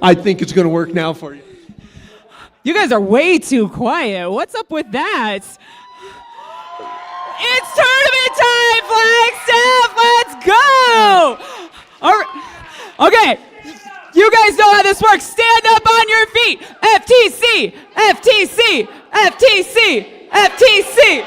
I think it's going to work now for you. You guys are way too quiet. What's up with that? It's tournament time, Flagstaff. Let's go. All right. Okay. You guys know how this works. Stand up on your feet. FTC, FTC, FTC, FTC.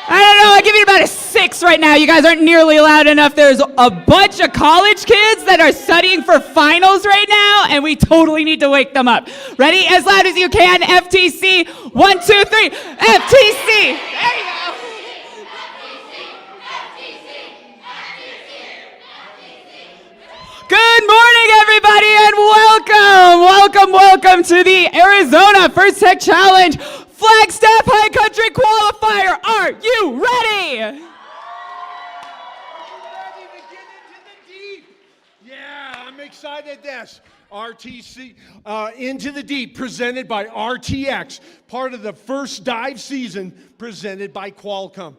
I don't know, I'll give you about a 6 right now. You guys aren't nearly loud enough. There's a bunch of college kids that are studying for finals right now, and we totally need to wake them up. Ready? As loud as you can. FTC. 1, 2, 3. FTC. There you go. Good morning, everybody, and welcome to the Arizona First Tech Challenge Flagstaff High Country Qualifier. Are you ready? Ready to get into the deep. Yeah, I'm excited. This RTC Into the Deep, presented by RTX, part of the first dive season presented by Qualcomm.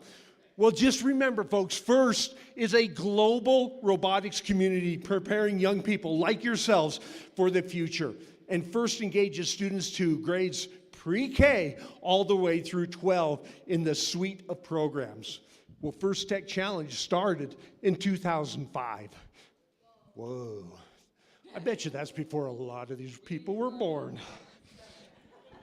Well, just remember, folks, FIRST is a global robotics community preparing young people like yourselves for the future. And FIRST engages students to grades pre-K all the way through 12 in the suite of programs. Well, First Tech Challenge started in 2005. Whoa. I bet you that's before a lot of these people were born.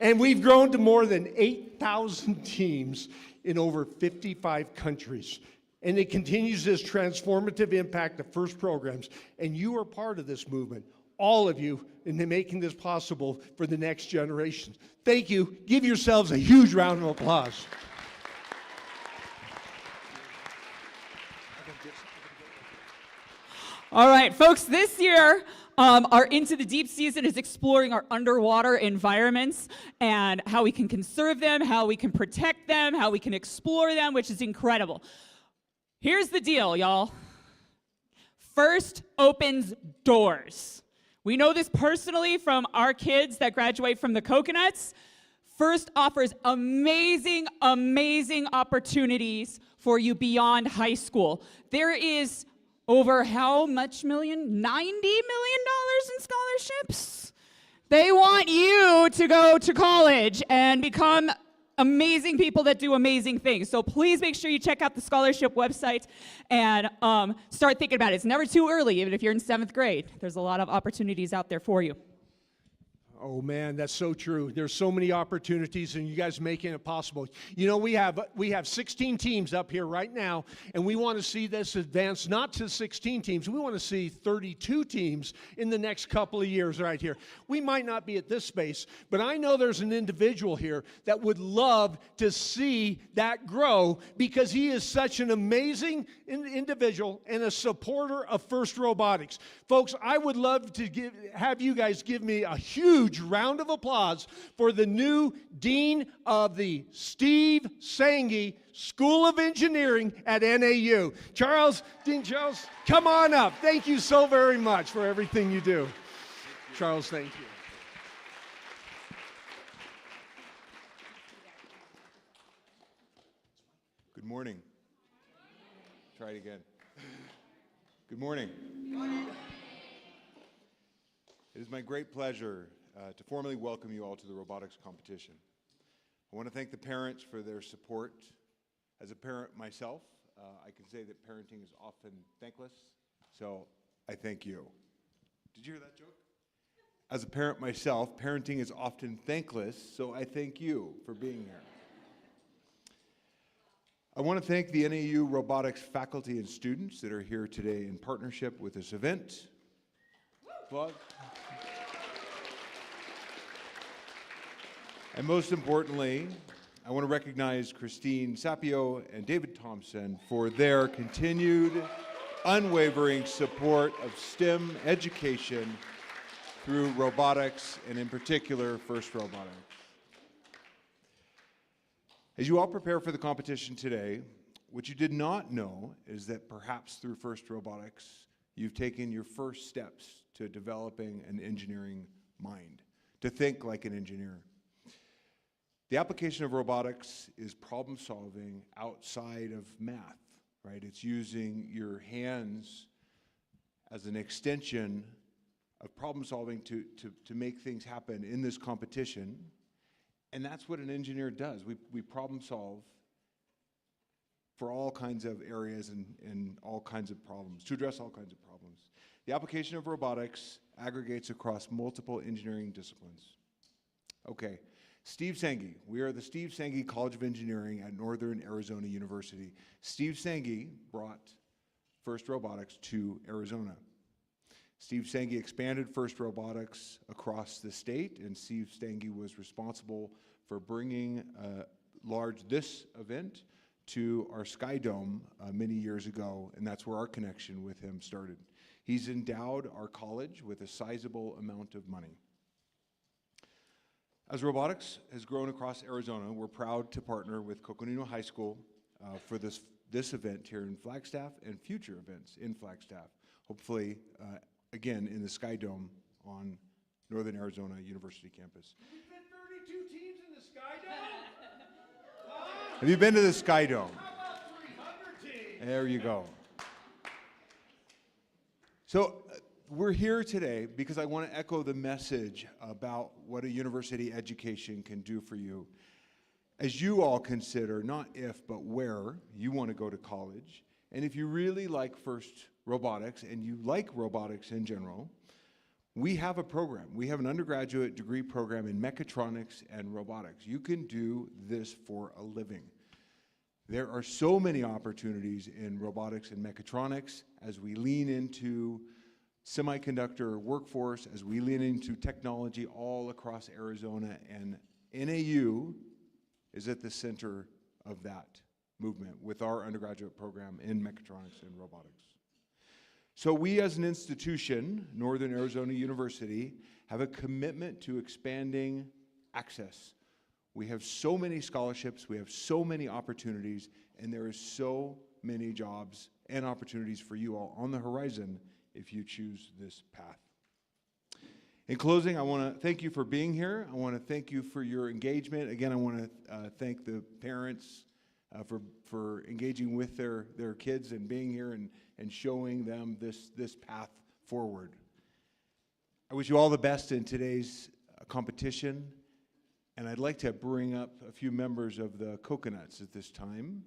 And we've grown to more than 8,000 teams in over 55 countries. And it continues this transformative impact of FIRST programs. And you are part of this movement, all of you, in making this possible for the next generation. Thank you. Give yourselves a huge round of applause. All right, folks, this year, our Into the Deep season is exploring our underwater environments and how we can conserve them, how we can protect them, how we can explore them, which is incredible. Here's the deal, y'all. FIRST opens doors. We know this personally from our kids that graduate from the Coconuts. FIRST offers amazing, amazing opportunities for you beyond high school. There is over how much million? $90 million in scholarships. They want you to go to college and become amazing people that do amazing things. So please make sure you check out the scholarship website and start thinking about it. It's never too early, even if you're in 7th grade. There's a lot of opportunities out there for you. Oh man, that's so true. There's so many opportunities, and you guys making it possible. You know, we have 16 teams up here right now, and we want to see this advance not to 16 teams. We want to see 32 teams in the next couple of years right here. We might not be at this space, but I know there's an individual here that would love to see that grow because he is such an amazing individual and a supporter of FIRST Robotics. Folks, I would love to have you guys give me a huge round of applause for the new Dean of the Steve Sanghi School of Engineering at NAU. Dean Charles, come on up. Thank you so very much for everything you do. Charles, thank you. Good morning. Try it again. Good morning. Good morning. It is my great pleasure to formally welcome you all to the robotics competition. I want to thank the parents for their support. As a parent myself, I can say that parenting is often thankless, so I thank you. Did you hear that joke? As a parent myself, parenting is often thankless, so I thank you for being here. I want to thank the NAU robotics faculty and students that are here today in partnership with this event. And most importantly, I want to recognize Christine Sapio and David Thompson for their continued, unwavering support of STEM education through robotics, and in particular, FIRST Robotics. As you all prepare for the competition today, what you did not know is that perhaps through FIRST Robotics, you've taken your first steps to developing an engineering mind, to think like an engineer. The application of robotics is problem solving outside of math, right? It's using your hands as an extension of problem solving to make things happen in this competition. And that's what an engineer does. We problem solve for all kinds of areas and all kinds of problems, to address all kinds of problems. The application of robotics aggregates across multiple engineering disciplines. Okay, Steve Sanghi. We are the Steve Sanghi College of Engineering at Northern Arizona University. Steve Sanghi brought FIRST Robotics to Arizona. Steve Sanghi expanded FIRST Robotics across the state, and Steve Sanghi was responsible for bringing this event to our Sky Dome many years ago, and that's where our connection with him started. He's endowed our college with a sizable amount of money. As robotics has grown across Arizona, we're proud to partner with Coconino High School for this event here in Flagstaff and future events in Flagstaff, hopefully again in the Sky Dome on Northern Arizona University campus. We fit 32 teams in the Sky Dome? Have you been to the Sky Dome? How about 300 teams? There you go. So we're here today because I want to echo the message about what a university education can do for you. As you all consider, not if, but where you want to go to college, and if you really like FIRST Robotics and you like robotics in general, we have a program. We have an undergraduate degree program in mechatronics and robotics. You can do this for a living. There are so many opportunities in robotics and mechatronics as we lean into semiconductor workforce, as we lean into technology all across Arizona, and NAU is at the center of that movement with our undergraduate program in mechatronics and robotics. So we as an institution, Northern Arizona University, have a commitment to expanding access. We have so many scholarships, we have so many opportunities, and there is so many jobs and opportunities for you all on the horizon if you choose this path. In closing, I want to thank you for being here. I want to thank you for your engagement. Again, I want to thank the parents for engaging with their kids and being here and showing them this path forward. I wish you all the best in today's competition, and I'd like to bring up a few members of the Coconuts at this time.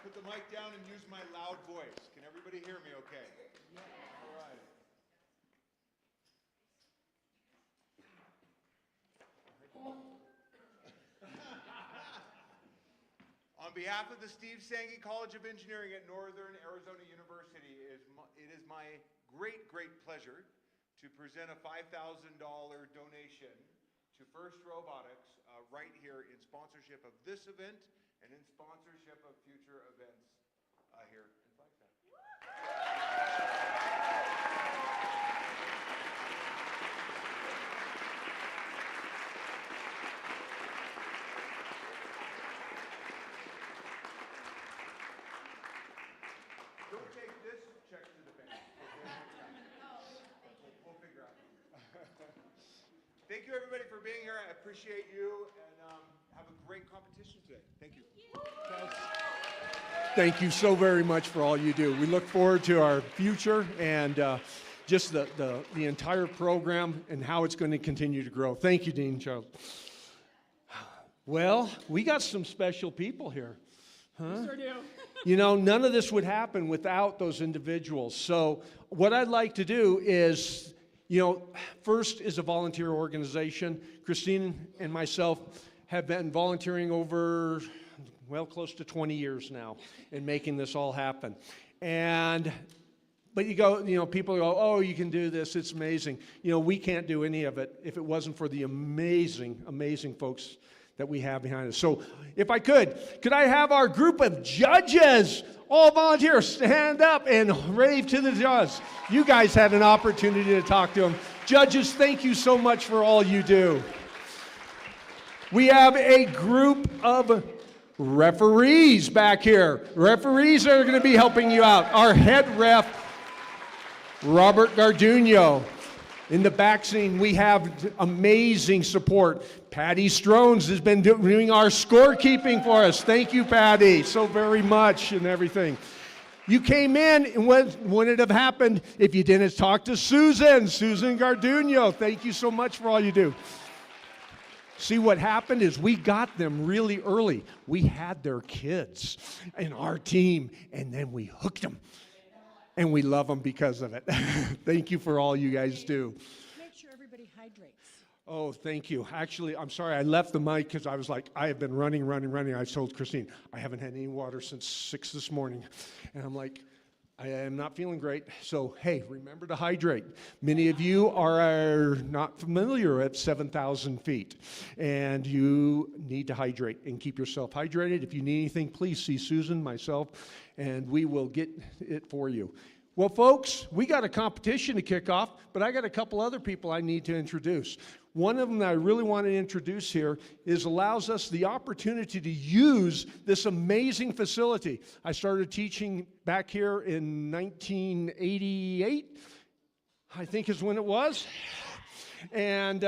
Put the mic down and use my loud voice. Can everybody hear me okay? Yeah. All right. On behalf of the Steve Sanghi College of Engineering at Northern Arizona University, it is my great pleasure to present a $5,000 donation to FIRST Robotics right here in sponsorship of this event and in sponsorship of future events here in Flagstaff. Don't take this check to the bank. We'll figure out. Thank you everybody for being here. I appreciate you, and have a great competition today. Thank you. Thank you so very much for all you do. We look forward to our future and just the entire program and how it's going to continue to grow. Thank you, Dean Charles. Well, we got some special people here. Huh? We sure do. You know, none of this would happen without those individuals. So what I'd like to do is, you know, FIRST is a volunteer organization. Christine and myself have been volunteering over, well, close to 20 years now in making this all happen. But you go, you know, people go, oh, you can do this, it's amazing. You know, we can't do any of it if it wasn't for the amazing folks that we have behind us. So if I could I have our group of judges, all volunteers, stand up and rave to the judges. You guys had an opportunity to talk to them. Judges, thank you so much for all you do. We have a group of referees back here. Referees are going to be helping you out. Our head ref, Robert Garduno. In the back scene, we have amazing support. Patty Strones has been doing our scorekeeping for us. Thank you, Patty, so very much and everything. You came in, and when it have happened if you didn't talk to Susan Garduno. Thank you so much for all you do. See, what happened is we got them really early. We had their kids in our team, and then we hooked them. And we love them because of it. Thank you for all you guys do. Make sure everybody hydrates. Oh, thank you. Actually, I'm sorry, I left the mic because I was like, I have been running. I told Christine, I haven't had any water since 6 this morning. And I'm like, I am not feeling great. So, hey, remember to hydrate. Many of you are not familiar at 7,000 feet. And you need to hydrate and keep yourself hydrated. If you need anything, please see Susan, myself, and we will get it for you. Well, folks, we got a competition to kick off, but I got a couple other people I need to introduce. One of them that I really want to introduce here allows us the opportunity to use this amazing facility. I started teaching back here in 1988, I think is when it was. And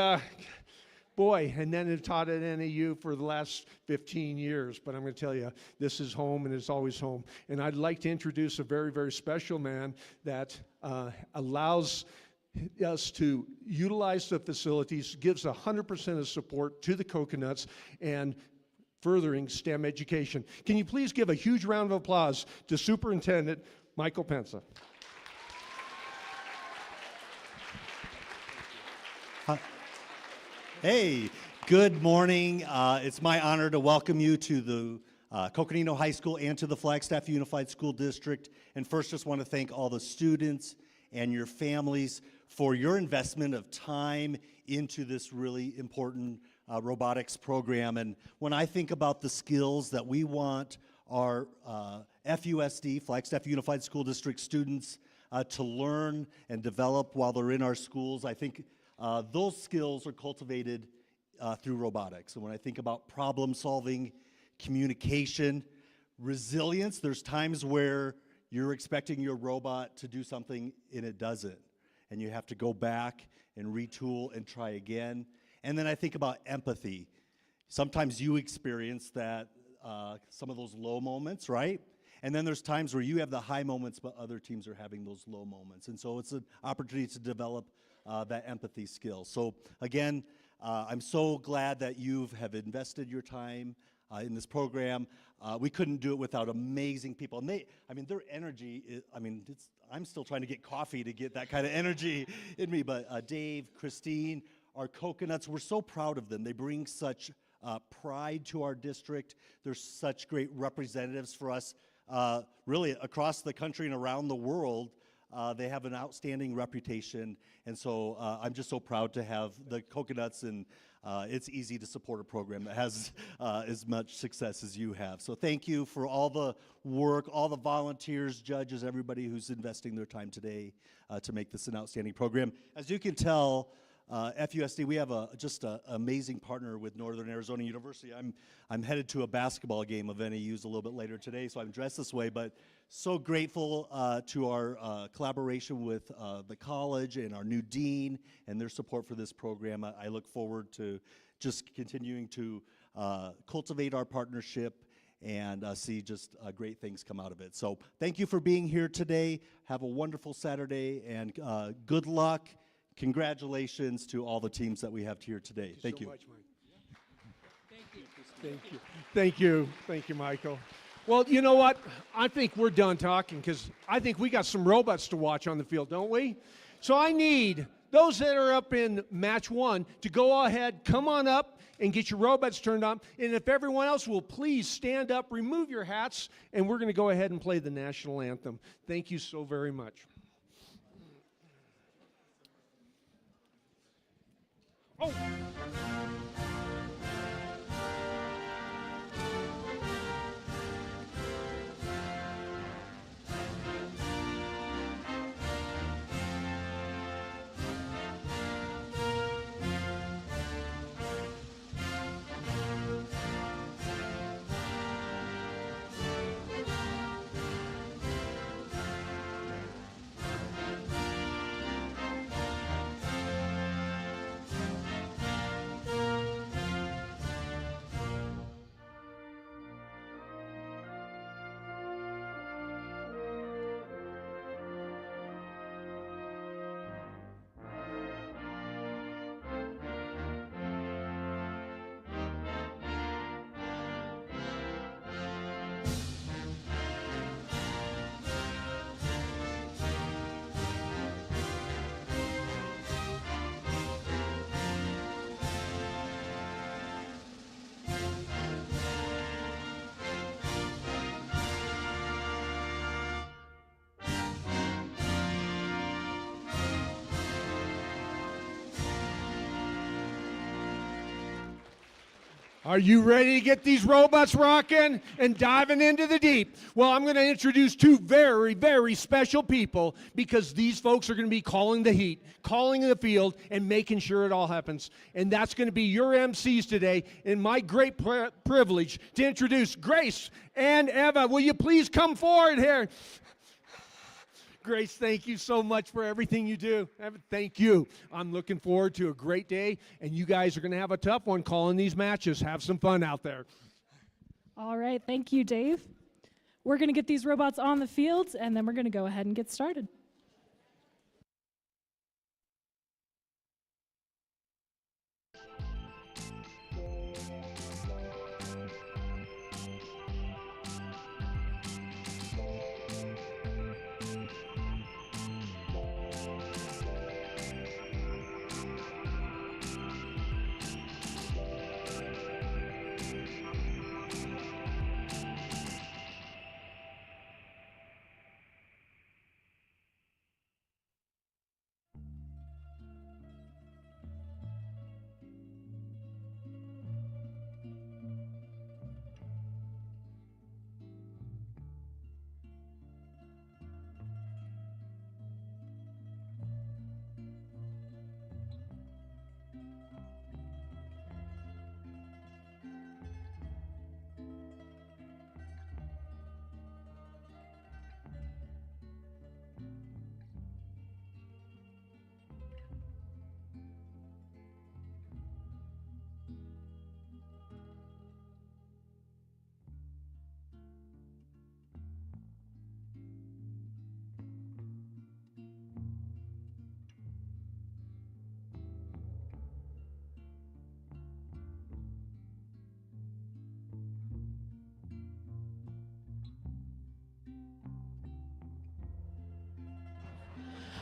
boy, and then I've taught at NAU for the last 15 years. But I'm going to tell you, this is home and it's always home. And I'd like to introduce a very, very special man that allows us to utilize the facilities, gives 100% of support to the Coconuts, and furthering STEM education. Can you please give a huge round of applause to Superintendent Michael Pensa? Hey, good morning. It's my honor to welcome you to the Coconino High School and to the Flagstaff Unified School District. And first, just want to thank all the students and your families for your investment of time into this really important robotics program. And when I think about the skills that we want our FUSD, Flagstaff Unified School District students to learn and develop while they're in our schools, I think those skills are cultivated through robotics. And when I think about problem solving, communication, resilience, there's times where you're expecting your robot to do something and it doesn't. And you have to go back and retool and try again. And then I think about empathy. Sometimes you experience that, some of those low moments, right? And then there's times where you have the high moments, but other teams are having those low moments. And so it's an opportunity to develop that empathy skill. So again, I'm so glad that you have invested your time in this program. We couldn't do it without amazing people. And their energy, I'm still trying to get coffee to get that kind of energy in me. But Dave, Christine, our Coconuts, we're so proud of them. They bring such pride to our district. They're such great representatives for us, really across the country and around the world. They have an outstanding reputation, and so I'm just so proud to have the Coconuts, and it's easy to support a program that has as much success as you have. So thank you for all the work, all the volunteers, judges, everybody who's investing their time today to make this an outstanding program. As you can tell, FUSD, we have just an amazing partner with Northern Arizona University. I'm headed to a basketball game of NAU's a little bit later today, so I'm dressed this way, but so grateful to our collaboration with the college and our new dean and their support for this program. I look forward to just continuing to cultivate our partnership and see just great things come out of it. So thank you for being here today. Have a wonderful Saturday, and good luck. Congratulations to all the teams that we have here today. Thank you. So much, Mike. Thank you. Thank you, Michael. Well, you know what? I think we're done talking because I think we got some robots to watch on the field, don't we? So I need those that are up in match 1 to go ahead, come on up and get your robots turned on. And if everyone else will please stand up, remove your hats, and we're going to go ahead and play the national anthem. Thank you so very much. Oh. Are you ready to get these robots rocking and diving into the deep? Well, I'm going to introduce two very, very special people because these folks are going to be calling the heat, calling the field, and making sure it all happens. And that's going to be your MCs today. And my great privilege to introduce Grace and Eva. Will you please come forward here? Grace, thank you so much for everything you do. Thank you. I'm looking forward to a great day, and you guys are going to have a tough one calling these matches. Have some fun out there. All right, thank you, Dave. We're going to get these robots on the field, and then we're going to go ahead and get started.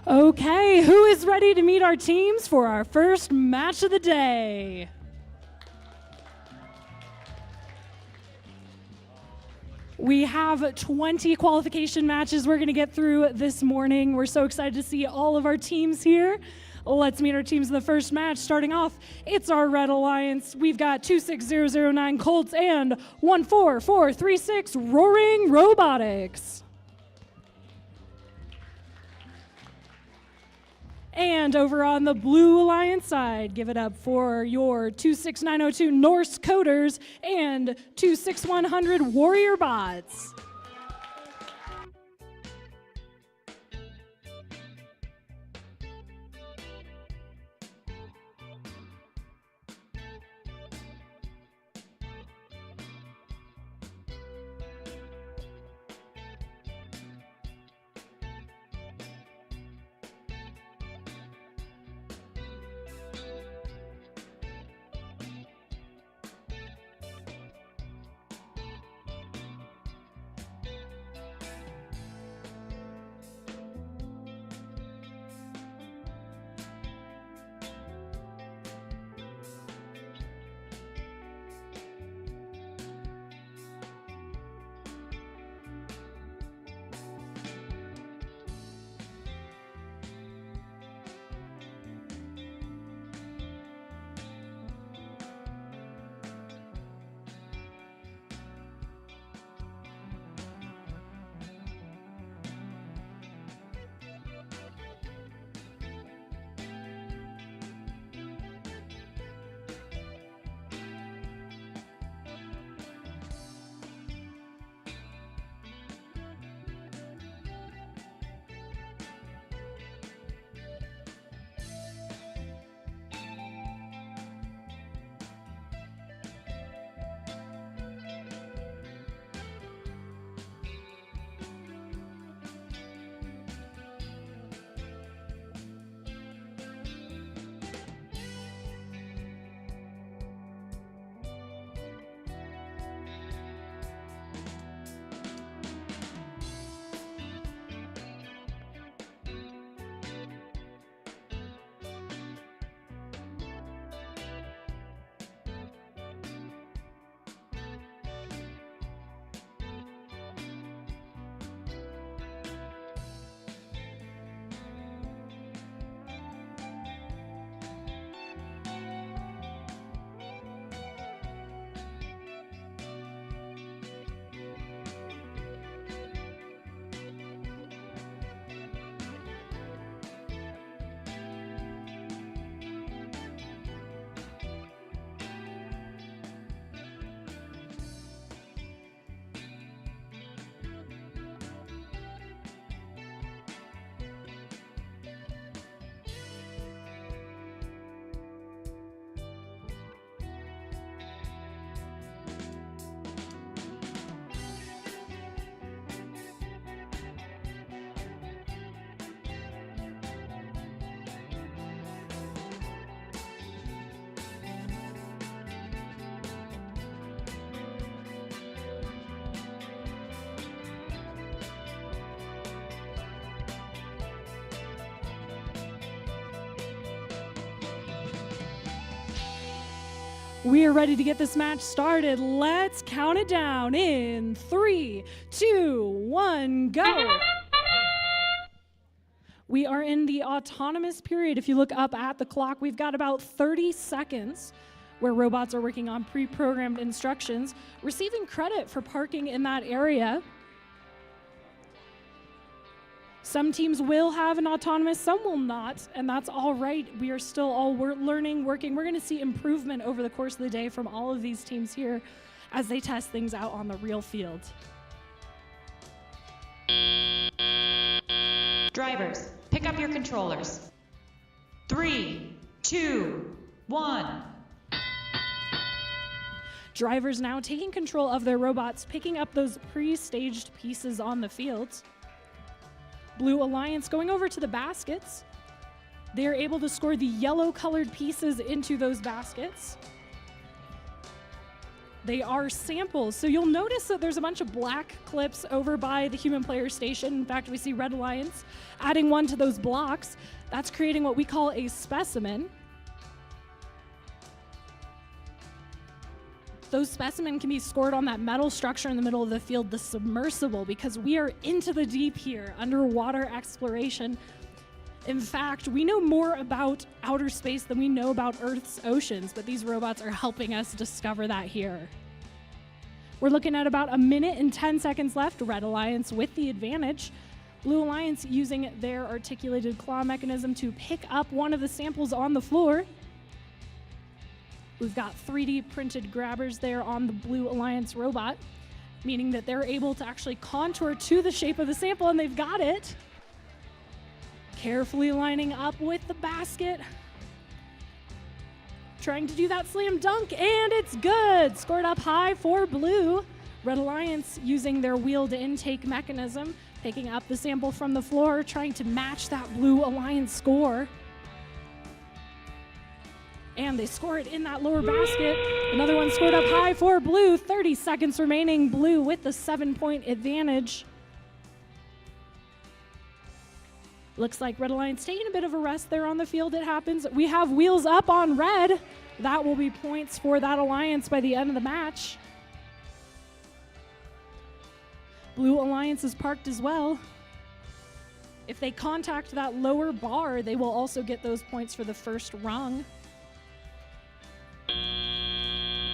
Okay, who is ready to meet our teams for our first match of the day? We have 20 qualification matches we're going to get through this morning. We're so excited to see all of our teams here. Let's meet our teams in the first match. Starting off, it's our Red Alliance. We've got 26009 Colts and 14436 Roaring Robotics. And over on the Blue Alliance side, give it up for your 26902 Norse Coders and 26100 Warrior Bots. We are ready to get this match started. Let's count it down in 3, 2, 1, go. We are in the autonomous period. If you look up at the clock, we've got about 30 seconds where robots are working on pre-programmed instructions, receiving credit for parking in that area. Some teams will have an autonomous, some will not, and that's all right. We are still all learning, working. We're going to see improvement over the course of the day from all of these teams here as they test things out on the real field. Drivers, pick up your controllers. 3, 2, 1. Drivers now taking control of their robots, picking up those pre-staged pieces on the field. Blue Alliance going over to the baskets. They're able to score the yellow-colored pieces into those baskets. They are samples, so you'll notice that there's a bunch of black clips over by the human player station. In fact, we see Red Alliance adding one to those blocks. That's creating what we call a specimen. Those specimens can be scored on that metal structure in the middle of the field, the submersible, because we are into the deep here, underwater exploration. In fact, we know more about outer space than we know about Earth's oceans, but these robots are helping us discover that here. We're looking at about 1 minute and 10 seconds left. Red Alliance with the advantage. Blue Alliance using their articulated claw mechanism to pick up one of the samples on the floor. We've got 3D printed grabbers there on the Blue Alliance robot, meaning that they're able to actually contour to the shape of the sample, and they've got it. Carefully lining up with the basket. Trying to do that slam dunk, and it's good. Scored up high for Blue. Red Alliance using their wheeled intake mechanism, picking up the sample from the floor, trying to match that Blue Alliance score. And they score it in that lower basket. Another one scored up high for Blue. 30 seconds remaining. Blue with the 7-point advantage. Looks like Red Alliance taking a bit of a rest there on the field. It happens. We have wheels up on Red. That will be points for that Alliance by the end of the match. Blue Alliance is parked as well. If they contact that lower bar, they will also get those points for the first rung.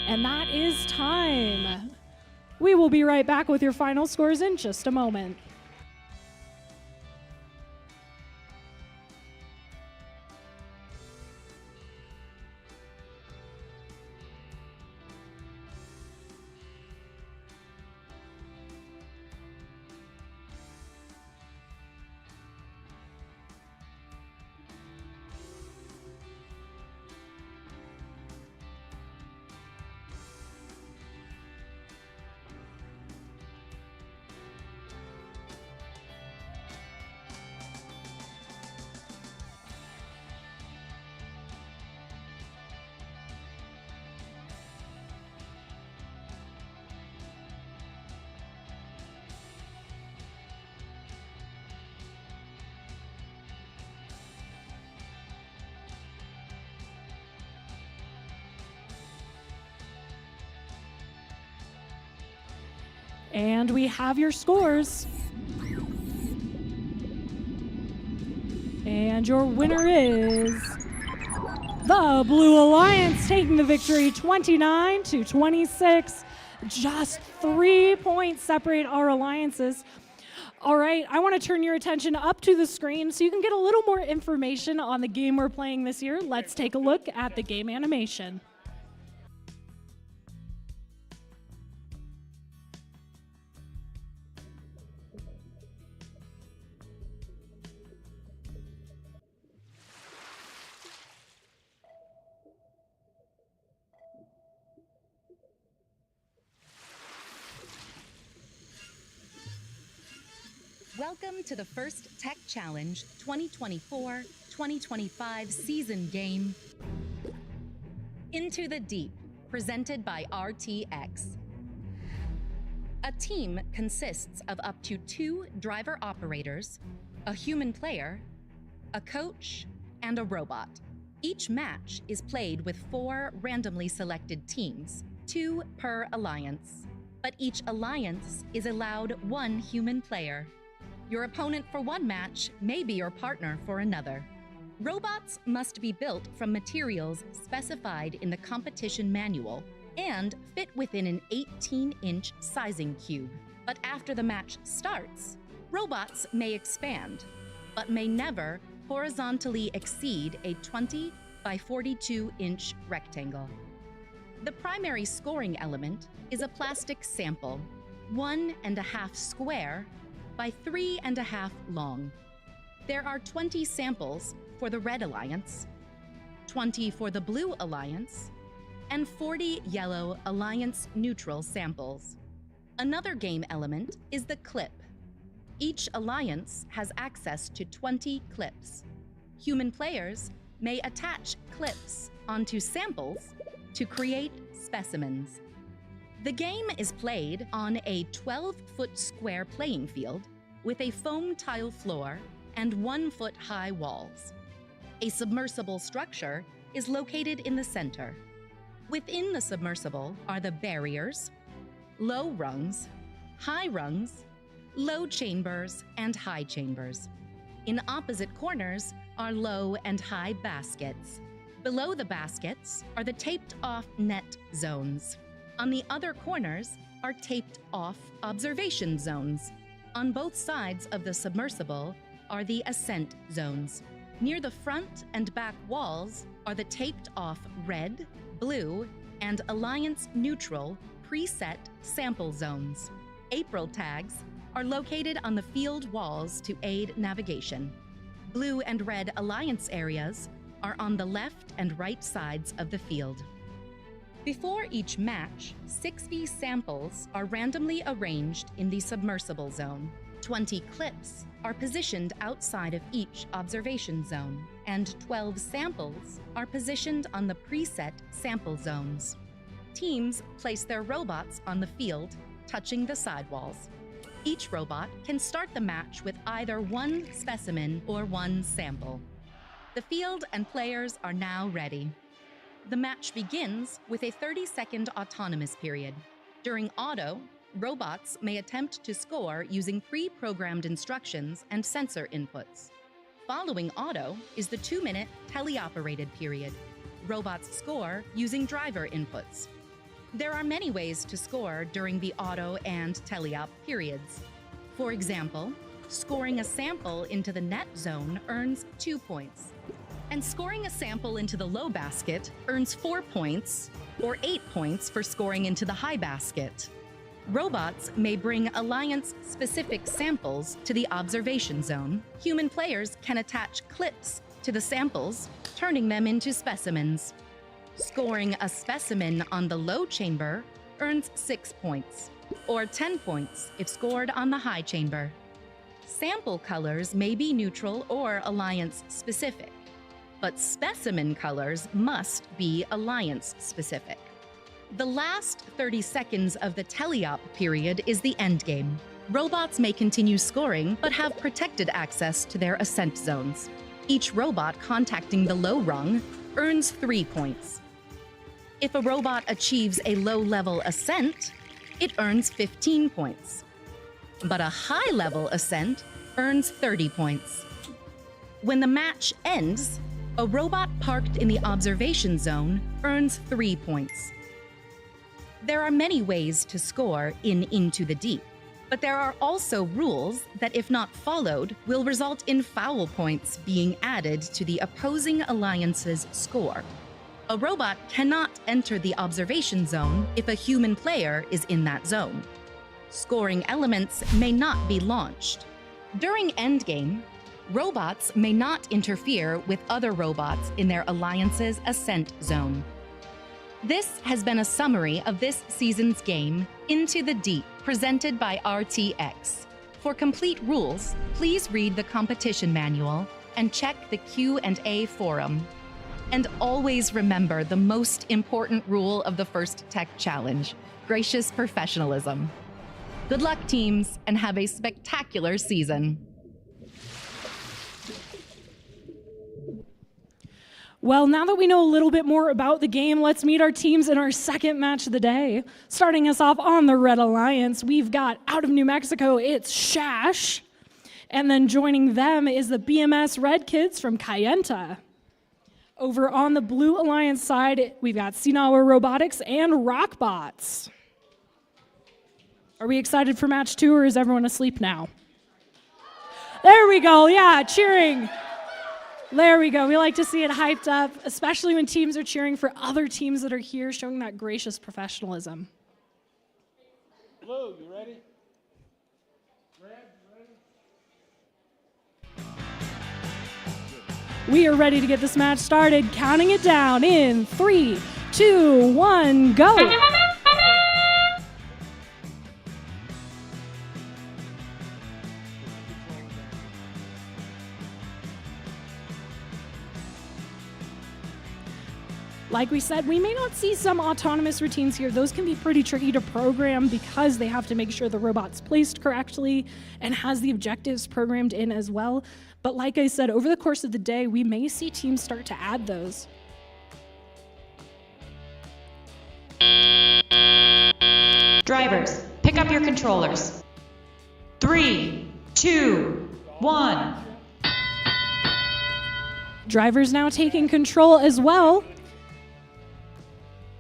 And that is time. We will be right back with your final scores in just a moment. And we have your scores. And your winner is the Blue Alliance, taking the victory 29-26. Just 3 points separate our alliances. All right, I want to turn your attention up to the screen so you can get a little more information on the game we're playing this year. Let's take a look at the game animation. Welcome to the first Tech Challenge 2024-2025 season game, Into the Deep, presented by RTX. A team consists of up to 2 driver operators, a human player, a coach, and a robot. Each match is played with 4 randomly selected teams, 2 per alliance. But each alliance is allowed 1 human player. Your opponent for one match may be your partner for another. Robots must be built from materials specified in the competition manual and fit within an 18-inch sizing cube. But after the match starts, robots may expand, but may never horizontally exceed a 20 by 42-inch rectangle. The primary scoring element is a plastic sample, 1.5 square by 3.5 long. There are 20 samples for the Red Alliance, 20 for the Blue Alliance, and 40 Yellow Alliance neutral samples. Another game element is the clip. Each alliance has access to 20 clips. Human players may attach clips onto samples to create specimens. The game is played on a 12-foot square playing field with a foam tile floor and 1-foot high walls. A submersible structure is located in the center. Within the submersible are the barriers, low rungs, high rungs, low chambers, and high chambers. In opposite corners are low and high baskets. Below the baskets are the taped-off net zones. On the other corners are taped-off observation zones. On both sides of the submersible are the ascent zones. Near the front and back walls are the taped-off red, blue, and Alliance neutral preset sample zones. April tags are located on the field walls to aid navigation. Blue and red Alliance areas are on the left and right sides of the field. Before each match, 60 samples are randomly arranged in the submersible zone. 20 clips are positioned outside of each observation zone, and 12 samples are positioned on the preset sample zones. Teams place their robots on the field, touching the sidewalls. Each robot can start the match with either 1 specimen or 1 sample. The field and players are now ready. The match begins with a 30-second autonomous period. During auto, robots may attempt to score using pre-programmed instructions and sensor inputs. Following auto is the 2-minute teleoperated period. Robots score using driver inputs. There are many ways to score during the auto and teleop periods. For example, scoring a sample into the net zone earns 2 points, and scoring a sample into the low basket earns 4 points, or 8 points for scoring into the high basket. Robots may bring Alliance-specific samples to the observation zone. Human players can attach clips to the samples, turning them into specimens. Scoring a specimen on the low chamber earns 6 points, or 10 points if scored on the high chamber. Sample colors may be neutral or Alliance-specific, but specimen colors must be Alliance-specific. The last 30 seconds of the teleop period is the endgame. Robots may continue scoring, but have protected access to their ascent zones. Each robot contacting the low rung earns 3 points. If a robot achieves a low-level ascent, it earns 15 points. But a high-level ascent earns 30 points. When the match ends, a robot parked in the observation zone earns 3 points. There are many ways to score in Into the Deep, but there are also rules that, if not followed, will result in foul points being added to the opposing alliance's score. A robot cannot enter the observation zone if a human player is in that zone. Scoring elements may not be launched. During endgame, robots may not interfere with other robots in their alliance's ascent zone. This has been a summary of this season's game, Into the Deep, presented by RTX. For complete rules, please read the competition manual and check the Q&A forum. And always remember the most important rule of the first Tech Challenge: gracious professionalism. Good luck, teams, and have a spectacular season. Well, now that we know a little bit more about the game, let's meet our teams in our second match of the day. Starting us off on the Red Alliance, we've got out of New Mexico, it's Shash. And then joining them is the BMS Red Kids from Kayenta. Over on the Blue Alliance side, we've got Sinawa Robotics and Rockbots. Are we excited for match 2, or is everyone asleep now? There we go, yeah, cheering. There we go. We like to see it hyped up, especially when teams are cheering for other teams that are here, showing that gracious professionalism. Blue, you ready? Red, ready? We are ready to get this match started, counting it down in 3, 2, 1, go. Like we said, we may not see some autonomous routines here. Those can be pretty tricky to program because they have to make sure the robot's placed correctly and has the objectives programmed in as well. But like I said, over the course of the day, we may see teams start to add those. Drivers, pick up your controllers. 3, 2, 1. Drivers now taking control as well.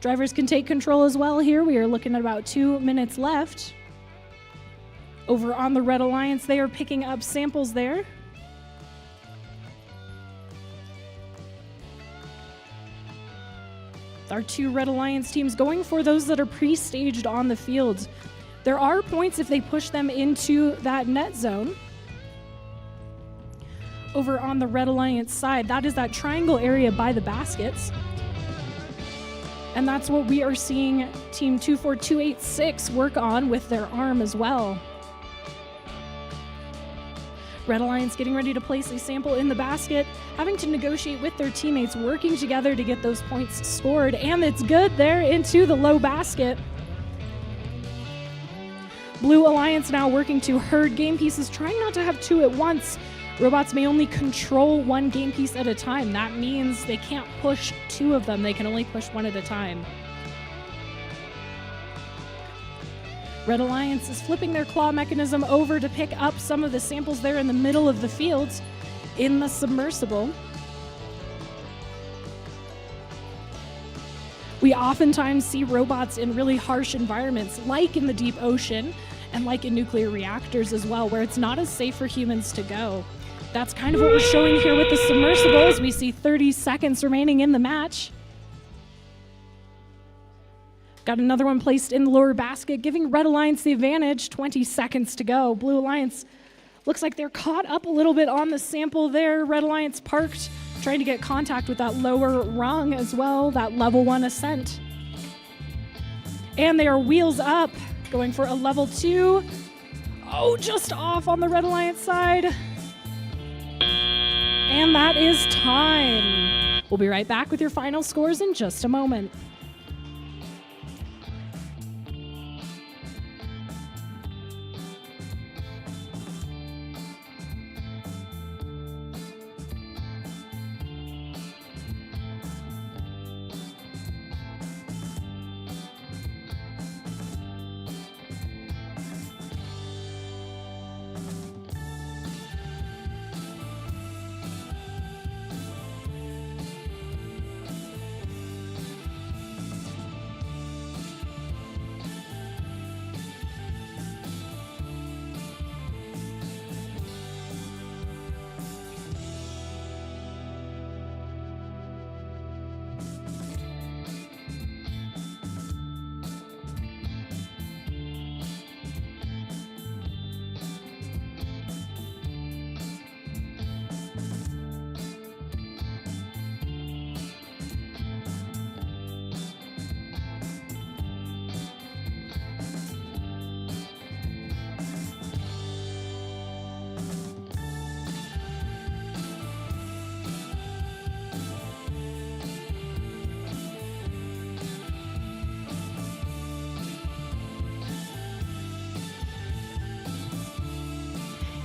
Drivers can take control as well here. We are looking at about 2 minutes left. Over on the Red Alliance, they are picking up samples there. Our 2 Red Alliance teams going for those that are pre-staged on the field. There are points if they push them into that net zone. Over on the Red Alliance side, that is that triangle area by the baskets. And that's what we are seeing Team 24286 work on with their arm as well. Red Alliance getting ready to place a sample in the basket, having to negotiate with their teammates, working together to get those points scored, and it's good there into the low basket. Blue Alliance now working to herd game pieces, trying not to have 2 at once. Robots may only control 1 game piece at a time. That means they can't push 2 of them. They can only push 1 at a time. Red Alliance is flipping their claw mechanism over to pick up some of the samples there in the middle of the field in the submersible. We oftentimes see robots in really harsh environments, like in the deep ocean and like in nuclear reactors as well, where it's not as safe for humans to go. That's kind of what we're showing here with the submersibles. We see 30 seconds remaining in the match. Got another one placed in the lower basket, giving Red Alliance the advantage. 20 seconds to go. Blue Alliance looks like they're caught up a little bit on the sample there. Red Alliance parked, trying to get contact with that lower rung as well, that level 1 ascent. And they are wheels up, going for a level 2. Oh, just off on the Red Alliance side. And that is time. We'll be right back with your final scores in just a moment.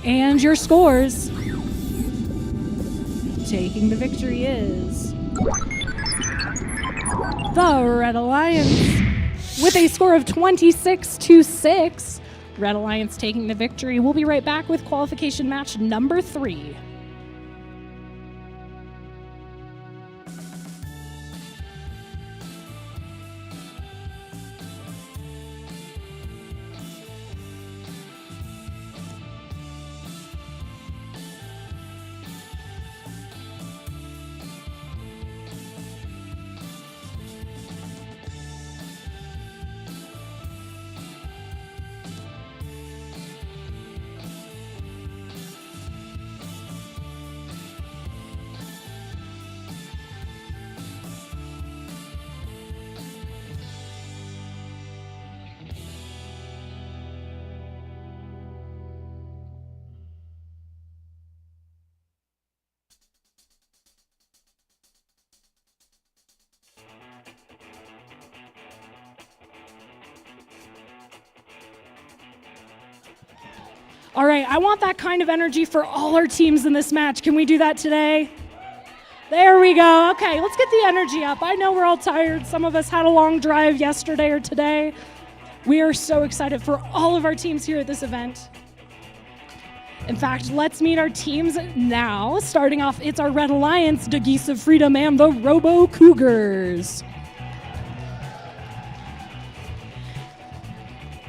And your scores. Taking the victory is the Red Alliance. With a score of 26-6, Red Alliance taking the victory. We'll be right back with qualification match number 3. All right, I want that kind of energy for all our teams in this match. Can we do that today? There we go. Okay, let's get the energy up. I know we're all tired. Some of us had a long drive yesterday or today. We are so excited for all of our teams here at this event. In fact, let's meet our teams now. Starting off, it's our Red Alliance, the Geese of Freedom, and the Robo Cougars.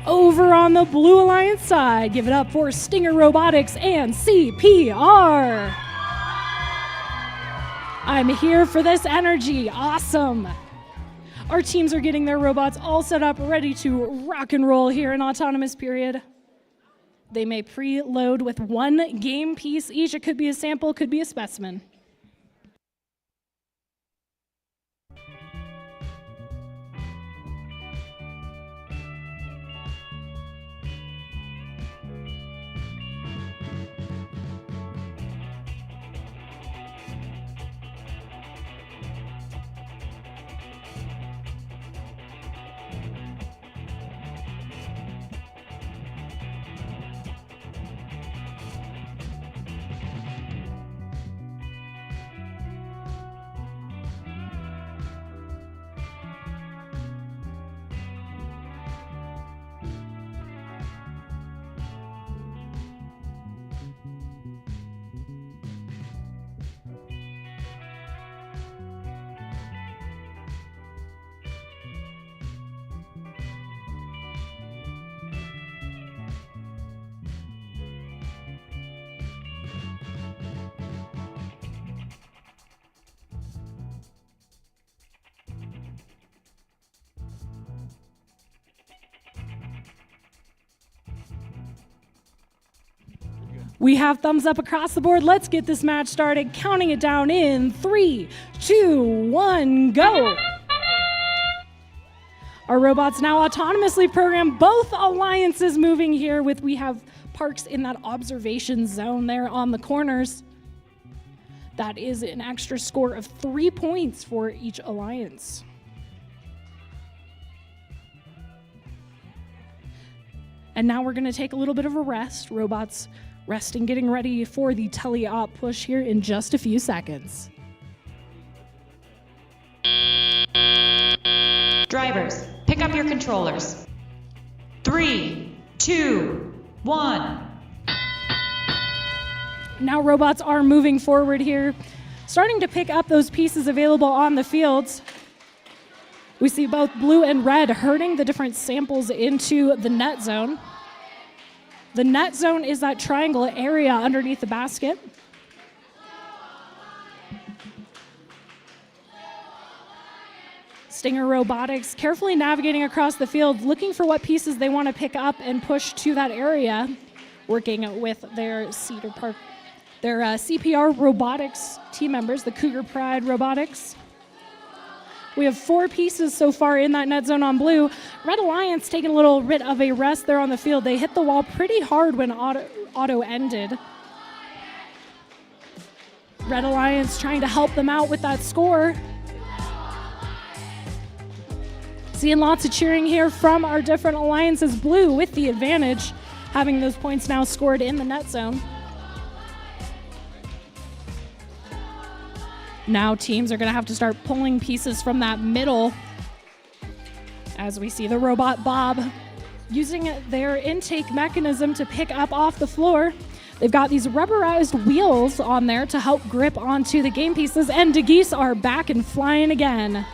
Over on the Blue Alliance side, give it up for Stinger Robotics and CPR. I'm here for this energy. Awesome. Our teams are getting their robots all set up, ready to rock and roll here in autonomous period. They may preload with one game piece each. It could be a sample, could be a specimen. We have thumbs up across the board. Let's get this match started. Counting it down in 3, 2, 1, go. Our robots now autonomously program. Both alliances moving here with, we have Parks in that observation zone there on the corners. That is an extra score of 3 points for each alliance. And now we're going to take a little bit of a rest. Robots resting, getting ready for the tele-op push here in just a few seconds. Drivers, pick up your controllers. 3, 2, 1. Now robots are moving forward here, starting to pick up those pieces available on the fields. We see both blue and red herding the different samples into the net zone. The net zone is that triangle area underneath the basket. Stinger Robotics carefully navigating across the field, looking for what pieces they want to pick up and push to that area, working with their CPR Robotics team members, the Cougar Pride Robotics. We have 4 pieces so far in that net zone on blue. Red Alliance taking a little bit of a rest there on the field. They hit the wall pretty hard when auto ended. Red Alliance trying to help them out with that score. Seeing lots of cheering here from our different alliances. Blue with the advantage, having those points now scored in the net zone. Now teams are going to have to start pulling pieces from that middle As we see the robot Bob using their intake mechanism to pick up off the floor. They've got these rubberized wheels on there to help grip onto the game pieces, and the geese are back and flying again.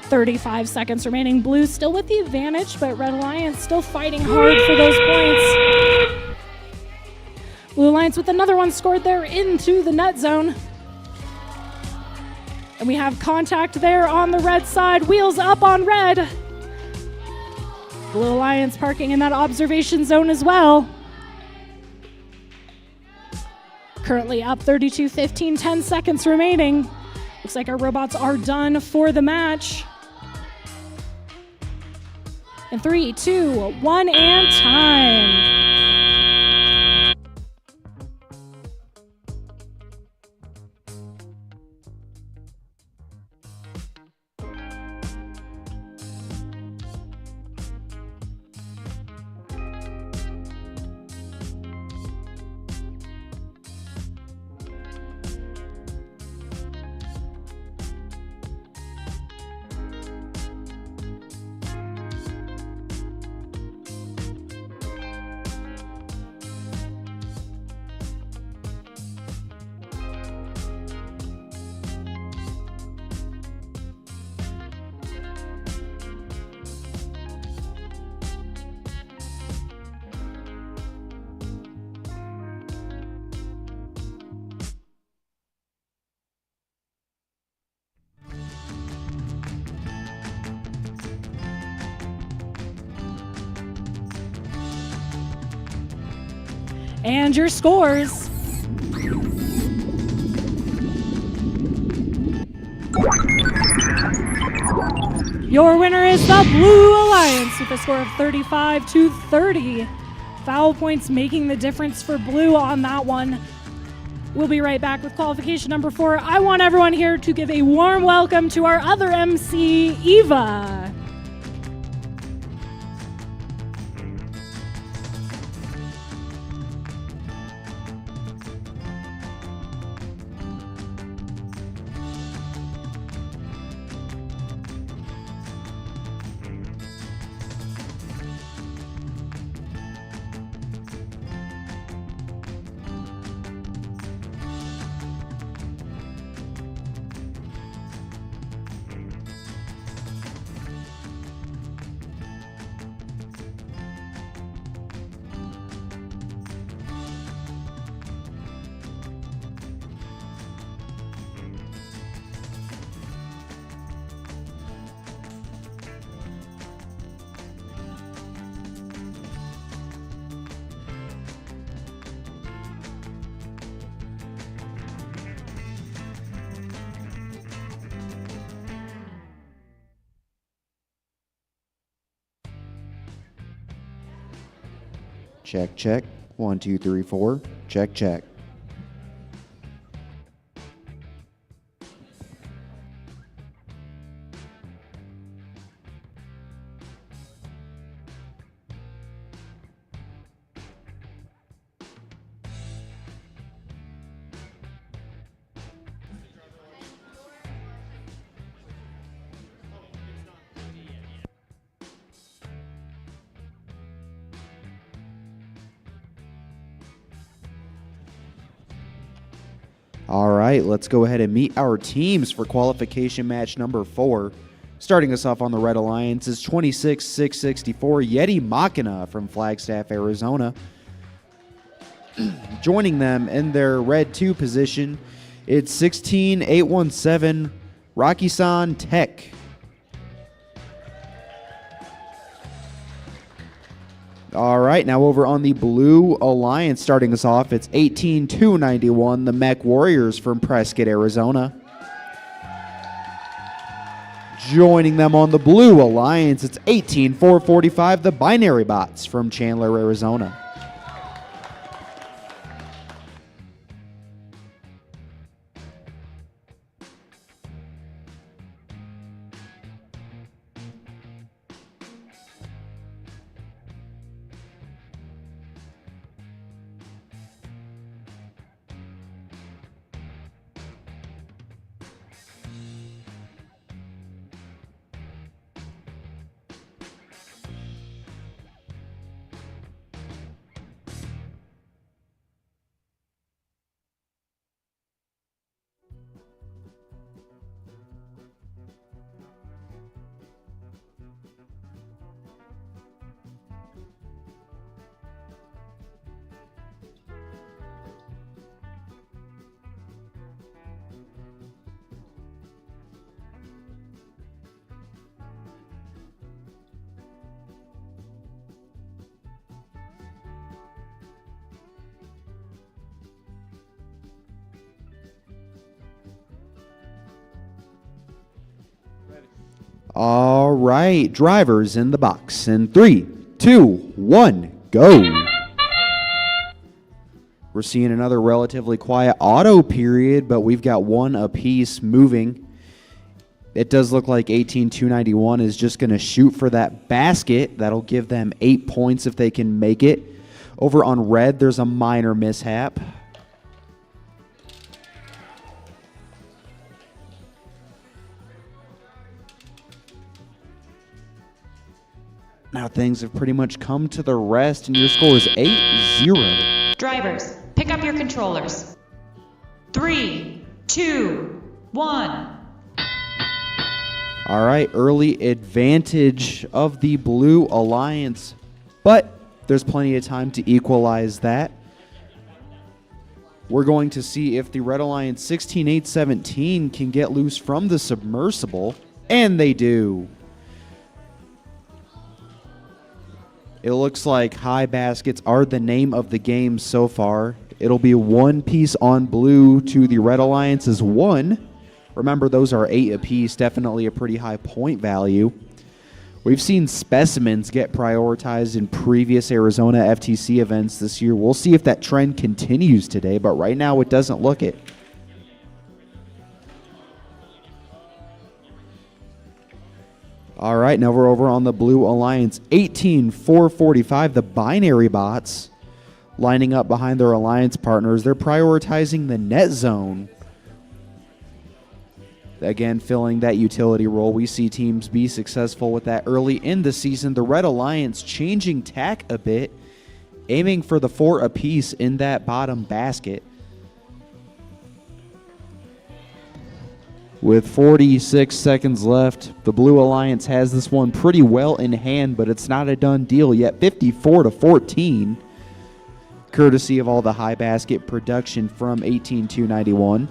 35 seconds remaining. Blue still with the advantage, but Red Alliance still fighting hard for those points. Blue Alliance with another one scored there into the net zone. And we have contact there on the red side. Wheels up on red. Blue Alliance parking in that observation zone as well. Currently up 32-15, 10 seconds remaining. Looks like our robots are done for the match. In 3, 2, 1, and time. And your scores. Your winner is the Blue Alliance with a score of 35-30. Foul points making the difference for Blue on that one. We'll be right back with qualification number 4. I want everyone here to give a warm welcome to our other MC, Eva. Check, check. 1, 2, 3, 4. Check, check. All right, let's go ahead and meet our teams for qualification match number 4. Starting us off on the Red Alliance is 26-664 Yeti Machina from Flagstaff, Arizona. Joining them in their red 2 position, it's 16817 Rocky-san Tech. All right, now over on the Blue Alliance, starting us off, it's 18291, the Mech Warriors from Prescott, Arizona. Joining them on the Blue Alliance, it's 18445, the Binary Bots from Chandler, Arizona. All right, drivers in the box. In 3, 2, 1, go. We're seeing another relatively quiet auto period, but we've got one apiece moving. It does look like 18-291 is just going to shoot for that basket. That'll give them 8 points if they can make it. Over on red, there's a minor mishap. Now things have pretty much come to the rest, and your score is 8-0. Drivers, pick up your controllers. 3, 2, 1. All right, early advantage of the Blue Alliance, but there's plenty of time to equalize that. We're going to see if the Red Alliance 16-8-17 can get loose from the submersible, and they do. It looks like high baskets are the name of the game so far. It'll be 1 piece on blue to the Red Alliance's 1. Remember, those are 8 apiece, definitely a pretty high point value. We've seen specimens get prioritized in previous Arizona FTC events this year. We'll see if that trend continues today, but right now it doesn't look it. All right, now we're over on the Blue Alliance. 18-4-45, the binary bots lining up behind their alliance partners. They're prioritizing the net zone. Again, filling that utility role. We see teams be successful with that early in the season. The Red Alliance changing tack a bit, aiming for the 4 apiece in that bottom basket. With 46 seconds left, the Blue Alliance has this one pretty well in hand, but it's not a done deal yet. 54-14, courtesy of all the high basket production from 18-291.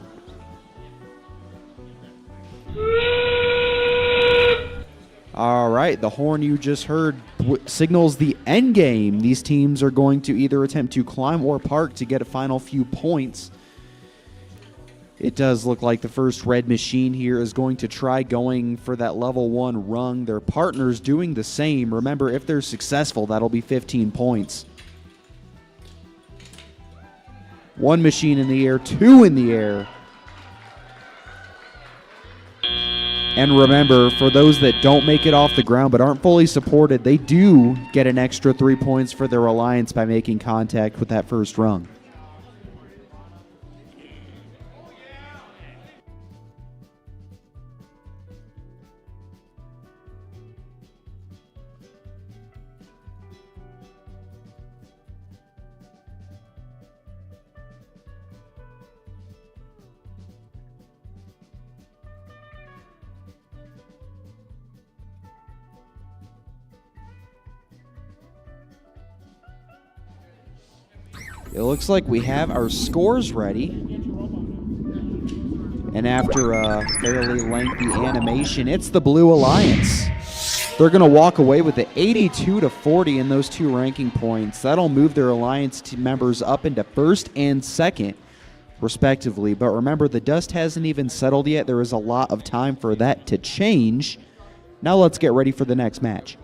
All right, the horn you just heard signals the end game. These teams are going to either attempt to climb or park to get a final few points. It does look like the first red machine here is going to try going for that level 1 rung. Their partners doing the same. Remember, if they're successful, that'll be 15 points. 1 machine in the air, 2 in the air. And remember, for those that don't make it off the ground but aren't fully supported, they do get an extra 3 points for their alliance by making contact with that first rung. It looks like we have our scores ready. And after a fairly lengthy animation, it's the Blue Alliance. They're going to walk away with the 82-40 in those 2 ranking points. That'll move their alliance team members up into first and second, respectively. But remember, the dust hasn't even settled yet. There is a lot of time for that to change. Now let's get ready for the next match.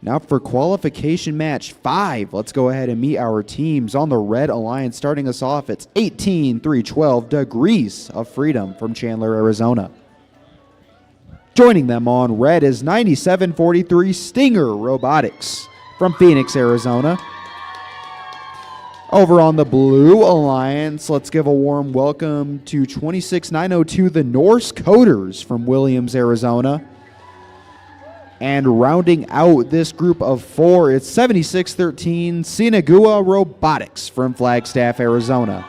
Now for qualification match 5, let's go ahead and meet our teams on the Red Alliance. Starting us off, it's 18-312 Degrees of Freedom from Chandler, Arizona. Joining them on red is 9743 Stinger Robotics from Phoenix, Arizona. Over on the Blue Alliance, let's give a warm welcome to 26902 the Norse Coders from Williams, Arizona. And rounding out this group of 4, it's 7613 Sinagua Robotics from Flagstaff, Arizona.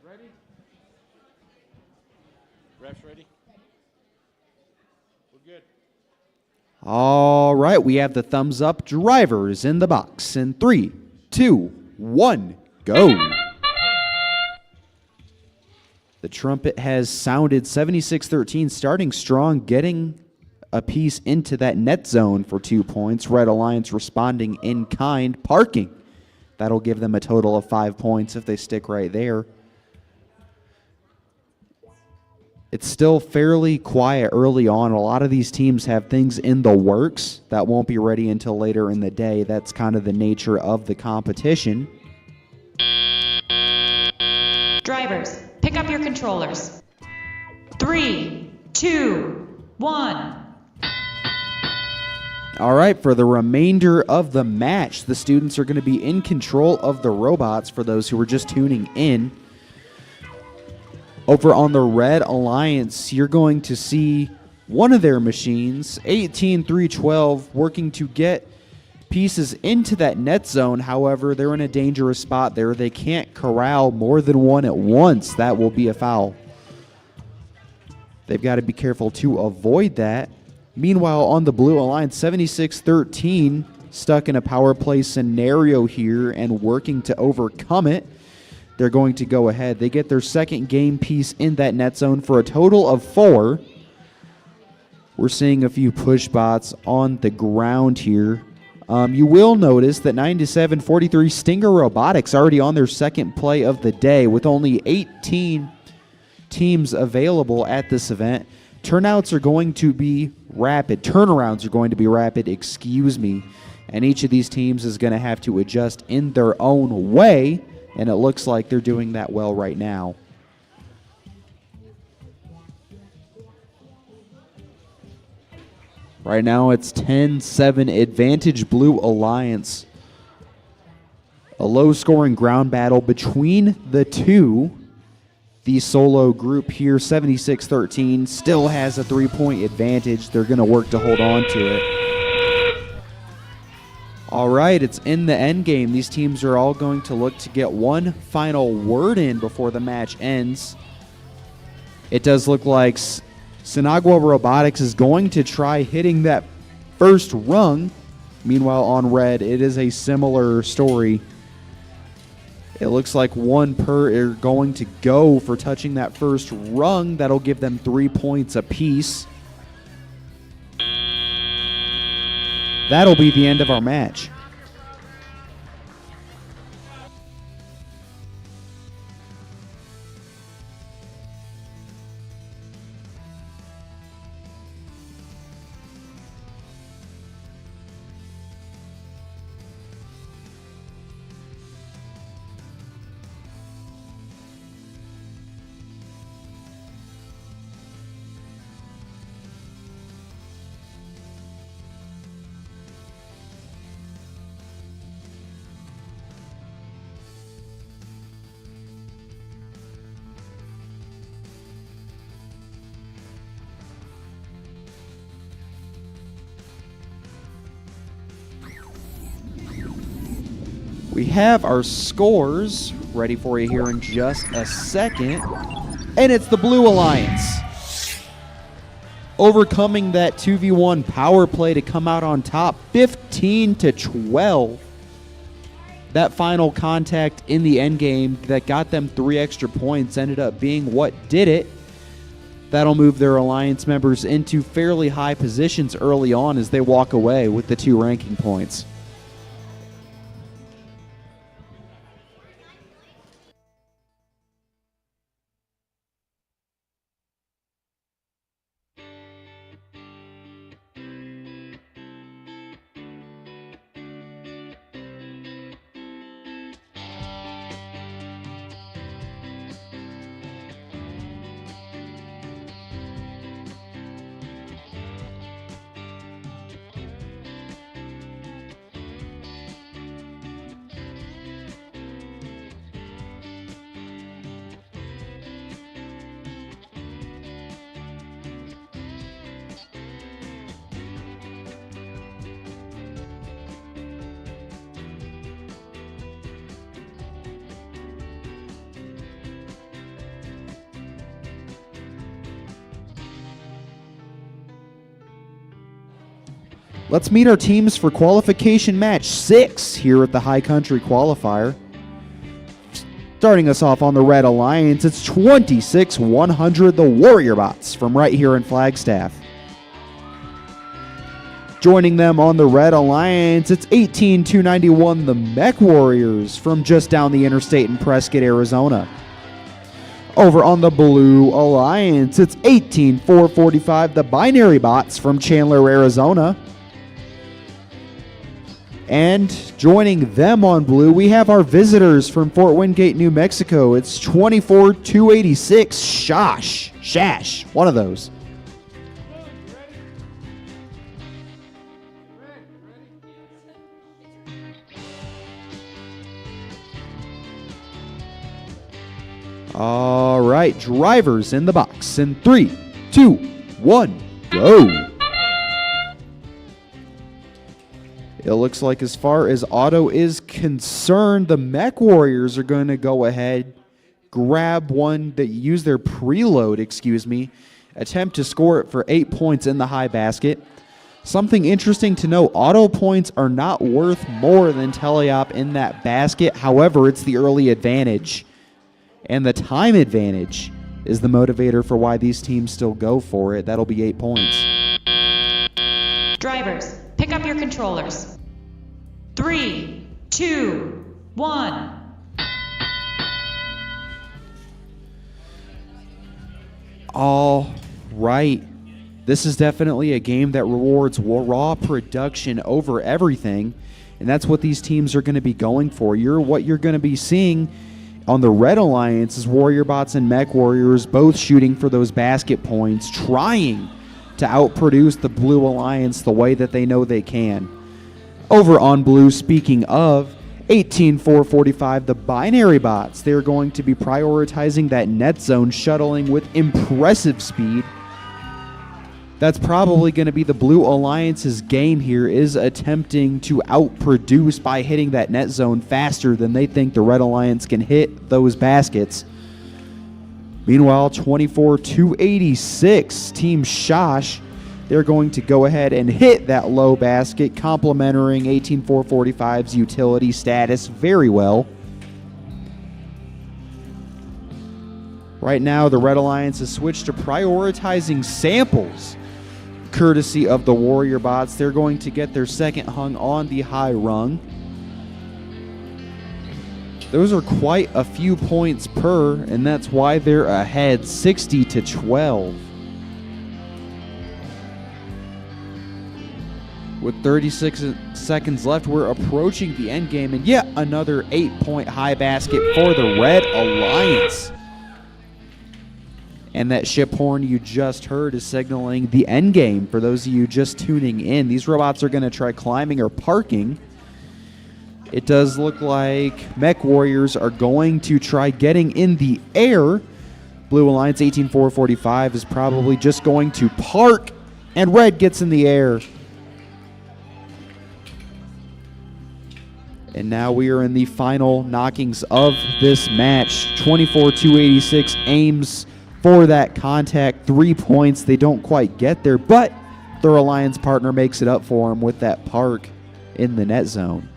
Ready? Refs ready? We're good. All right, we have the thumbs up drivers in the box in 3, 2, 1, go. The trumpet has sounded. 7613 starting strong, getting a piece into that net zone for 2 points. Red Alliance responding in kind, parking. That'll give them a total of 5 points if they stick right there. It's still fairly quiet early on. A lot of these teams have things in the works that won't be ready until later in the day. That's kind of the nature of the competition. Drivers, pick up your controllers. 3, 2, 1. All right, for the remainder of the match, the students are going to be in control of the robots for those who are just tuning in. Over on the Red Alliance, you're going to see one of their machines, 18312, working to get pieces into that net zone. However, they're in a dangerous spot there. They can't corral more than one at once. That will be a foul. They've got to be careful to avoid that. Meanwhile, on the Blue Alliance, 7613 stuck in a power play scenario here and working to overcome it. They're going to go ahead. They get their second game piece in that net zone for a total of 4. We're seeing a few push bots on the ground here. You will notice that 9743 Stinger Robotics already on their second play of the day with only 18 teams available at this event. Turnouts are going to be rapid. Turnarounds are going to be rapid, excuse me. And each of these teams is going to have to adjust in their own way. And it looks like they're doing that well right now. Right now it's 10-7 advantage Blue Alliance. A low-scoring ground battle between the two. The solo group here, 7613, still has a 3-point advantage. They're going to work to hold on to it. All right, it's in the end game. These teams are all going to look to get one final word in before the match ends. It does look like Sinagua Robotics is going to try hitting that first rung. Meanwhile, on red, it is a similar story. It looks like one per are going to go for touching that first rung. That'll give them 3 points apiece. That'll be the end of our match. We have our scores ready for you here in just a second. And it's the Blue Alliance overcoming that 2v1 power play to come out on top, 15-12. That final contact in the end game that got them 3 extra points ended up being what did it. That'll move their alliance members into fairly high positions early on as they walk away with the 2 ranking points. Let's meet our teams for qualification match 6 here at the High Country Qualifier. Starting us off on the Red Alliance, it's 26-100 the Warrior Bots from right here in Flagstaff. Joining them on the Red Alliance, it's 18-291 the Mech Warriors from just down the interstate in Prescott, Arizona. Over on the Blue Alliance, it's 18-445 the Binary Bots from Chandler, Arizona. And joining them on blue, we have our visitors from Fort Wingate, New Mexico. It's 24-286 Shash, one of those. All right, drivers in the box in 3, 2, 1, go. It looks like as far as auto is concerned, the Mech Warriors are going to go ahead, grab one that use their preload, attempt to score it for 8 points in the high basket. Something interesting to know, auto points are not worth more than teleop in that basket. However, it's the early advantage. And the time advantage is the motivator for why these teams still go for it. That'll be 8 points. Drivers, pick up your controllers. 3, 2, 1. All right. This is definitely a game that rewards raw production over everything, and that's what these teams are going to be going for. What you're going to be seeing on the Red Alliance is Warrior Bots and Mech Warriors both shooting for those basket points, trying to outproduce the Blue Alliance the way that they know they can. Over on blue, speaking of, 18-445 the Binary Bots. They're going to be prioritizing that net zone, shuttling with impressive speed. That's probably going to be the Blue Alliance's game here, is attempting to outproduce by hitting that net zone faster than they think the Red Alliance can hit those baskets. Meanwhile, 24-286 Team Shash, they're going to go ahead and hit that low basket, complementing 18-445's utility status very well. Right now, the Red Alliance has switched to prioritizing samples, courtesy of the Warrior Bots. They're going to get their second hung on the high rung. Those are quite a few points per, and that's why they're ahead 60-12. With 36 seconds left, we're approaching the end game, and yet another 8-point high basket for the Red Alliance. And that ship horn you just heard is signaling the end game for those of you just tuning in. These robots are going to try climbing or parking. It does look like Mech Warriors are going to try getting in the air. Blue Alliance 18-445 is probably just going to park, and Red gets in the air. And now we are in the final knockings of this match. 24-286 Ames for that contact. 3 points. They don't quite get there, but their alliance partner makes it up for them with that park in the net zone.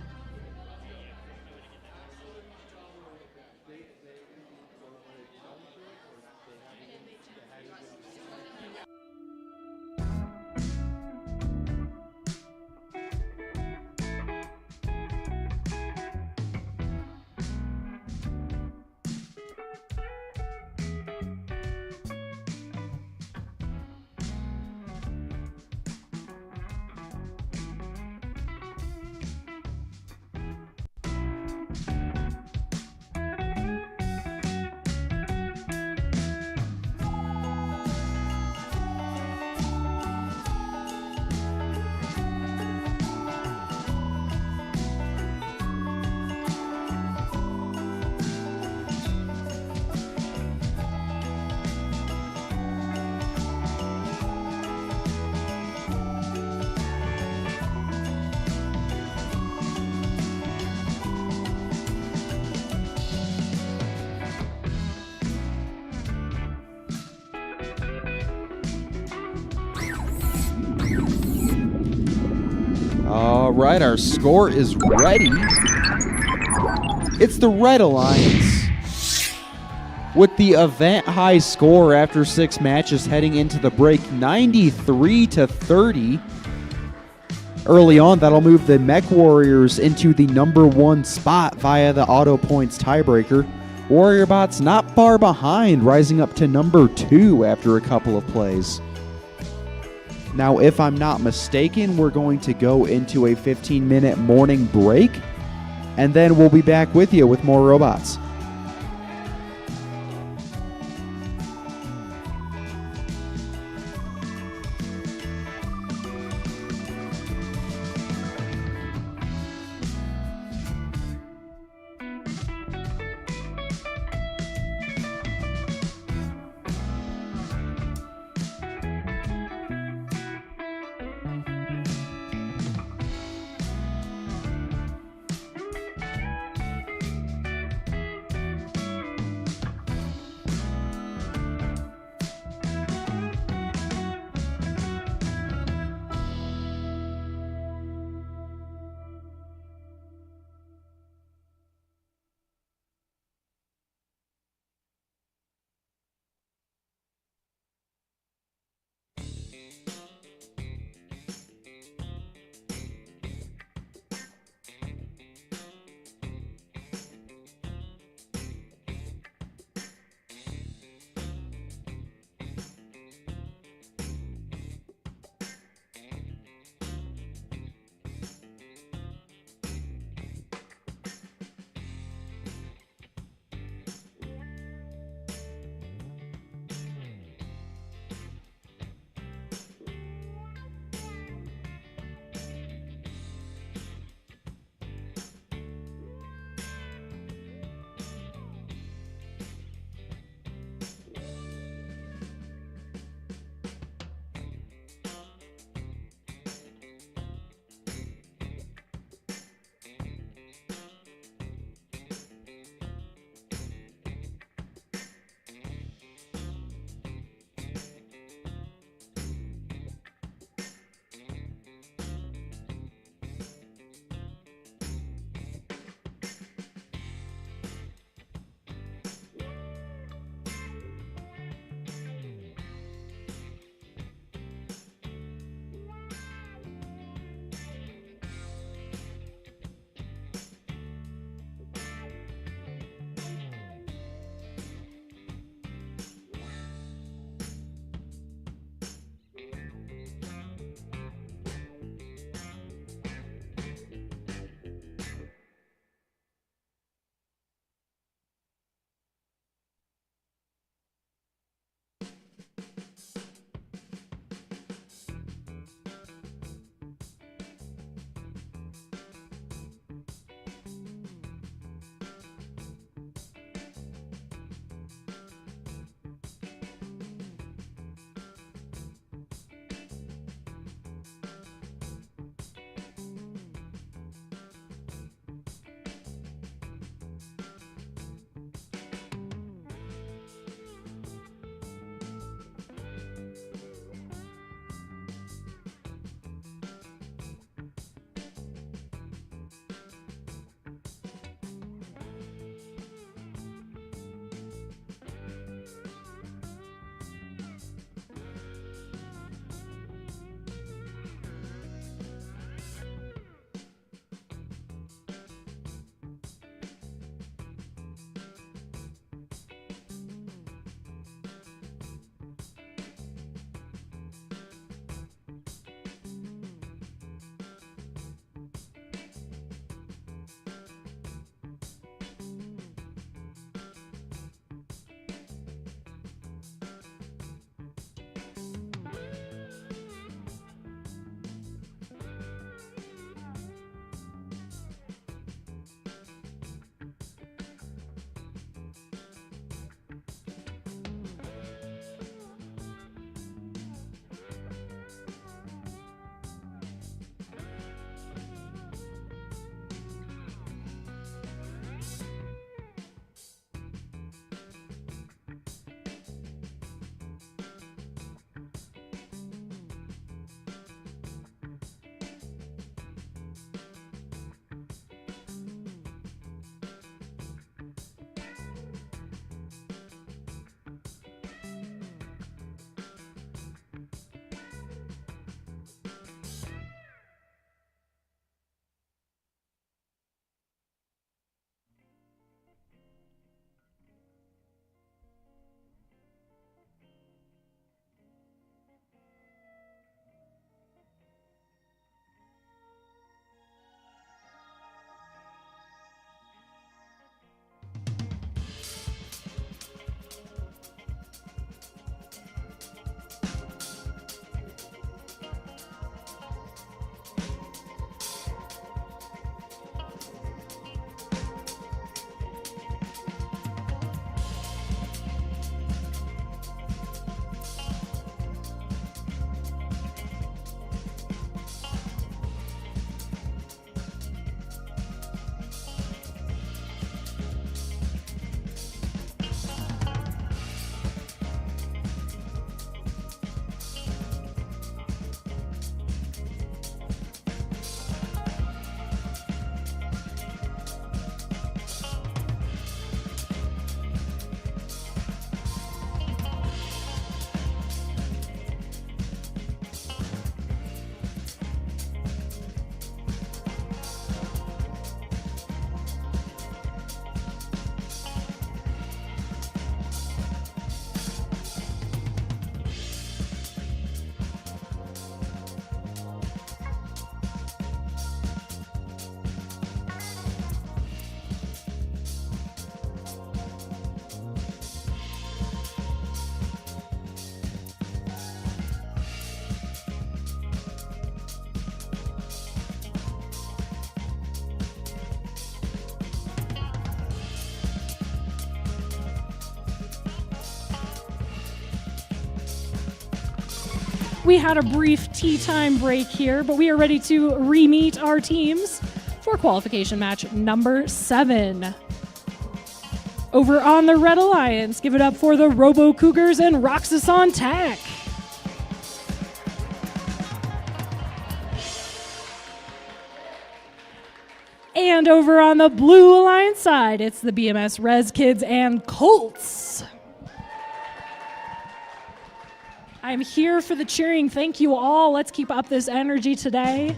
All right, our score is ready. It's the Red Alliance with the event high score after 6 matches heading into the break, 93-30. Early on, that'll move the Mech Warriors into the number 1 spot via the auto points tiebreaker. Warrior Bots not far behind, rising up to number 2 after a couple of plays. Now, if I'm not mistaken, we're going to go into a 15-minute morning break, and then we'll be back with you with more robots. We had a brief tea time break here, but we are ready to re-meet our teams for qualification match number 7. Over on the Red Alliance, give it up for the Robo Cougars and Roxas on Tech. And over on the Blue Alliance side, it's the BMS Res Kids and Colts. I'm here for the cheering. Thank you all. Let's keep up this energy today.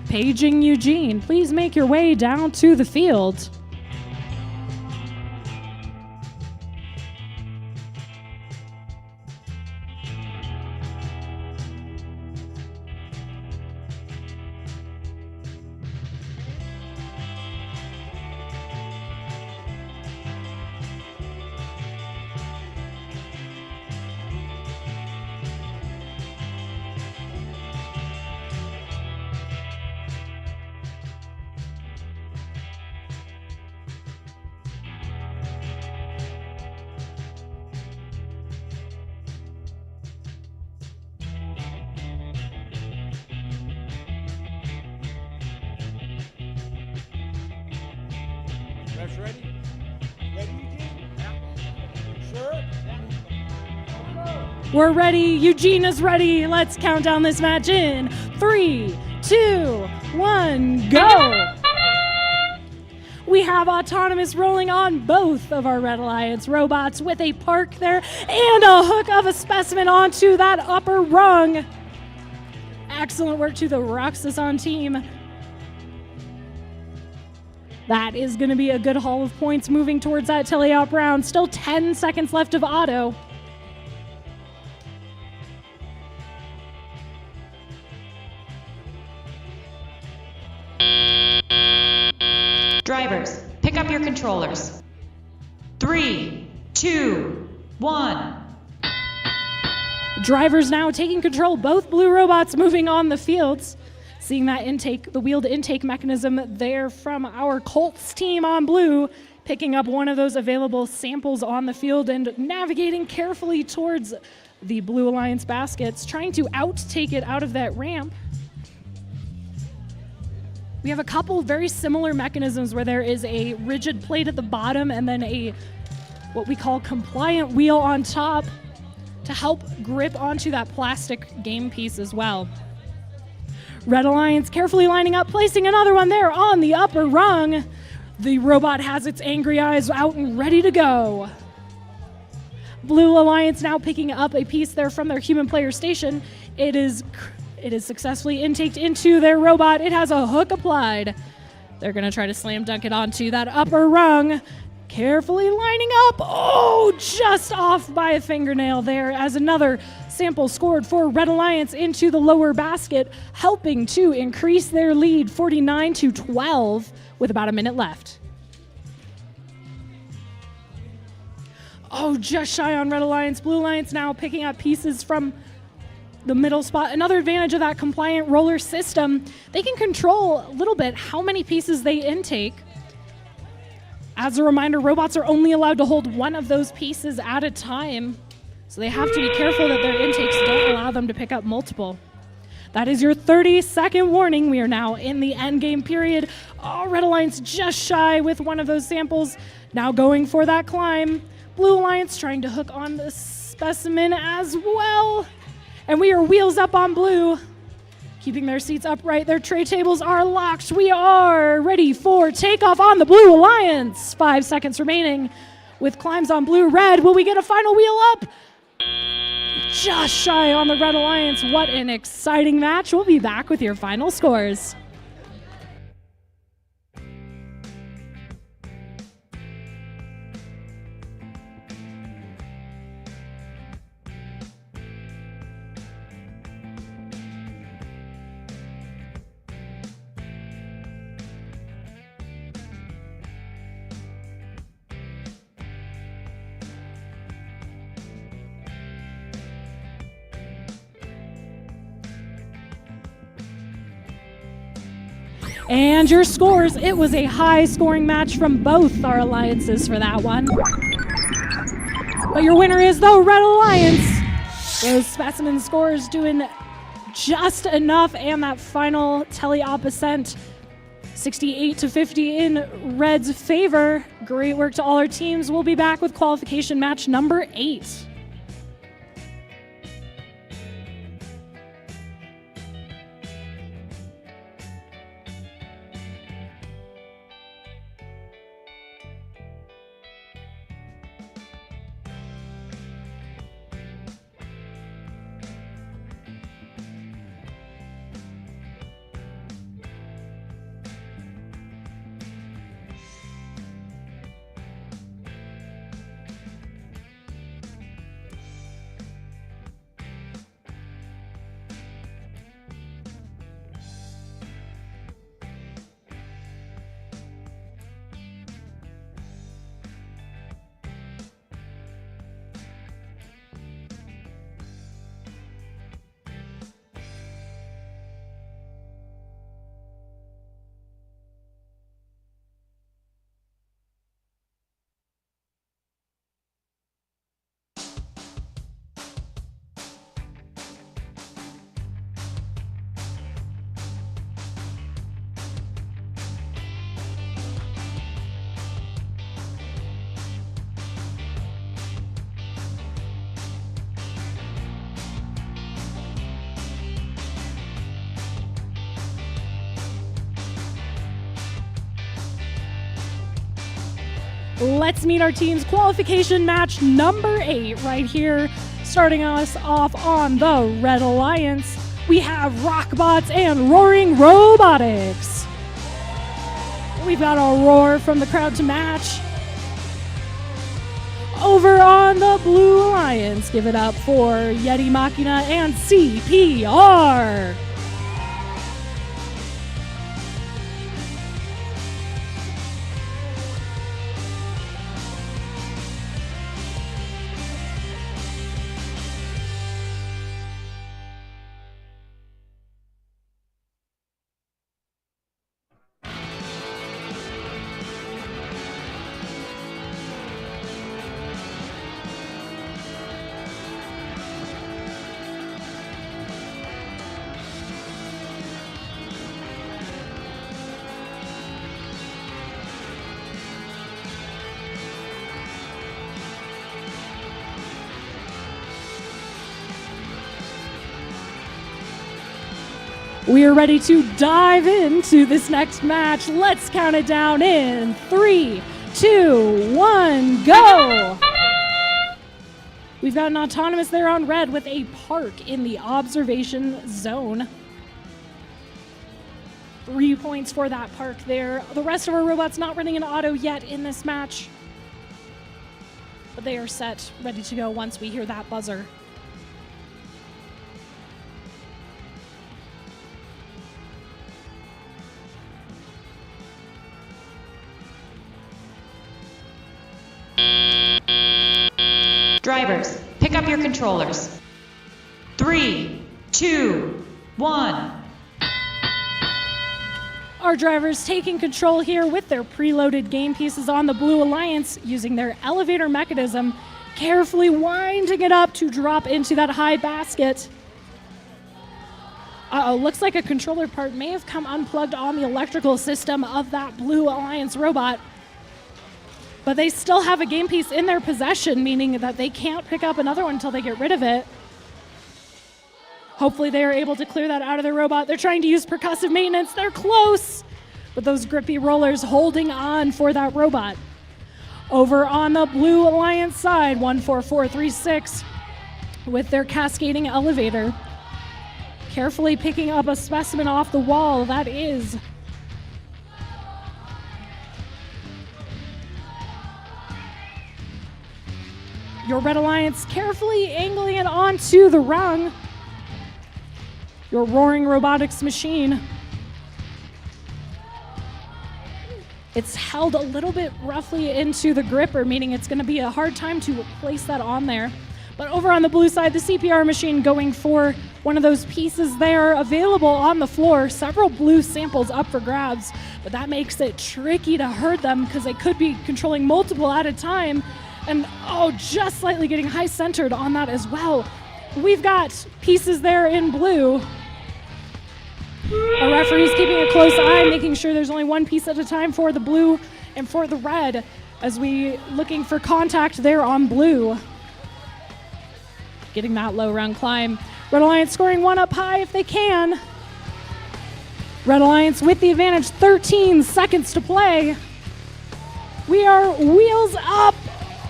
Paging Eugene, please make your way down to the field. Refs ready? Ready, Eugene? Yeah. Sure? Yeah. We're ready. Eugene is ready. Let's count down this match in 3, 2, 1, go. We have Autonomous rolling on both of our Red Alliance robots with a park there and a hook of a specimen onto that upper rung. Excellent work to the Roxas on team. That is going to be a good haul of points moving towards that teleop round. Still 10 seconds left of auto. Drivers, pick up your controllers. 3, 2, 1. Drivers now taking control. Both blue robots moving on the fields. Seeing that intake, the wheeled intake mechanism there from our Colts team on blue, picking up one of those available samples on the field and navigating carefully towards the Blue Alliance baskets, trying to outtake it out of that ramp. We have a couple very similar mechanisms where there is a rigid plate at the bottom and then a what we call compliant wheel on top to help grip onto that plastic game piece as well. Red Alliance carefully lining up, placing another one there on the upper rung. The robot has its angry eyes out and ready to go. Blue Alliance now picking up a piece there from their human player station. It is successfully intaked into their robot. It has a hook applied. They're going to try to slam dunk it onto that upper rung. Carefully lining up. Oh, just off by a fingernail there as another sample scored for Red Alliance into the lower basket, helping to increase their lead 49-12 with about a minute left. Oh, just shy on Red Alliance. Blue Alliance now picking up pieces from the middle spot. Another advantage of that compliant roller system, they can control a little bit how many pieces they intake. As a reminder, robots are only allowed to hold one of those pieces at a time, so they have to be careful that their intakes don't allow them to pick up multiple. That is your 30-second warning. We are now in the end game period. Oh, Red Alliance just shy with one of those samples. Now going for that climb. Blue Alliance trying to hook on the specimen as well. And we are wheels up on blue, keeping their seats upright. Their tray tables are locked. We are ready for takeoff on the Blue Alliance. 5 seconds remaining with climbs on blue. Red, will we get a final wheel up? Just shy on the Red Alliance. What an exciting match. We'll be back with your final scores. And your scores, it was a high-scoring match from both our alliances for that one. But your winner is the Red Alliance. Those specimen scores doing just enough, and that final teleop ascent, 68-50 in Red's favor. Great work to all our teams. We'll be back with qualification match number 8. Let's meet our team's qualification match number 8 right here. Starting us off on the Red Alliance, we have Rockbots and Roaring Robotics. We've got a roar from the crowd to match. Over on the Blue Alliance, give it up for Yeti Machina and CPR. We are ready to dive into this next match. Let's count it down in 3, 2, 1, go! We've got an autonomous there on red with a park in the observation zone. 3 points for that park there. The rest of our robots not running an auto yet in this match, but they are set, ready to go once we hear that buzzer. Drivers, pick up your controllers. 3, 2, 1. Our drivers taking control here with their preloaded game pieces on the Blue Alliance, using their elevator mechanism, carefully winding it up to drop into that high basket. Uh-oh, looks like a controller part may have come unplugged on the electrical system of that Blue Alliance robot. But they still have a game piece in their possession, meaning that they can't pick up another one until they get rid of it. Hopefully they are able to clear that out of their robot. They're trying to use percussive maintenance. They're close, but those grippy rollers holding on for that robot. Over on the Blue Alliance side, 14436 with their cascading elevator. Carefully picking up a specimen off the wall. That is your Red Alliance, carefully angling it onto the rung. Your roaring robotics machine. It's held a little bit roughly into the gripper, meaning it's going to be a hard time to place that on there. But over on the blue side, the CPR machine going for one of those pieces there available on the floor. Several blue samples up for grabs, but that makes it tricky to hurt them because they could be controlling multiple at a time. And just slightly getting high centered on that as well. We've got pieces there in blue. Our referee's keeping a close eye, making sure there's only one piece at a time for the blue and for the red, as we looking for contact there on blue. Getting that low run climb. Red Alliance scoring one up high if they can. Red Alliance with the advantage, 13 seconds to play. We are wheels up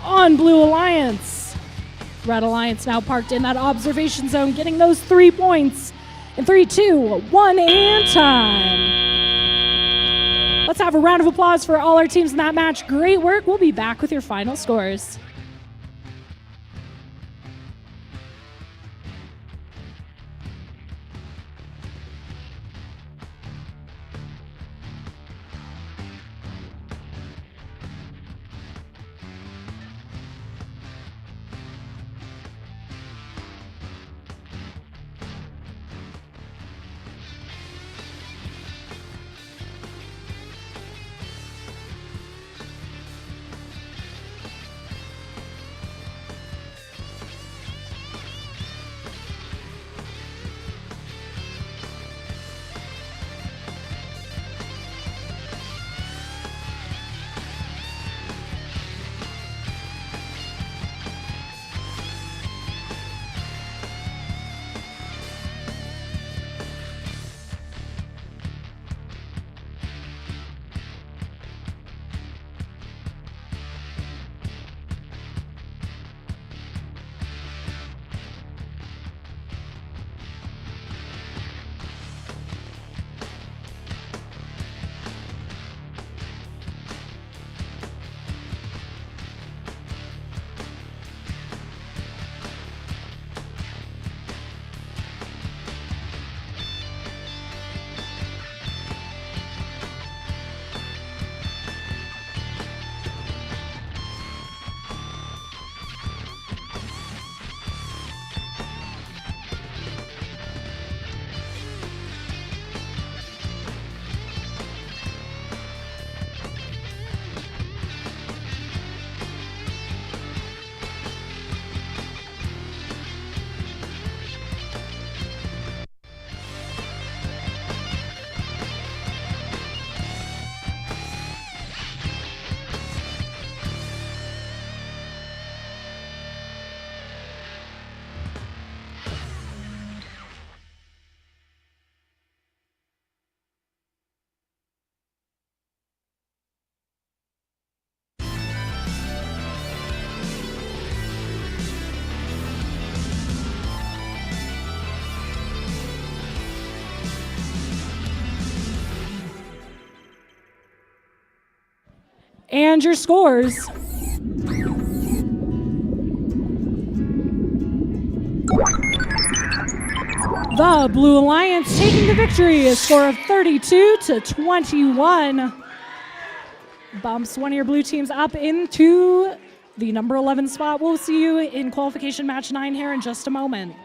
on Blue Alliance. Red Alliance now parked in that observation zone, getting those 3 points. In 3, 2, 1, and time. Let's have a round of applause for all our teams in that match. Great work. We'll be back with your final scores. And your scores. The Blue Alliance taking the victory, a score of 32-21. Bumps one of your blue teams up into the number 11 spot. We'll see you in qualification match 9 here in just a moment.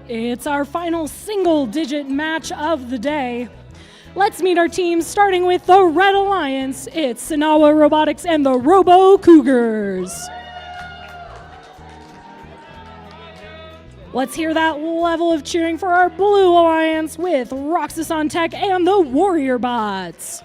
It's our final single-digit match of the day. Let's meet our teams, starting with the Red Alliance. It's Sinawa Robotics and the Robo Cougars. Let's hear that level of cheering for our Blue Alliance with Roxas Tech and the Warrior Bots.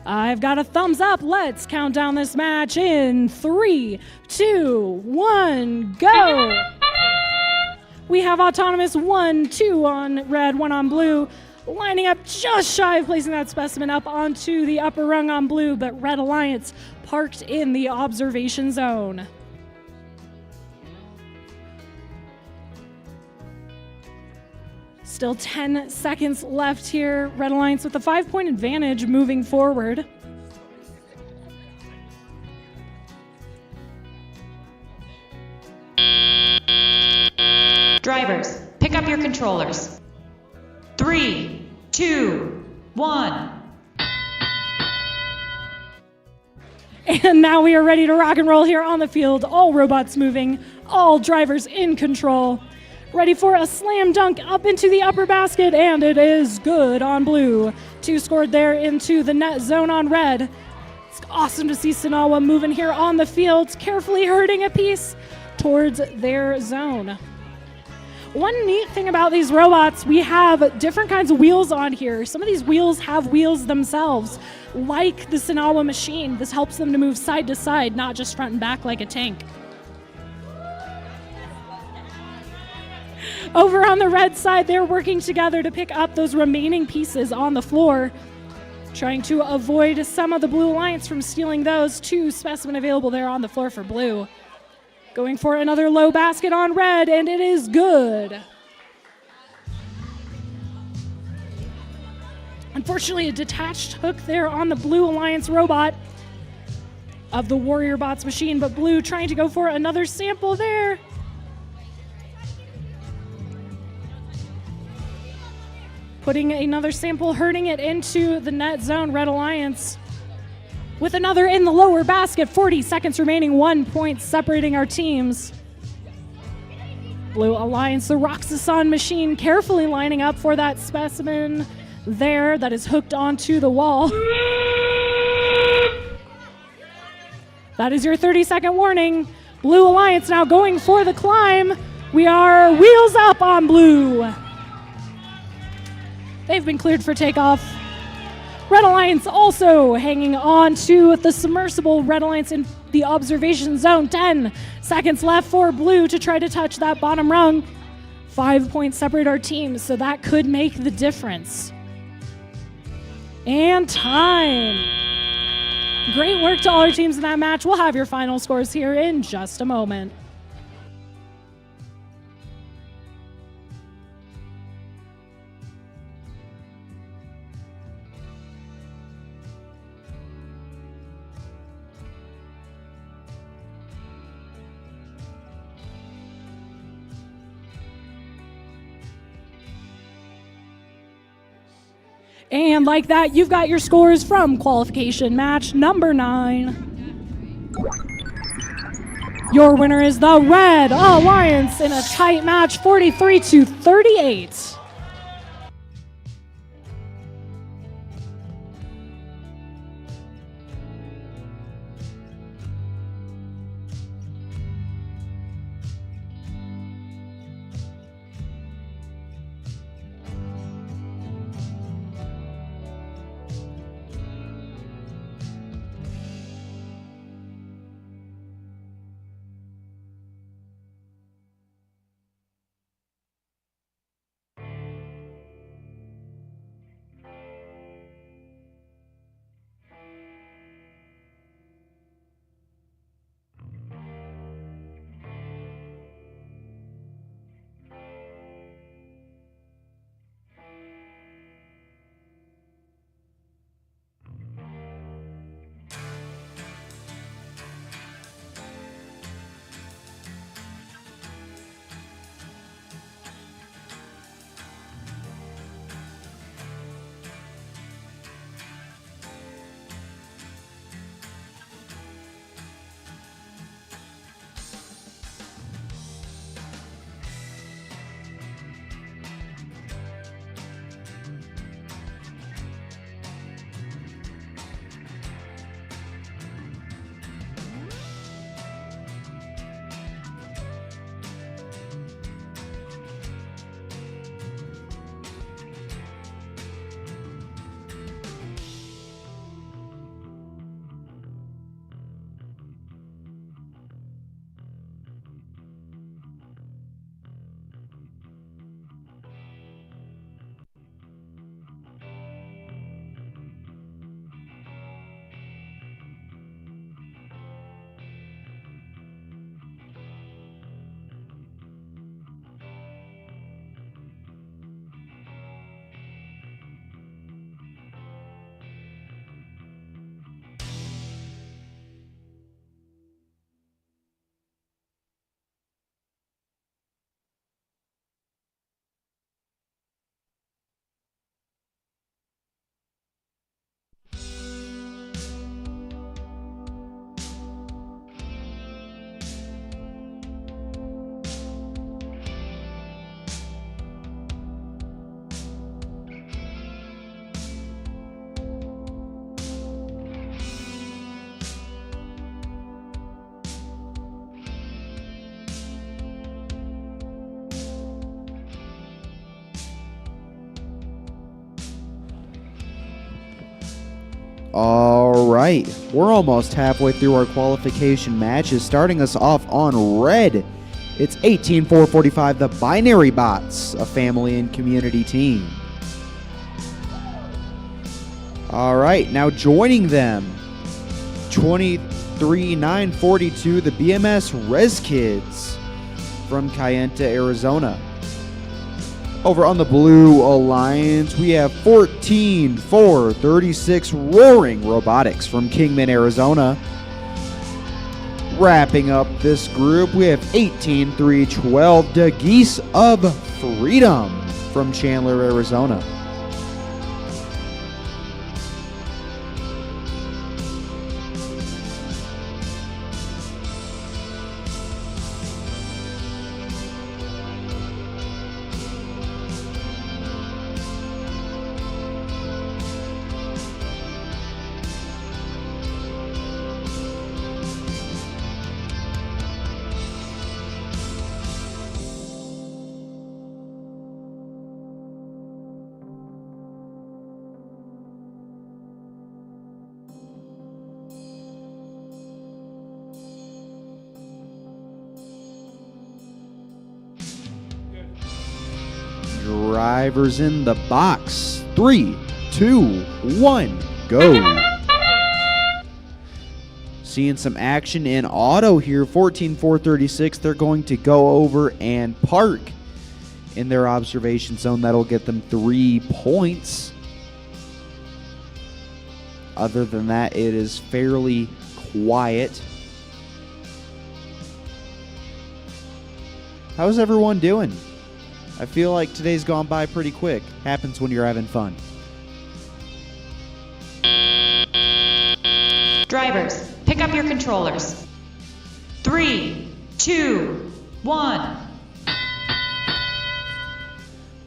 I've got a thumbs up. Let's count down this match in 3, 2, 1, go. We have Autonomous 1, 2 on red, 1 on blue, lining up just shy of placing that specimen up onto the upper rung on blue, but Red Alliance parked in the observation zone. Still 10 seconds left here. Red Alliance with a 5-point advantage moving forward. Drivers, pick up your controllers. 3, 2, 1. And now we are ready to rock and roll here on the field. All robots moving, all drivers in control. Ready for a slam dunk up into the upper basket, and it is good on blue. 2 scored there into the net zone on red. It's awesome to see Sinawa moving here on the field, carefully herding a piece towards their zone. One neat thing about these robots, we have different kinds of wheels on here. Some of these wheels have wheels themselves, like the Sinawa machine. This helps them to move side to side, not just front and back like a tank. Over on the red side, they're working together to pick up those remaining pieces on the floor, trying to avoid some of the Blue Alliance from stealing those. 2 specimen available there on the floor for blue. Going for another low basket on red, and it is good. Unfortunately, a detached hook there on the Blue Alliance robot of the Warrior Bots machine, but blue trying to go for another sample there. Putting another sample, herding it into the net zone. Red Alliance with another in the lower basket. 40 seconds remaining, 1 point separating our teams. Blue Alliance, the Roxason machine, carefully lining up for that specimen there that is hooked onto the wall. That is your 30-second warning. Blue Alliance now going for the climb. We are wheels up on blue. They've been cleared for takeoff. Red Alliance also hanging on to the submersible. Red Alliance in the observation zone. 10 seconds left for blue to try to touch that bottom rung. 5 points separate our teams, so that could make the difference. And time. Great work to all our teams in that match. We'll have your final scores here in just a moment. And like that, you've got your scores from qualification match number 9. Your winner is the Red Alliance in a tight match, 43-38. All right, we're almost halfway through our qualification matches. Starting us off on red, it's 18-445, the Binary Bots, a family and community team. All right, now joining them, 23-942, the BMS Res Kids from Kayenta, Arizona. Over on the Blue Alliance, we have 14-436 Roaring Robotics from Kingman, Arizona. Wrapping up this group, we have 18-312 the Geese of Freedom from Chandler, Arizona. Drivers in the box. 3, 2, 1, go. Seeing some action in auto here. 14-436. They're going to go over and park in their observation zone. That'll get them 3 points. Other than that, it is fairly quiet. How's everyone doing? I feel like today's gone by pretty quick. Happens when you're having fun. Drivers, pick up your controllers. 3, 2, 1.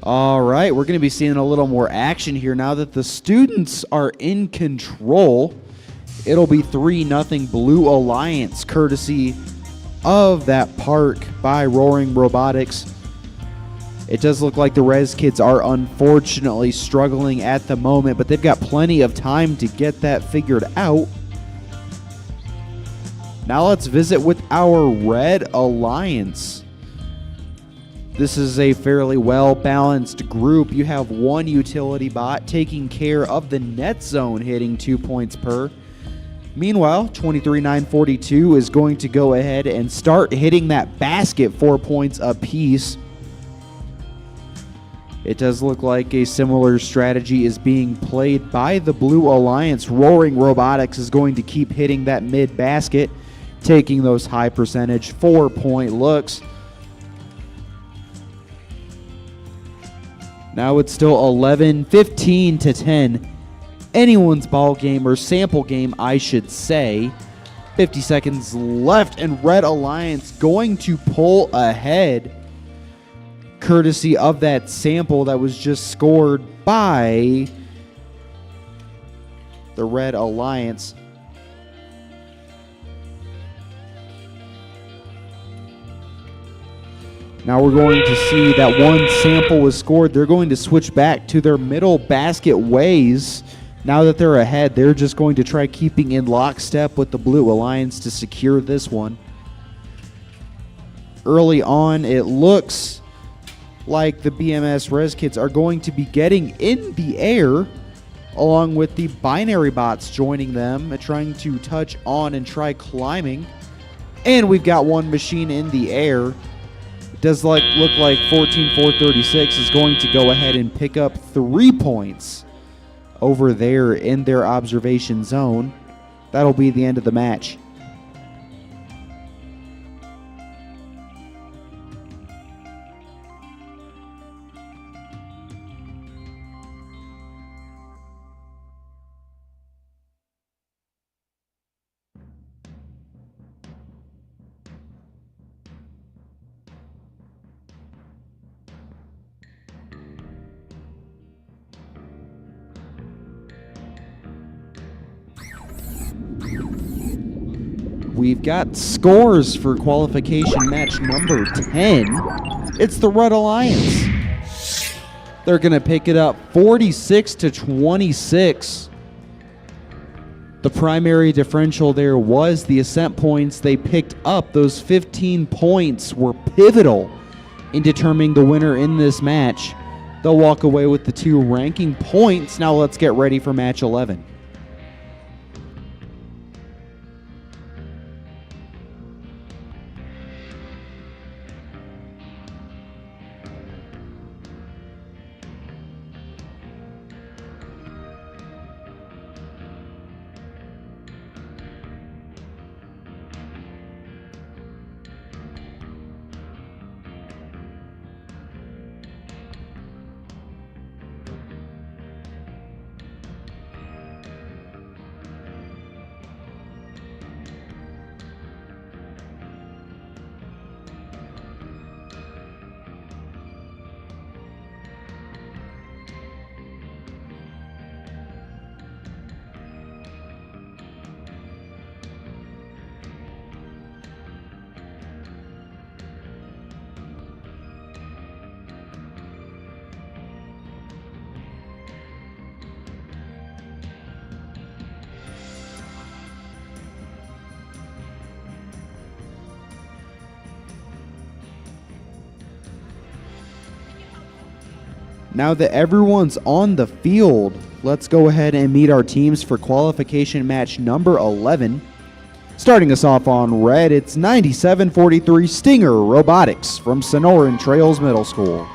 All right, we're going to be seeing a little more action here now that the students are in control. It'll be 3-0 Blue Alliance, courtesy of that park by Roaring Robotics. It does look like the Res kids are unfortunately struggling at the moment, but they've got plenty of time to get that figured out. Now let's visit with our Red Alliance. This is a fairly well-balanced group. You have one utility bot taking care of the net zone, hitting 2 points per. Meanwhile, 23942 is going to go ahead and start hitting that basket, 4 points apiece. It does look like a similar strategy is being played by the Blue Alliance. Roaring Robotics is going to keep hitting that mid basket, taking those high percentage 4-point looks. Now it's still 15 to 10. Anyone's ball game, or sample game, I should say. 50 seconds left, and Red Alliance going to pull ahead, courtesy of that sample that was just scored by the Red Alliance. Now we're going to see that one sample was scored. They're going to switch back to their middle basket ways. Now that they're ahead, they're just going to try keeping in lockstep with the Blue Alliance to secure this one. Early on, it looks like the BMS Res Kids are going to be getting in the air, along with the binary bots joining them, trying to touch on and try climbing. And we've got one machine in the air. It does look like 14436 is going to go ahead and pick up 3 points over there in their observation zone. That'll be the end of the match. We've got scores for qualification match number 10. It's the Red Alliance. They're going to pick it up 46 to 26. The primary differential there was the ascent points they picked up. Those 15 points were pivotal in determining the winner in this match. They'll walk away with the 2 ranking points. Now let's get ready for match 11. Now that everyone's on the field, let's go ahead and meet our teams for qualification match number 11. Starting us off on red, it's 9743 Stinger Robotics from Sonoran Trails Middle School.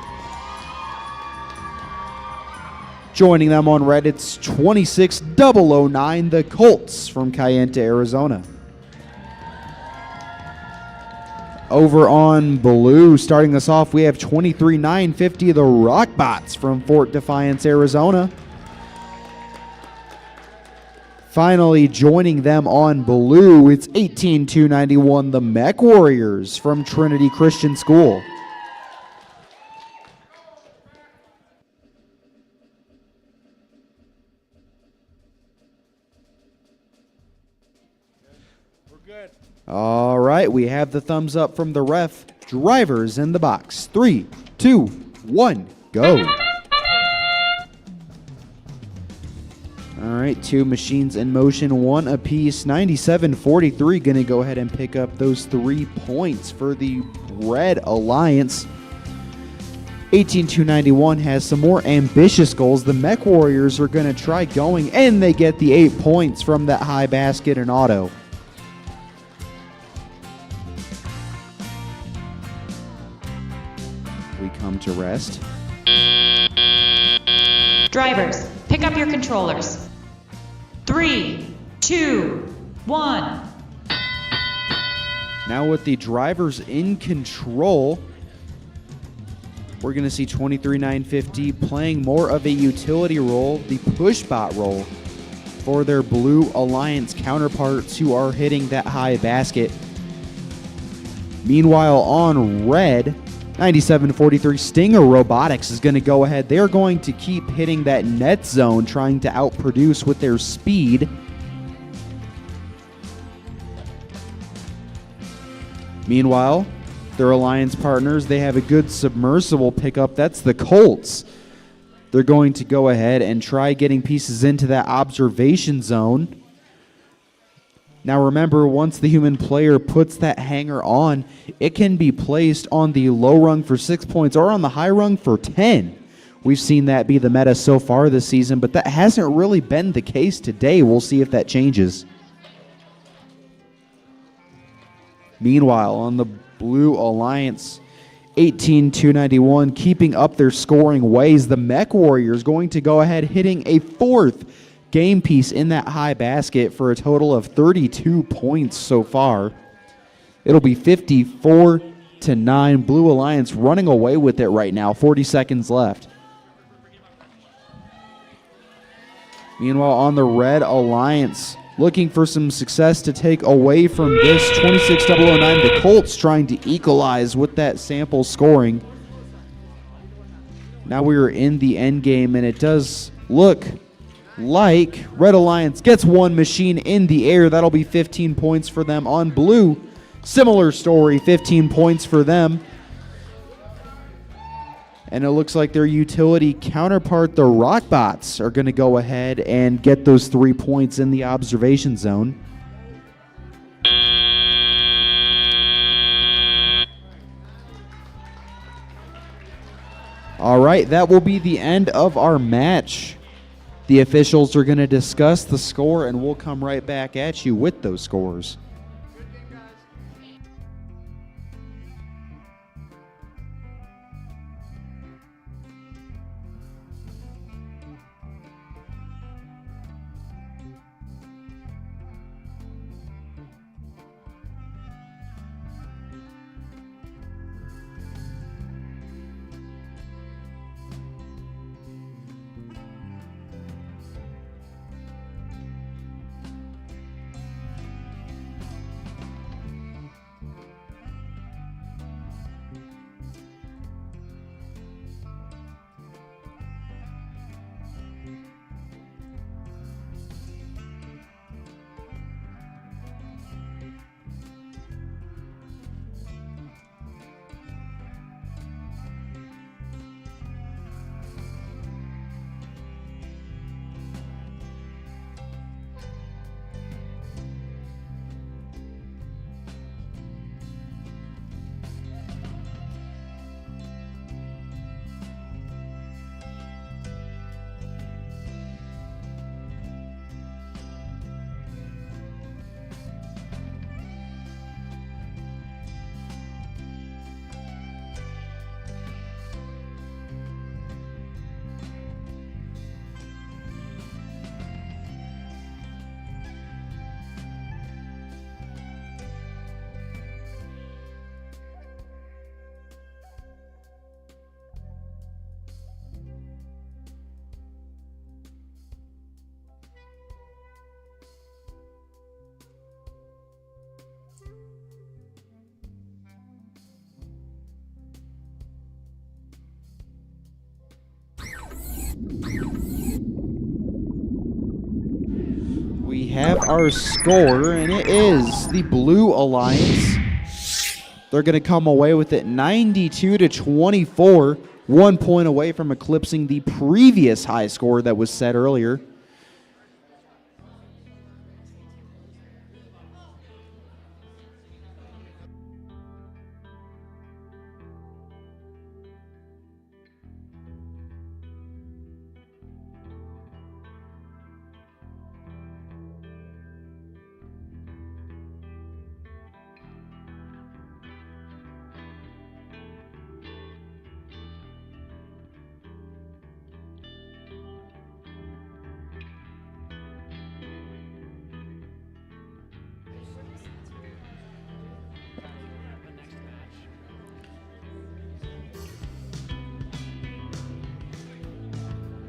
Joining them on red, it's 26009 The Colts from Cayenta, Arizona. Over on blue, starting us off, we have 23950 The Rockbots from Fort Defiance, Arizona. Finally, joining them on blue, it's 18-291, the Mech Warriors from Trinity Christian School. We're good. All right, we have the thumbs up from the ref. Drivers in the box. 3, 2, 1, go. All right, 2 machines in motion, 1 apiece. 97-43 going to go ahead and pick up those 3 points for the Red Alliance. 18-291 has some more ambitious goals. The Mech Warriors are going to try going, and they get the 8 points from that high basket and auto. We come to rest. Drivers, pick up your controllers. 3, 2, 1. Now with the drivers in control, we're going to see 23-950 playing more of a utility role, the push bot role, for their Blue Alliance counterparts who are hitting that high basket. Meanwhile, on red, 97-43 Stinger Robotics is going to go ahead. They're going to keep hitting that net zone, trying to outproduce with their speed. Meanwhile, their alliance partners, they have a good submersible pickup. That's the Colts. They're going to go ahead and try getting pieces into that observation zone. Now remember, once the human player puts that hanger on, it can be placed on the low rung for 6 points or on the high rung for 10. We've seen that be the meta so far this season, but that hasn't really been the case today. We'll see if that changes. Meanwhile, on the Blue Alliance, 18-291, keeping up their scoring ways. The Mech Warriors going to go ahead hitting a 4th game piece in that high basket for a total of 32 points so far. It'll be 54-9. Blue Alliance running away with it right now. 40 seconds left. Meanwhile, on the Red Alliance, looking for some success to take away from this. 26-009, the Colts trying to equalize with that sample scoring. Now we are in the end game, and it does look like Red Alliance gets 1 machine in the air. That'll be 15 points for them. On blue, similar story, 15 points for them. And it looks like their utility counterpart, the Rockbots, are going to go ahead and get those 3 points in the observation zone. All right, that will be the end of our match. The officials are going to discuss the score, and we'll come right back at you with those scores. We have our score, and it is the Blue Alliance. They're going to come away with it 92-24, 1 point away from eclipsing the previous high score that was set earlier.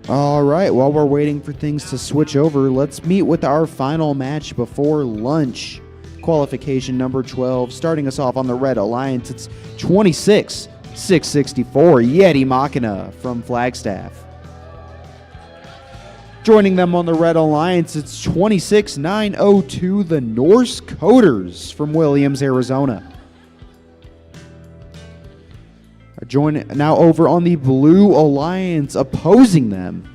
All right, while we're waiting for things to switch over, let's meet with our final match before lunch. Qualification number 12, starting us off on the Red Alliance, it's 26-664, Yeti Machina from Flagstaff. Joining them on the Red Alliance, it's 26-902, the Norse Coders from Williams, Arizona. Join now over on the Blue Alliance, opposing them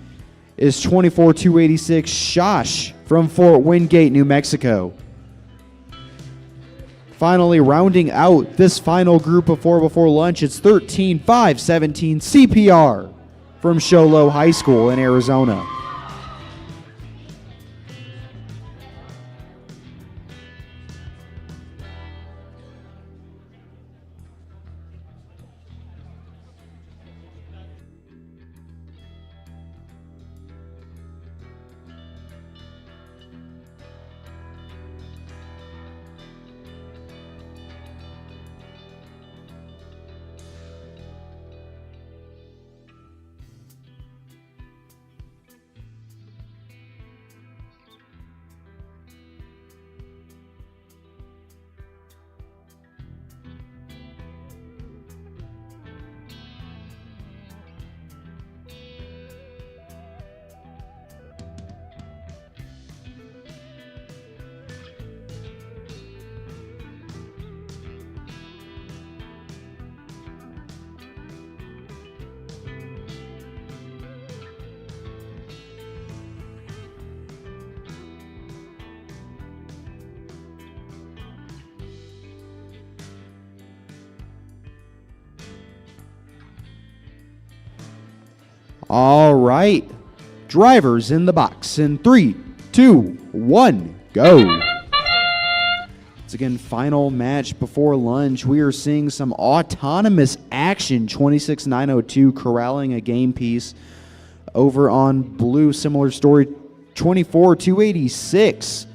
is 24-286 Shosh from Fort Wingate, New Mexico. Finally, rounding out this final group of four before lunch, it's 13-517 CPR from Show Low High School in Arizona. All right, drivers in the box in 3, 2, 1, go. It's again final match before lunch. We are seeing some autonomous action. 26-902 corralling a game piece. Over on blue, similar story. 24-286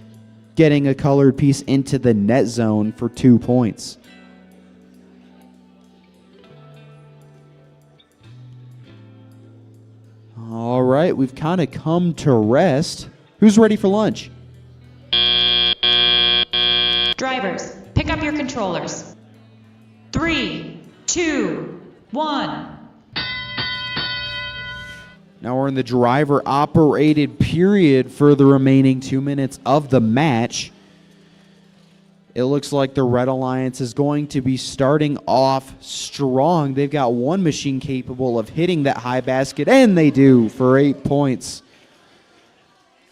getting a colored piece into the net zone for 2 points. All right, we've kind of come to rest. Who's ready for lunch? Drivers, pick up your controllers. 3, 2, 1. Now we're in the driver-operated period for the remaining 2 minutes of the match. It looks like the Red Alliance is going to be starting off strong. They've got one machine capable of hitting that high basket, and they do for 8 points.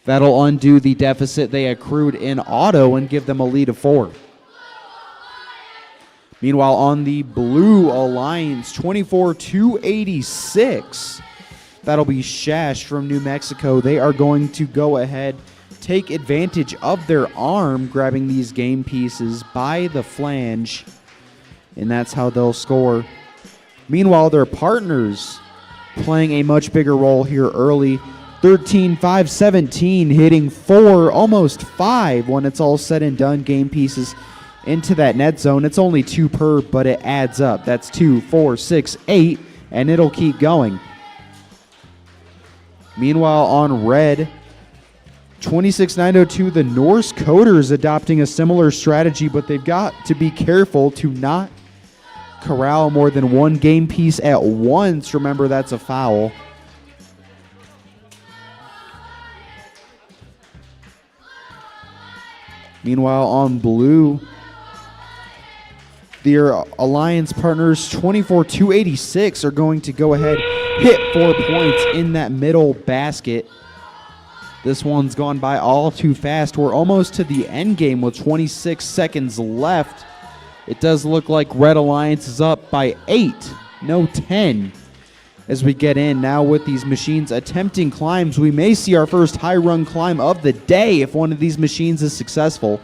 That'll undo the deficit they accrued in auto and give them a lead of 4. Meanwhile, on the Blue Alliance, 24-286. That'll be Shash from New Mexico. They are going to go ahead, take advantage of their arm, grabbing these game pieces by the flange, and that's how they'll score. Meanwhile, their partners playing a much bigger role here early. 13-5-17, hitting 4, almost 5 when it's all said and done, game pieces into that net zone. It's only 2 per, but it adds up. That's 2, 4, 6, 8, and it'll keep going. Meanwhile, on red, 26-902, the Norse Coders adopting a similar strategy, but they've got to be careful to not corral more than one game piece at once. Remember, that's a foul. Meanwhile, on blue, their alliance partners 24-286 are going to go ahead, hit 4 points in that middle basket. This one's gone by all too fast. We're almost to the end game with 26 seconds left. It does look like Red Alliance is up by 8, no 10. As we get in now with these machines attempting climbs, we may see our first high run climb of the day if one of these machines is successful.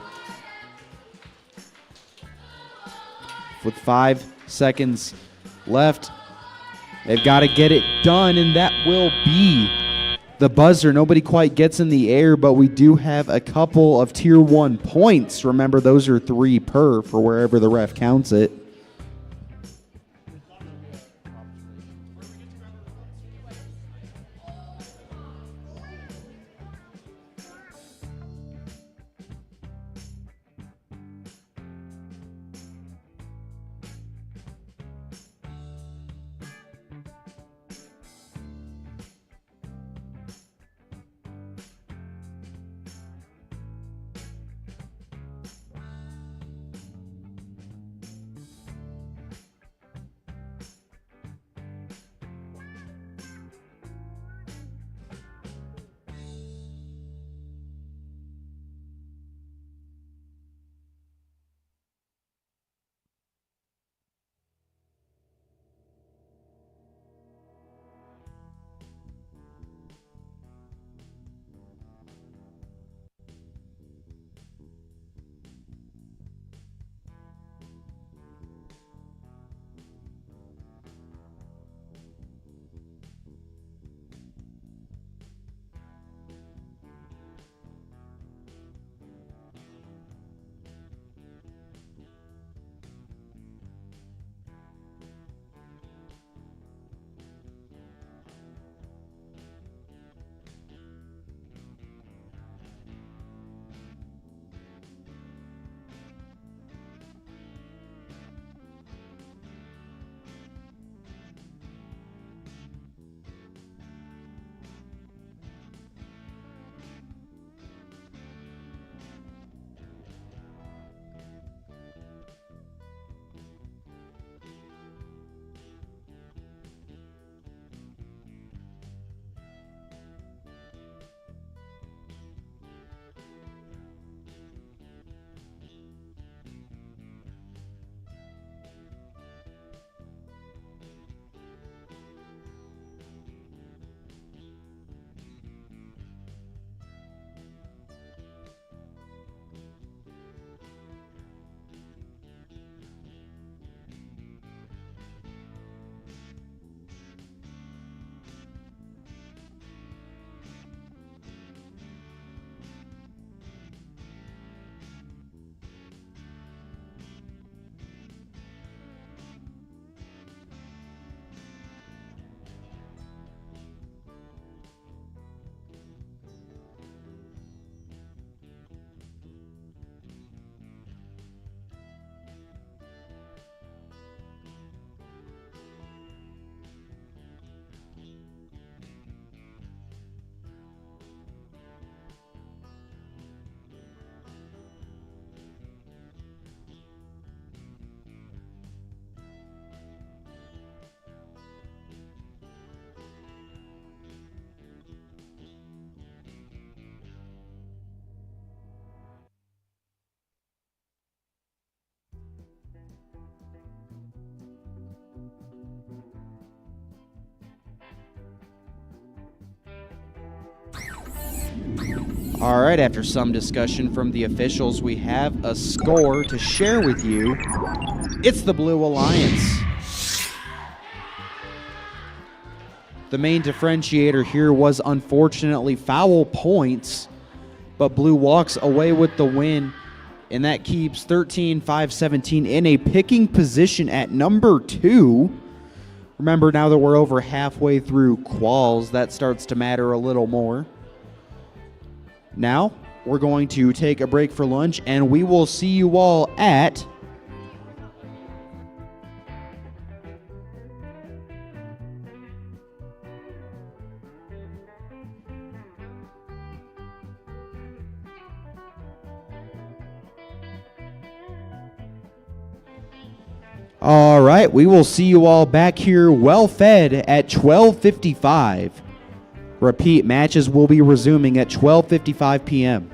With 5 seconds left, they've got to get it done, and that will be the buzzer. Nobody quite gets in the air, but we do have a couple of tier 1 points. Remember, those are 3 per for wherever the ref counts it. All right, after some discussion from the officials, we have a score to share with you. It's the Blue Alliance. The main differentiator here was unfortunately foul points, but Blue walks away with the win, and that keeps 13-5-17 in a picking position at number 2. Remember, now that we're over halfway through quals, that starts to matter a little more. Now, we're going to take a break for lunch, and we will see you all at All right, we will see you all back here well fed at 12:55. Repeat, matches will be resuming at 12:55 p.m.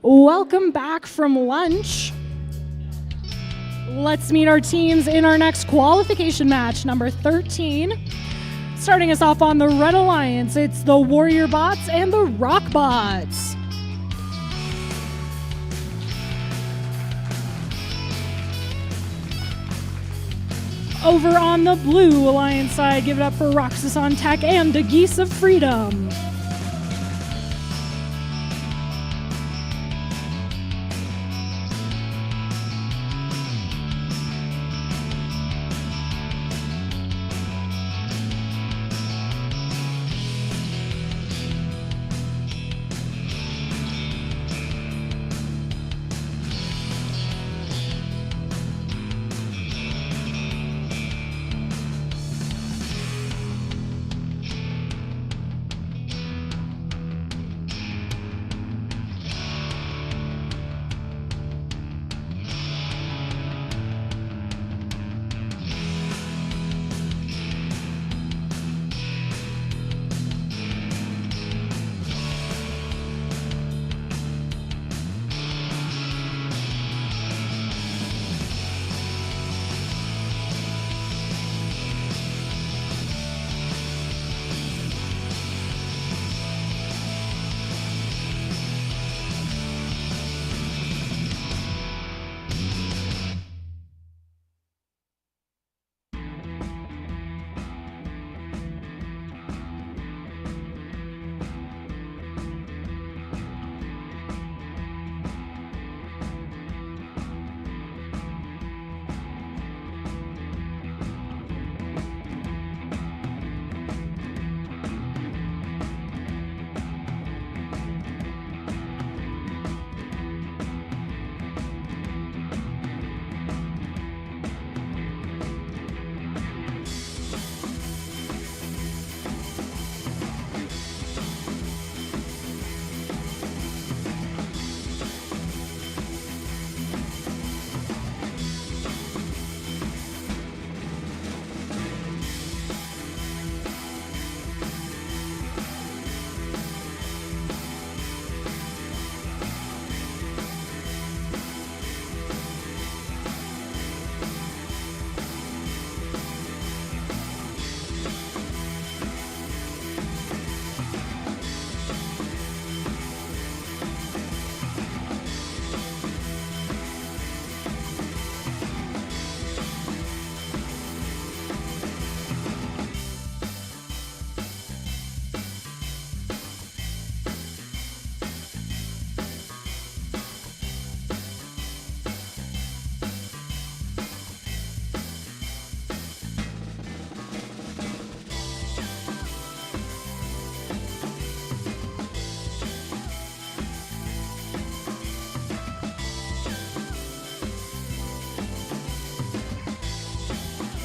Welcome back from lunch. Let's meet our teams in our next qualification match, number 13. Starting us off on the Red Alliance, it's the Warrior Bots and the Rock Bots. Over on the Blue Alliance side, give it up for Roxas on Tech and the Geese of Freedom.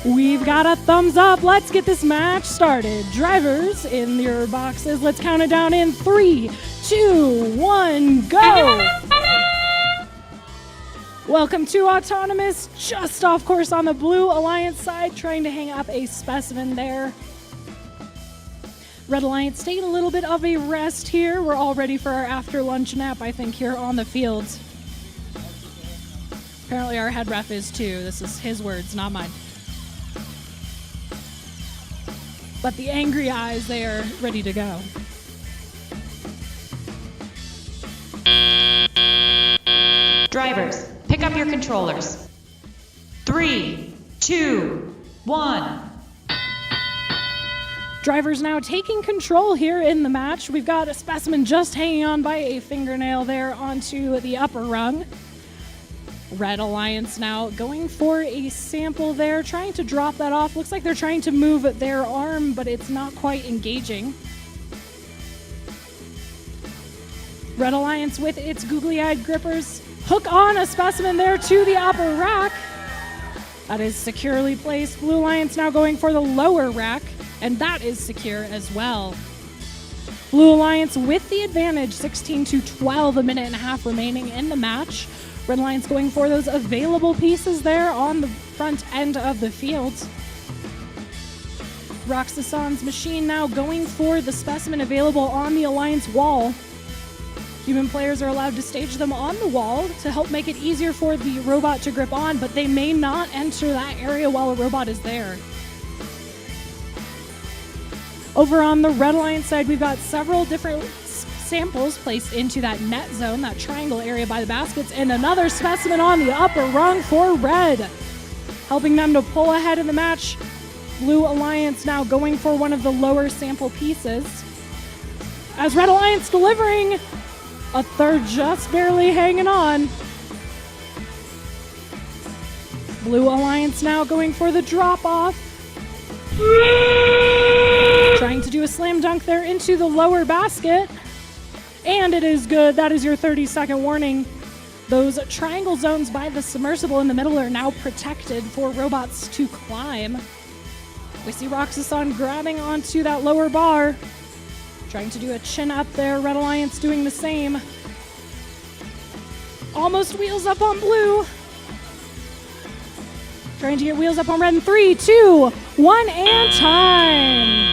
We've got a thumbs up. Let's get this match started. Drivers in your boxes, let's count it down in 3, 2, 1, go! Welcome to Autonomous, just off course on the Blue Alliance side, trying to hang up a specimen there. Red Alliance taking a little bit of a rest here. We're all ready for our after lunch nap, I think, here on the field. Apparently our head ref is too. This is his words, not mine. But the angry eyes, they are ready to go. Drivers, pick up your controllers. 3, 2, 1. Drivers now taking control here in the match. We've got a specimen just hanging on by a fingernail there onto the upper rung. Red Alliance now going for a sample there, trying to drop that off. Looks like they're trying to move their arm, but it's not quite engaging. Red Alliance with its googly-eyed grippers hook on a specimen there to the upper rack. That is securely placed. Blue Alliance now going for the lower rack, and that is secure as well. Blue Alliance with the advantage, 16-12, a minute and a half remaining in the match. Red Alliance going for those available pieces there on the front end of the field. Roxason's machine now going for the specimen available on the Alliance wall. Human players are allowed to stage them on the wall to help make it easier for the robot to grip on, but they may not enter that area while a robot is there. Over on the Red Alliance side, we've got several different samples placed into that net zone, that triangle area by the baskets, and another specimen on the upper rung for Red, helping them to pull ahead in the match. Blue Alliance now going for one of the lower sample pieces, as Red Alliance delivering a third, just barely hanging on. Blue Alliance now going for the drop-off. Trying to do a slam dunk there into the lower basket. And it is good. That is your 30-second warning. Those triangle zones by the submersible in the middle are now protected for robots to climb. We see Roxason grabbing onto that lower bar. Trying to do a chin up there. Red Alliance doing the same. Almost wheels up on blue. Trying to get wheels up on red in 3, 2, 1, and time.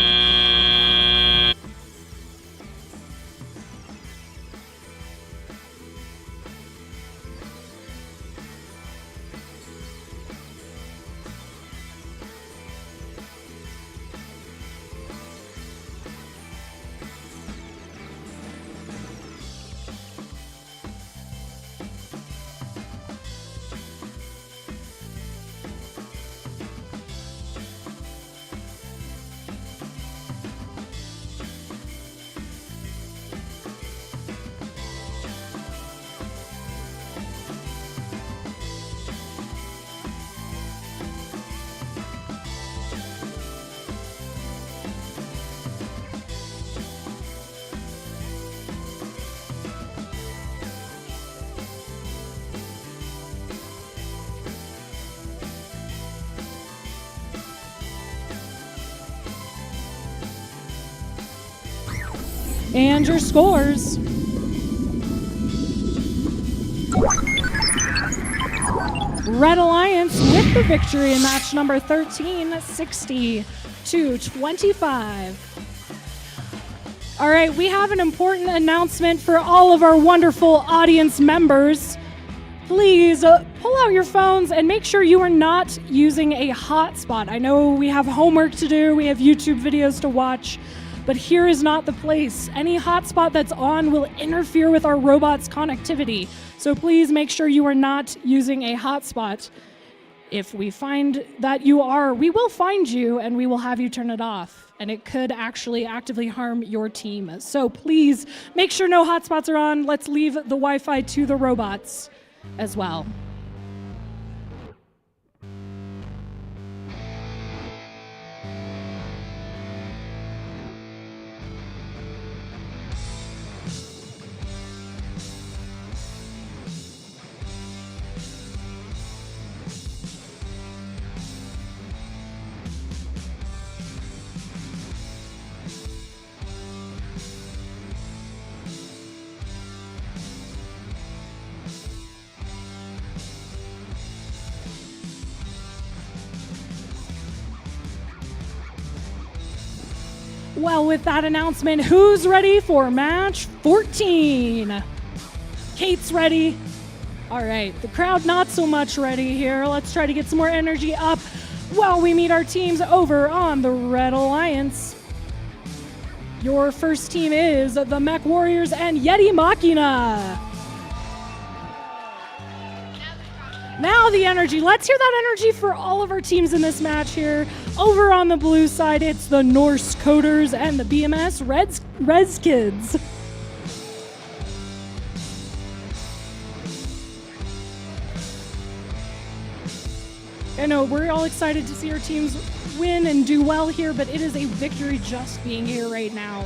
And your scores. Red Alliance with the victory in match number 13, 60-25. All right, we have an important announcement for all of our wonderful audience members. Please pull out your phones and make sure you are not using a hotspot. I know we have homework to do, we have YouTube videos to watch, but here is not the place. Any hotspot that's on will interfere with our robot's connectivity. So please make sure you are not using a hotspot. If we find that you are, we will find you and we will have you turn it off. And it could actually actively harm your team. So please make sure no hotspots are on. Let's leave the Wi-Fi to the robots as well. Well, with that announcement, who's ready for match 14? Kate's ready. All right, the crowd not so much ready here. Let's try to get some more energy up while we meet our teams over on the Red Alliance. Your first team is the Mech Warriors and Yeti Machina. Now the energy. Let's hear that energy for all of our teams in this match here. Over on the blue side, it's the Norse Coders and the BMS Reds Kids. I know we're all excited to see our teams win and do well here, but it is a victory just being here right now,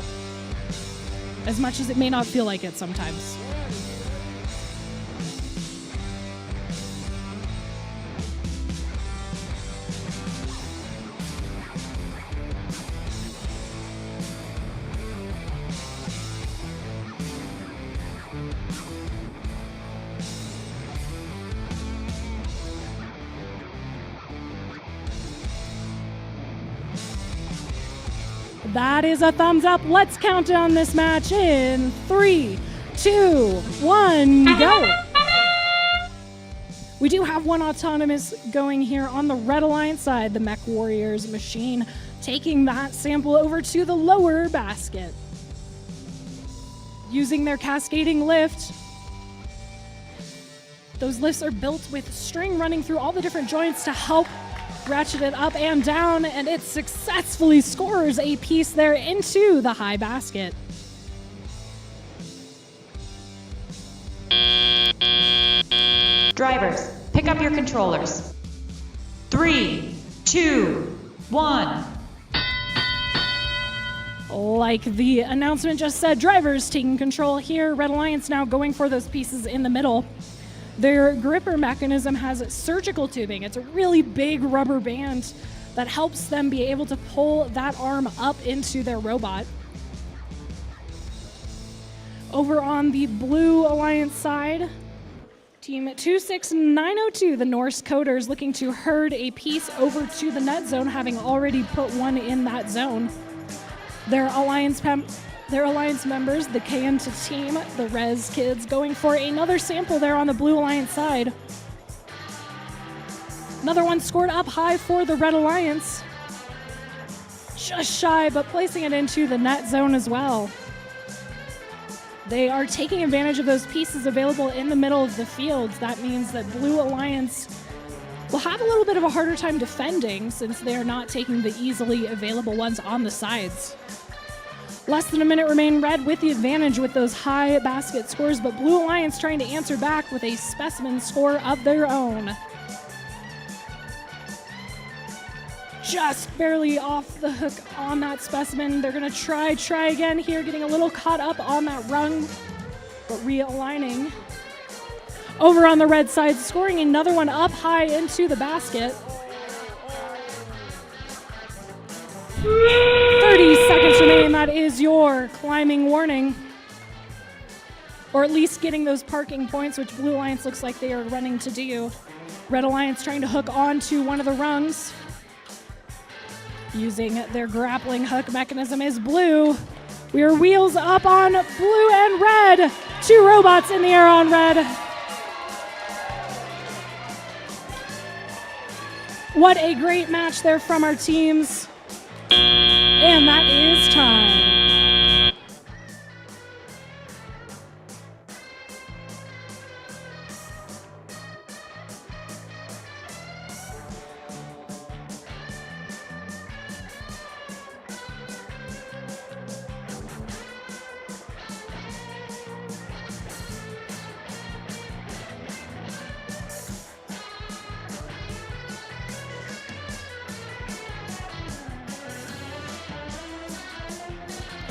as much as it may not feel like it sometimes. That is a thumbs up. Let's count down this match in 3, 2, 1, go. We do have one autonomous going here on the Red Alliance side, the Mech Warriors machine, taking that sample over to the lower basket. Using their cascading lift. Those lifts are built with string running through all the different joints to help ratchet it up and down, and it successfully scores a piece there into the high basket. Drivers, pick up your controllers. 3, 2, 1. Like the announcement just said, drivers taking control here. Red Alliance now going for those pieces in the middle. Their gripper mechanism has surgical tubing. It's a really big rubber band that helps them be able to pull that arm up into their robot. Over on the Blue Alliance side, Team 26902, the Norse Coders, looking to herd a piece over to the net zone, having already put one in that zone. Their alliance members, the KN2 team, the Res Kids, going for another sample there on the Blue Alliance side. Another one scored up high for the Red Alliance. Just shy, but placing it into the net zone as well. They are taking advantage of those pieces available in the middle of the field. That means that Blue Alliance will have a little bit of a harder time defending since they are not taking the easily available ones on the sides. Less than a minute remain, Red with the advantage with those high basket scores, but Blue Alliance trying to answer back with a specimen score of their own. Just barely off the hook on that specimen. They're gonna try again here, getting a little caught up on that rung, but realigning. Over on the Red side, scoring another one up high into the basket. 30 seconds remain, that is your climbing warning. Or at least getting those parking points, which Blue Alliance looks like they are running to do. Red Alliance trying to hook onto one of the rungs. Using their grappling hook mechanism is Blue. We are wheels up on Blue and Red. Two robots in the air on Red. What a great match there from our teams. And that is time.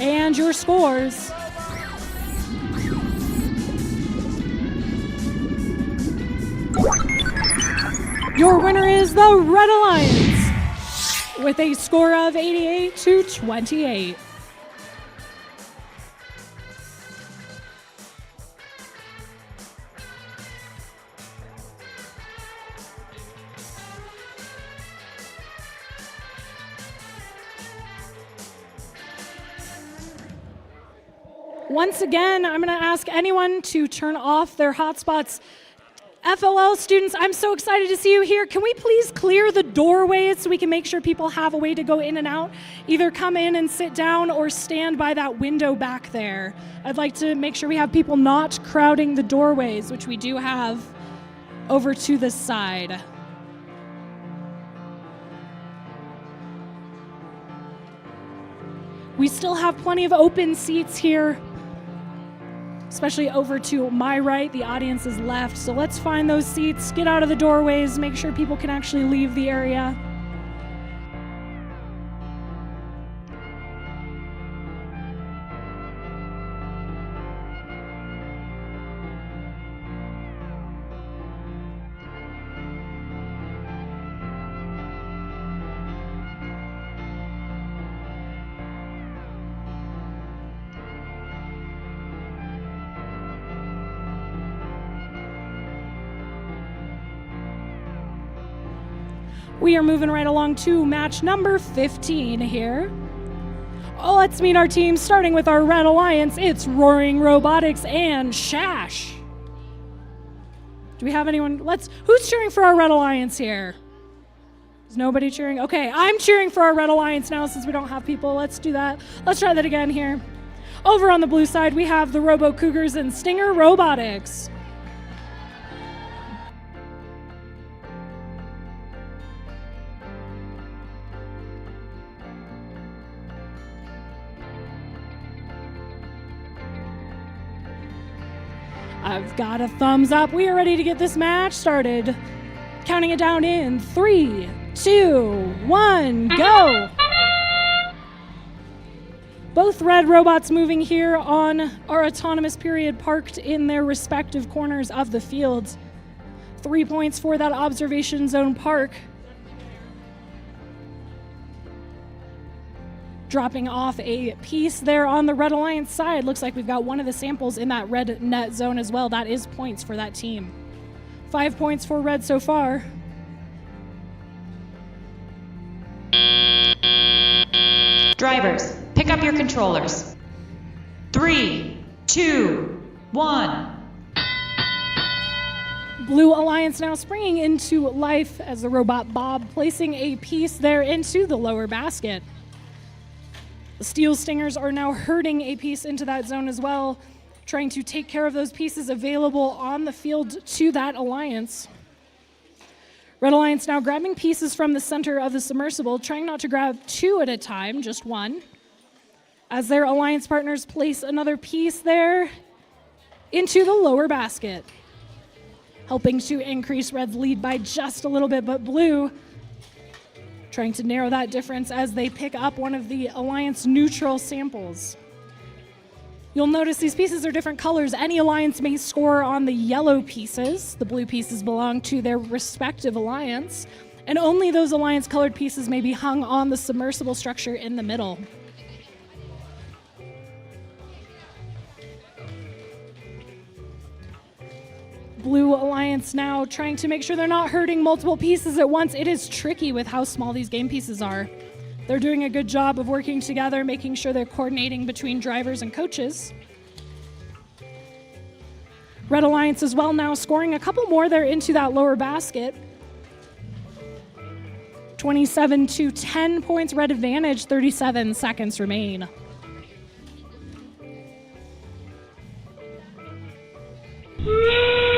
And your scores. Your winner is the Red Alliance with a score of 88-28. Once again, I'm going to ask anyone to turn off their hotspots. FLL students, I'm so excited to see you here. Can we please clear the doorways so we can make sure people have a way to go in and out? Either come in and sit down or stand by that window back there. I'd like to make sure we have people not crowding the doorways, which we do have over to the side. We still have plenty of open seats here, especially over to my right. The audience is left. So let's find those seats, get out of the doorways, make sure people can actually leave the area. We are moving right along to match number 15 here. Oh, let's meet our teams, starting with our Red Alliance. It's Roaring Robotics and Shash. Do we have anyone? Who's cheering for our Red Alliance here? Is nobody cheering? Okay, I'm cheering for our Red Alliance now since we don't have people. Let's do that. Let's try that again here. Over on the blue side, we have the Robo Cougars and Stinger Robotics. I've got a thumbs up. We are ready to get this match started. Counting it down in 3, 2, 1, go! Both red robots moving here on our autonomous period, parked in their respective corners of the field. 3 points for that observation zone park. Dropping off a piece there on the Red Alliance side. Looks like we've got one of the samples in that red net zone as well. That is points for that team. 5 points for red so far. Drivers, pick up your controllers. 3, 2, 1. Blue Alliance now springing into life as the robot Bob placing a piece there into the lower basket. The Steel Stingers are now herding a piece into that zone as well, trying to take care of those pieces available on the field to that Alliance. Red Alliance now grabbing pieces from the center of the submersible, trying not to grab 2 at a time, just 1. As their Alliance partners place another piece there into the lower basket, helping to increase Red's lead by just a little bit, but Blue trying to narrow that difference as they pick up one of the Alliance neutral samples. You'll notice these pieces are different colors. Any Alliance may score on the yellow pieces. The blue pieces belong to their respective Alliance, and only those Alliance colored pieces may be hung on the submersible structure in the middle. Blue Alliance now trying to make sure they're not hurting multiple pieces at once. It is tricky with how small these game pieces are. They're doing a good job of working together, making sure they're coordinating between drivers and coaches. Red Alliance as well now scoring a couple more there into that lower basket. 27 to 10 points, Red advantage, 37 seconds remain.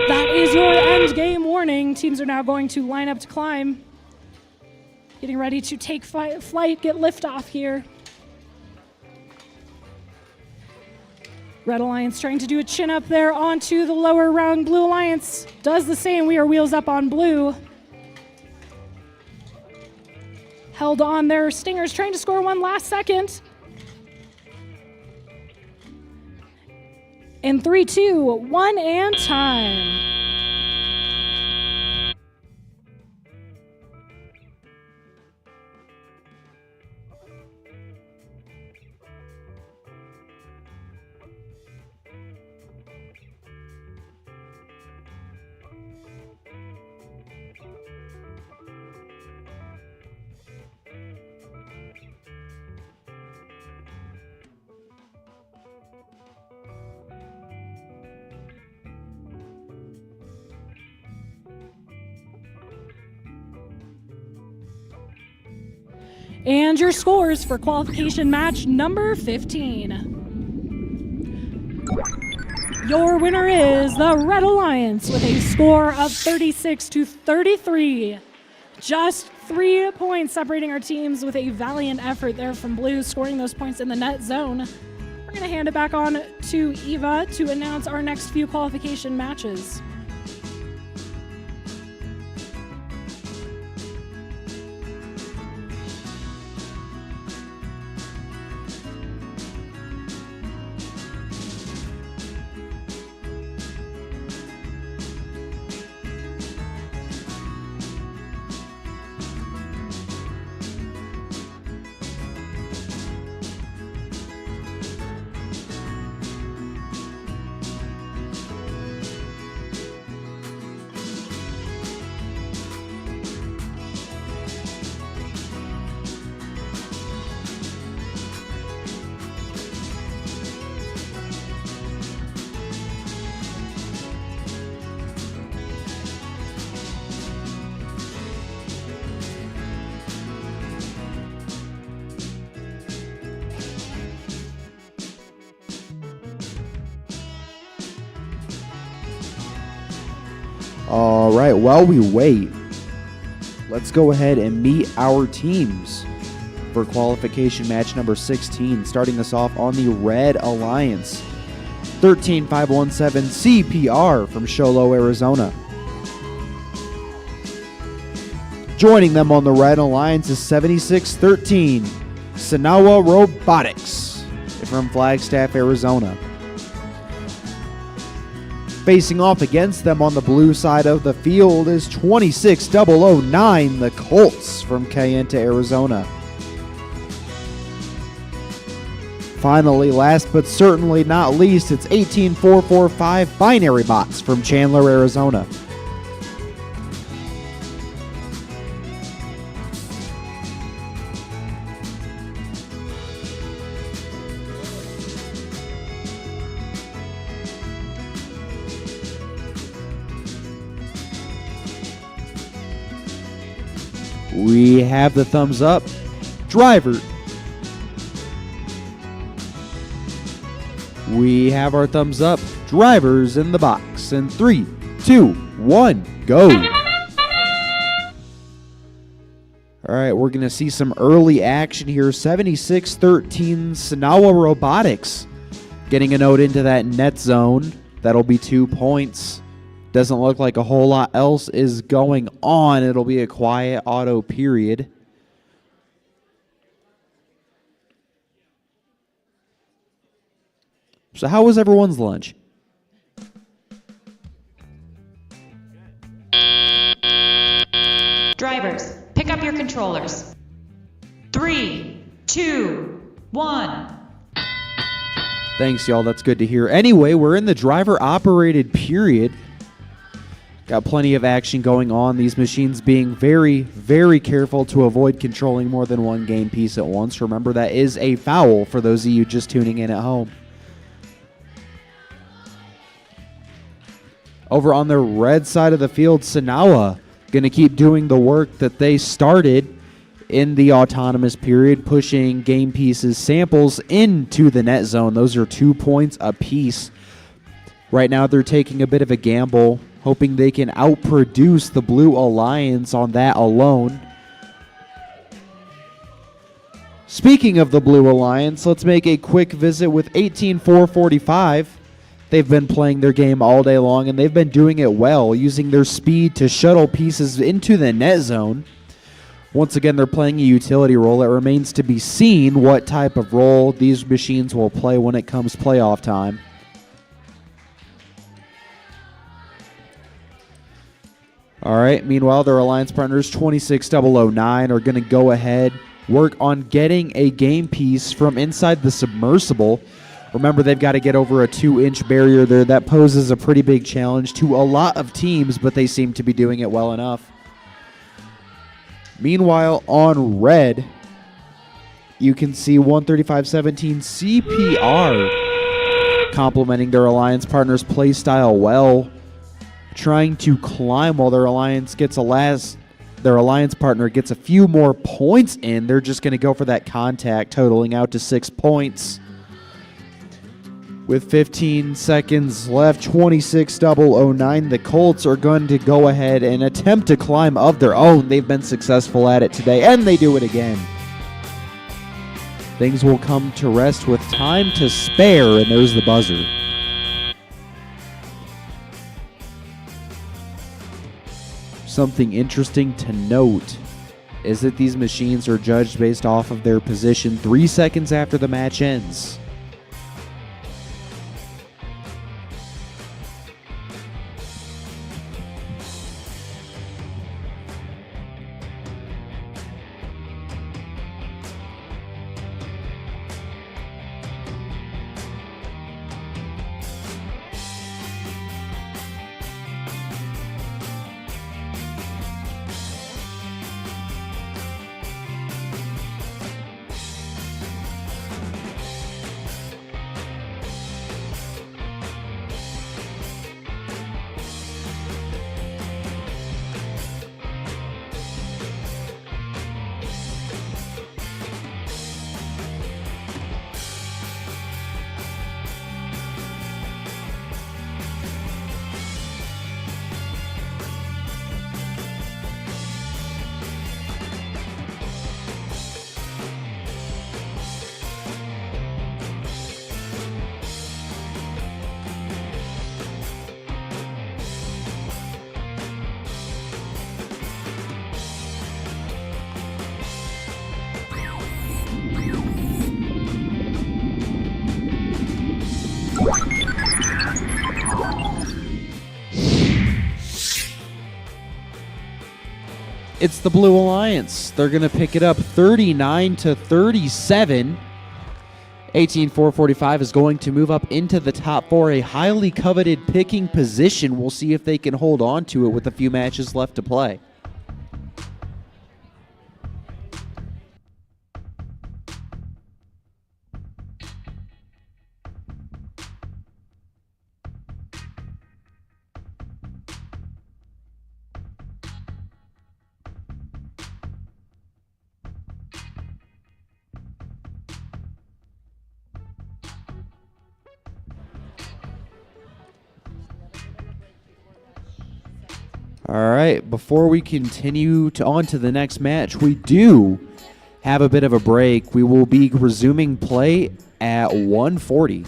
That is your end game warning. Teams are now going to line up to climb. Getting ready to take flight, get liftoff here. Red Alliance trying to do a chin up there onto the lower round. Blue Alliance does the same. We are wheels up on blue. Held on their Stingers, trying to score one last second. In 3, 2, 1, and time. And your scores for qualification match number 15. Your winner is the Red Alliance with a score of 36 to 33. Just 3 points separating our teams with a valiant effort there from Blue, scoring those points in the net zone. We're going to hand it back on to Eva to announce our next few qualification matches. All right, while we wait, let's go ahead and meet our teams for qualification match number 16. Starting us off on the Red Alliance, 13517 CPR from Show Low, Arizona. Joining them on the Red Alliance is 7613 Sanawa Robotics from Flagstaff, Arizona. Facing off against them on the blue side of the field is 26009 the Colts from Kayenta, Arizona. Finally, last but certainly not least, it's 18445 Binary Bots from Chandler, Arizona. We have the thumbs up. Driver. We have our thumbs up. Drivers in the box. In 3, 2, 1, go. All right, we're going to see some early action here. 7613 Sanawa Robotics getting a note into that net zone. That'll be 2 points. Doesn't look like a whole lot else is going on. It'll be a quiet auto period. So how was everyone's lunch? Drivers, pick up your controllers. 3, 2, 1. Thanks, y'all. That's good to hear. Anyway, we're in the driver-operated period. Got plenty of action going on. These machines being very, very careful to avoid controlling more than one game piece at once. Remember, that is a foul for those of you just tuning in at home. Over on the red side of the field, Sanawa going to keep doing the work that they started in the autonomous period, pushing game pieces, samples into the net zone. Those are 2 points apiece. Right now, they're taking a bit of a gamble, hoping they can outproduce the Blue Alliance on that alone. Speaking of the Blue Alliance, let's make a quick visit with 18445. They've been playing their game all day long, and they've been doing it well, using their speed to shuttle pieces into the net zone. Once again, they're playing a utility role. It remains to be seen what type of role these machines will play when it comes playoff time. All right, meanwhile, their alliance partners, 26009, are going to go ahead, work on getting a game piece from inside the submersible. Remember, they've got to get over a 2-inch barrier there. That poses a pretty big challenge to a lot of teams, but they seem to be doing it well enough. Meanwhile, on red, you can see 13517 CPR complementing their alliance partner's play style well, trying to climb while their alliance partner gets a few more points in. They're just going to go for that contact, totaling out to 6 points. With 15 seconds left, 26009, the Colts are going to go ahead and attempt to climb of their own. They've been successful at it today, and they do it again. Things will come to rest with time to spare, and there's the buzzer. Something interesting to note is that these machines are judged based off of their position 3 seconds after the match ends. it's the Blue Alliance. They're going to pick it up 39-37. 18-445 is going to move up into the top four, a highly coveted picking position. We'll see if they can hold on to it with a few matches left to play. All right, before we continue on to the next match, we do have a bit of a break. We will be resuming play at 1:40.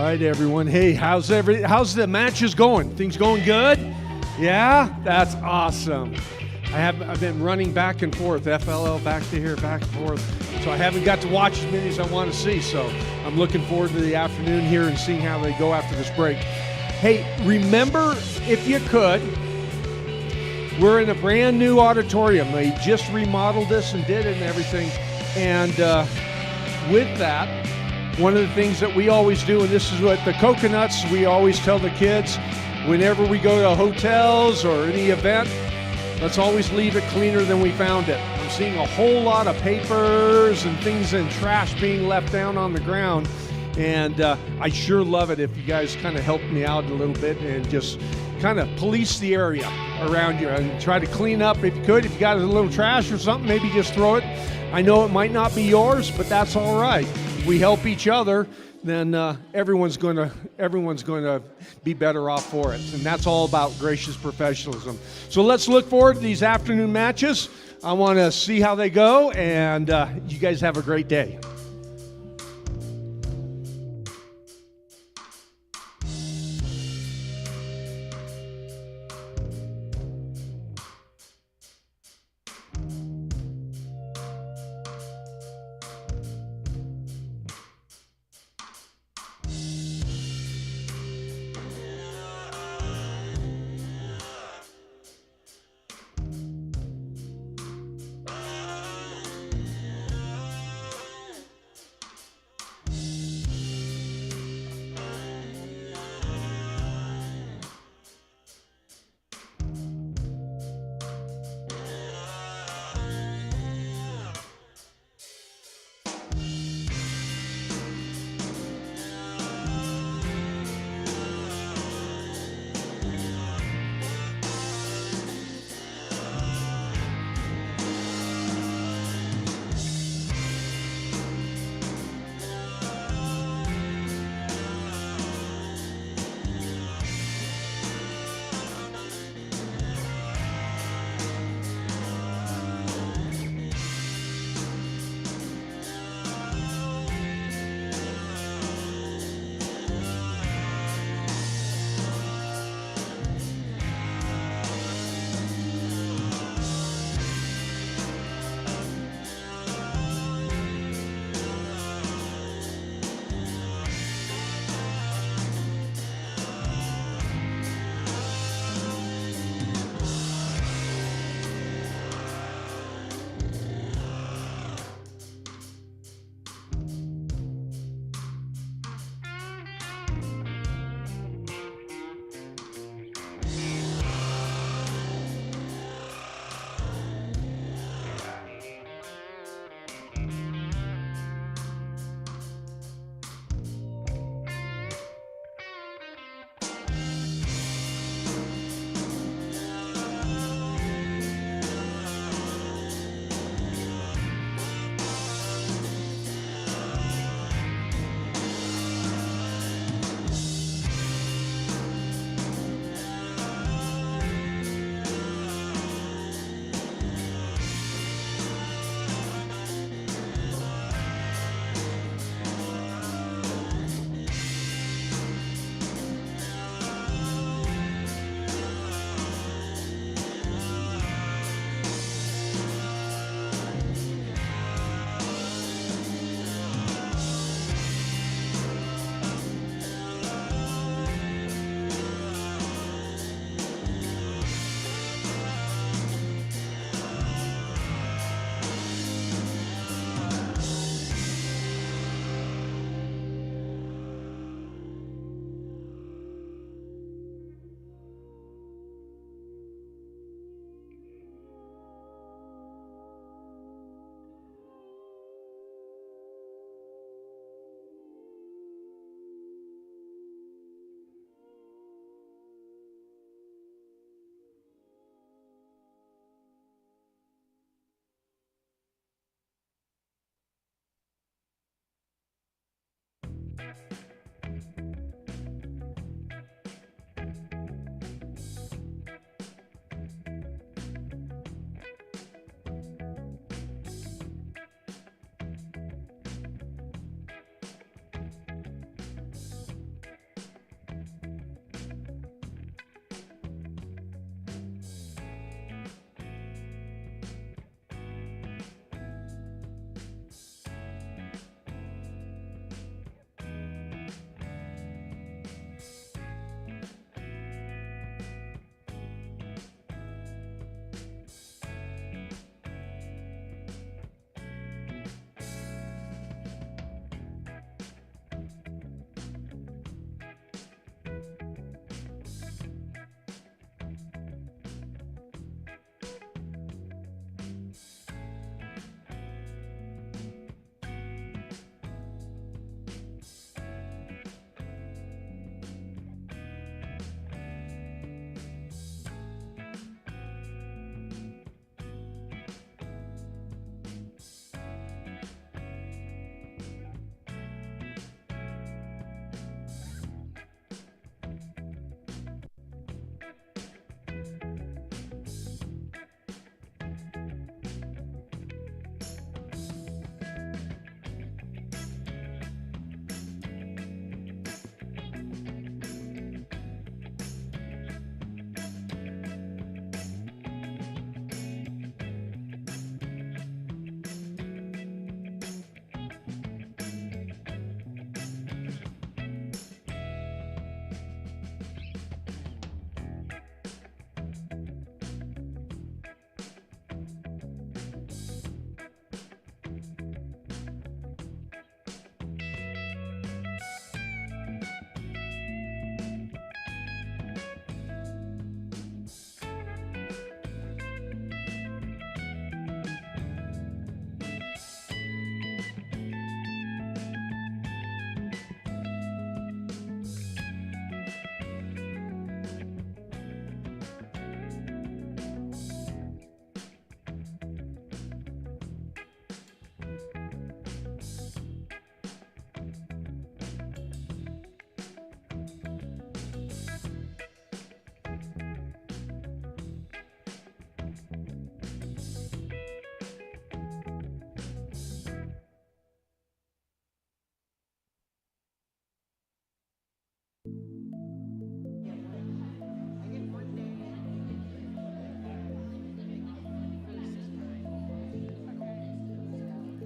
right, everyone. Hey, how's the matches going? Things going good? Yeah, that's awesome. I've been running back and forth, FLL back to here, back and forth. So I haven't got to watch as many as I want to see. So I'm looking forward to the afternoon here and seeing how they go after this break. Hey, remember, if you could, we're in a brand new auditorium. They just remodeled this and did it and everything. And with that, one of the things that we always do, and this is what the Coconuts, we always tell the kids, whenever we go to hotels or any event, let's always leave it cleaner than we found it. I'm seeing a whole lot of papers and things and trash being left down on the ground. And I sure love it if you guys kind of help me out a little bit and just kind of police the area around you and try to clean up if you could. If you got a little trash or something, maybe just throw it. I know it might not be yours, but that's all right. If we help each other, then everyone's going to be better off for it. And that's all about gracious professionalism. So let's look forward to these afternoon matches. I want to see how they go, and you guys have a great day.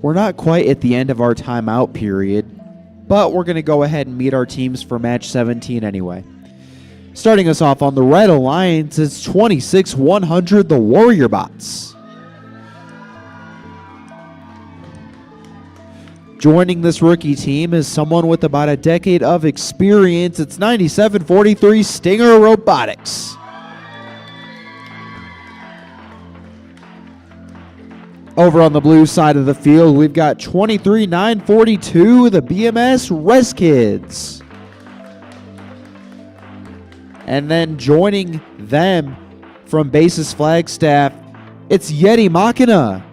We're not quite at the end of our timeout period, but we're going to go ahead and meet our teams for match 17 anyway. Starting us off on the Red Alliance, it's 26-100, the Warrior Bots. Joining this rookie team is someone with about a decade of experience. It's 9743 Stinger Robotics. Over on the blue side of the field, we've got 23942, the BMS Res Kids. And then joining them from Basis Flagstaff, it's Yeti Machina.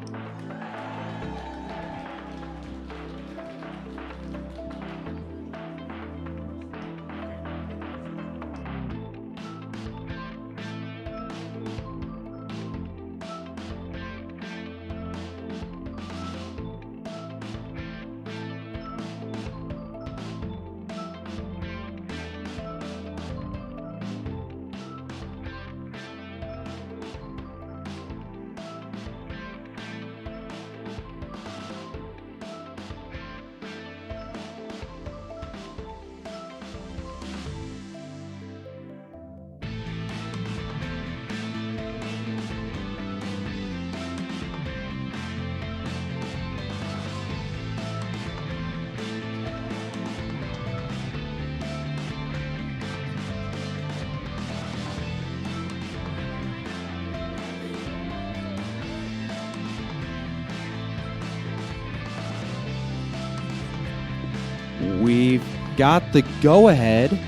We've got the go-ahead.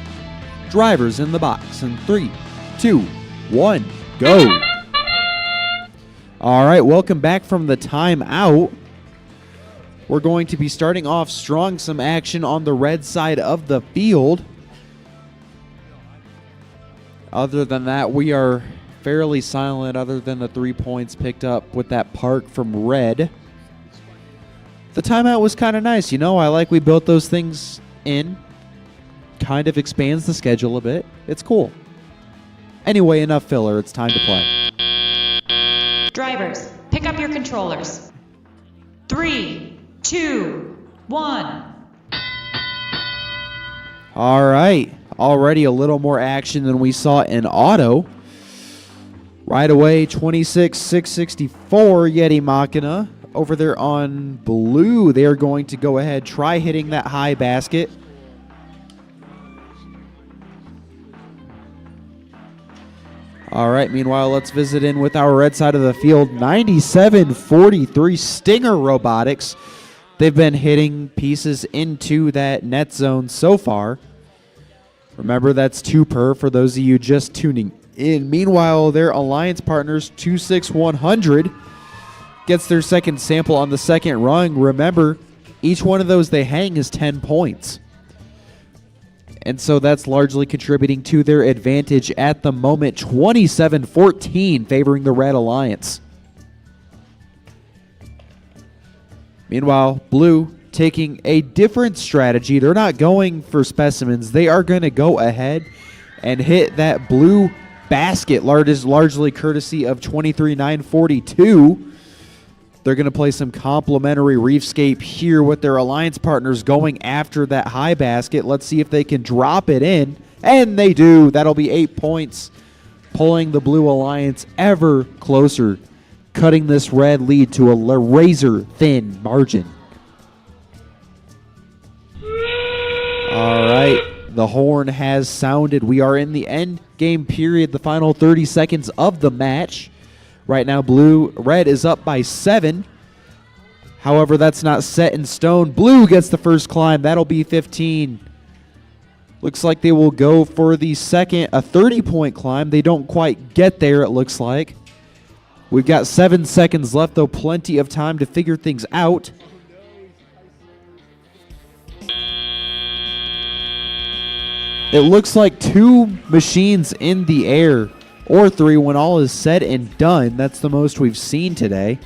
Drivers in the box in 3, 2, 1, go. All right, welcome back from the timeout. We're going to be starting off strong, some action on the red side of the field. Other than that, we are fairly silent other than the 3 points picked up with that park from red. The timeout was kind of nice. You know, I like we built those things in. Kind of expands the schedule a bit. It's cool. Anyway, enough filler. It's time to play. Drivers, pick up your controllers. 3, 2, 1. All right. Already a little more action than we saw in auto. Right away, 26-664 Yeti Machina. Over there on blue, they are going to go ahead, try hitting that high basket. All right, meanwhile, let's visit in with our red side of the field. 97-43 Stinger Robotics. They've been hitting pieces into that net zone so far. Remember, that's 2 per for those of you just tuning in. Meanwhile, their alliance partners, 26100, gets their second sample on the second rung. Remember, each one of those they hang is 10 points. And so that's largely contributing to their advantage at the moment. 27-14 favoring the Red Alliance. Meanwhile, blue taking a different strategy. They're not going for specimens. They are going to go ahead and hit that blue basket, largely courtesy of 23-942. They're going to play some complimentary reefscape here with their alliance partners going after that high basket. Let's see if they can drop it in. And they do. That'll be 8 points, pulling the Blue Alliance ever closer, cutting this red lead to a razor-thin margin. All right. The horn has sounded. We are in the end game period, the final 30 seconds of the match. Right now, red is up by 7. However, that's not set in stone. Blue gets the first climb. That'll be 15. Looks like they will go for the second, a 30-point climb. They don't quite get there, it looks like. We've got 7 seconds left, though plenty of time to figure things out. It looks like 2 machines in the air. Or 3 when all is said and done. That's the most we've seen today.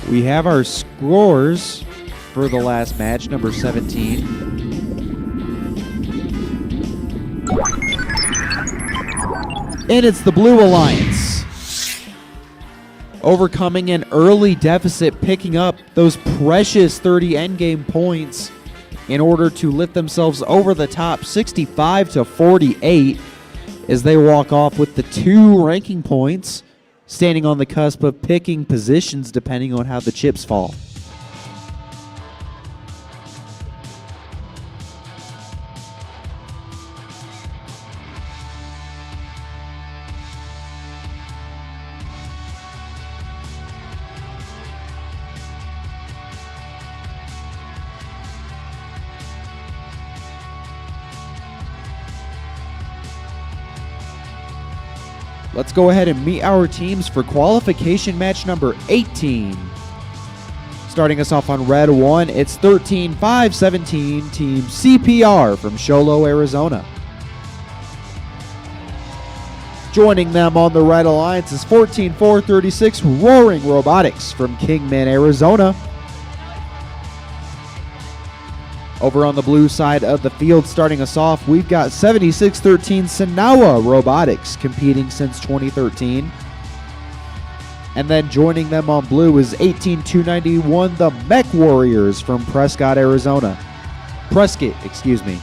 We have our scores for the last match, number 17. And it's the Blue Alliance overcoming an early deficit, picking up those precious 30 endgame points in order to lift themselves over the top 65-48 as they walk off with the 2 ranking points, standing on the cusp of picking positions depending on how the chips fall. Let's go ahead and meet our teams for qualification match number 18. Starting us off on red 1, it's 13-5-17 Team CPR from Show Low, Arizona. Joining them on the red alliance is 14-4-36 Roaring Robotics from Kingman, Arizona. Over on the blue side of the field, starting us off, we've got 76-13 Sanawa Robotics, competing since 2013. And then joining them on blue is 18-291 the Mech Warriors from Prescott, excuse me.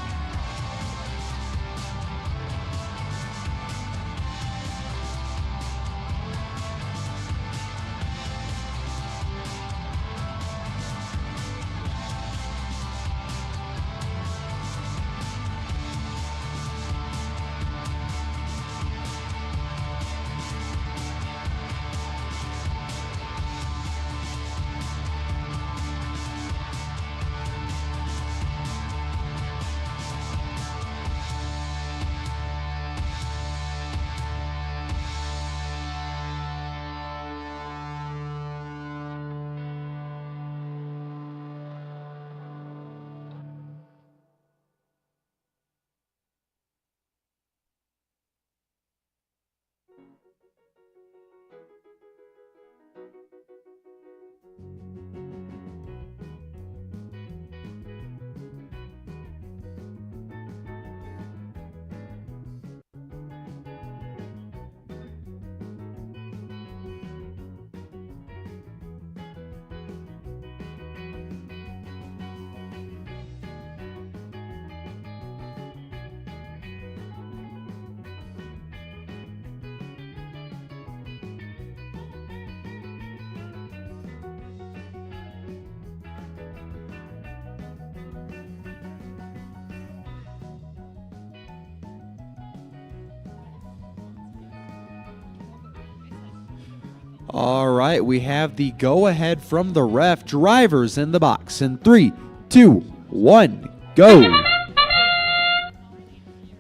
All right, we have the go-ahead from the ref. Drivers in the box in 3, 2, 1, go.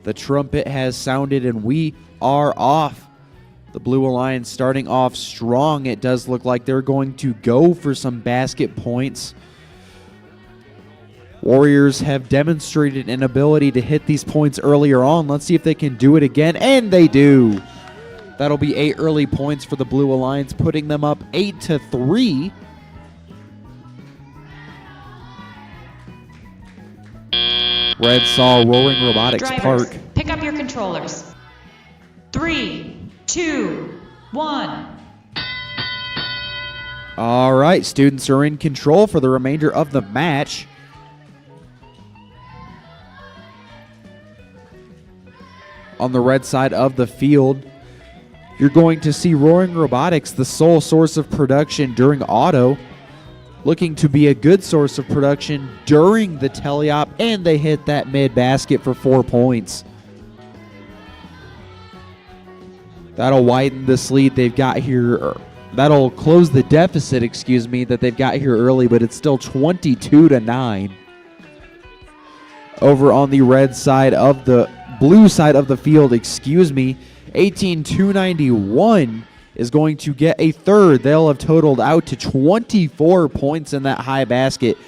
The trumpet has sounded and we are off. The Blue Alliance starting off strong. It does look like they're going to go for some basket points. Warriors have demonstrated an ability to hit these points earlier on. Let's see if they can do it again, and they do. That'll be 8 early points for the Blue Alliance, putting them up 8-3. Red saw Roaring Robotics Drivers, park. pick up your controllers. 3, 2, 1. All right, students are in control for the remainder of the match. On the red side of the field, you're going to see Roaring Robotics, the sole source of production during auto, looking to be a good source of production during the teleop, and they hit that mid basket for 4 points. That'll widen this lead they've got here. That'll close the deficit, excuse me, that they've got here early, but it's still 22-9. Over on the red side of the blue side of the field, excuse me, 18-291 is going to get a third. They'll have totaled out to 24 points in that high basket.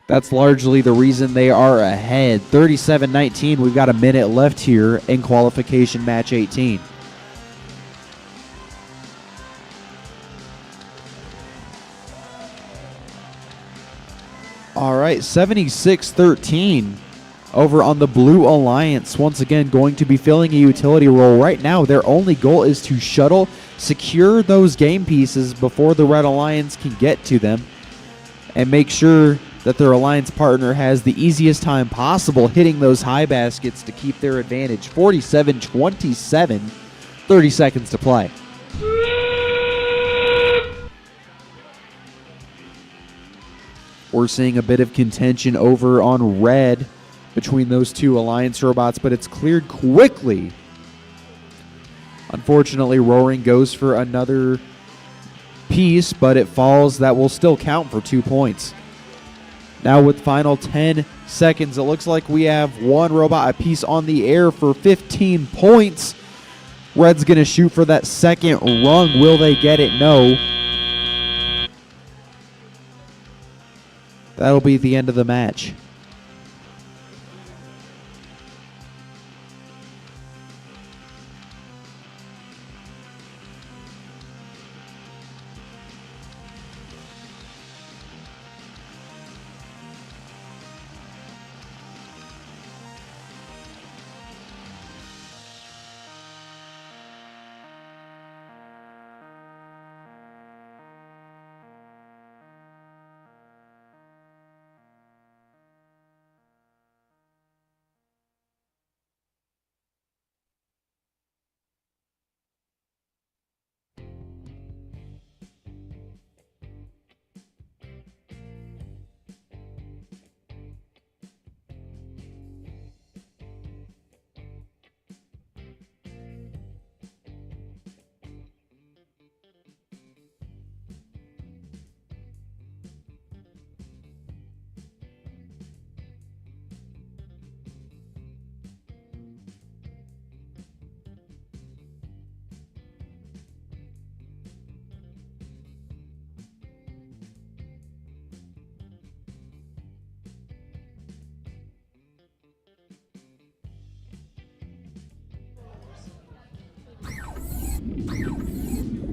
That's largely the reason they are ahead. 37-19. We've got a minute left here in qualification match 18. All right, 76-13 over on the Blue Alliance. Once again, going to be filling a utility role. Right now, their only goal is to shuttle, secure those game pieces before the Red Alliance can get to them, and make sure that their alliance partner has the easiest time possible hitting those high baskets to keep their advantage. 47-27, 30 seconds to play. We're seeing a bit of contention over on red between those two alliance robots, but it's cleared quickly. Unfortunately, Roaring goes for another piece, but it falls. That will still count for 2 points. Now with final 10 seconds, it looks like we have one robot apiece on the air for 15 points. Red's going to shoot for that second rung. Will they get it? No. That'll be the end of the match.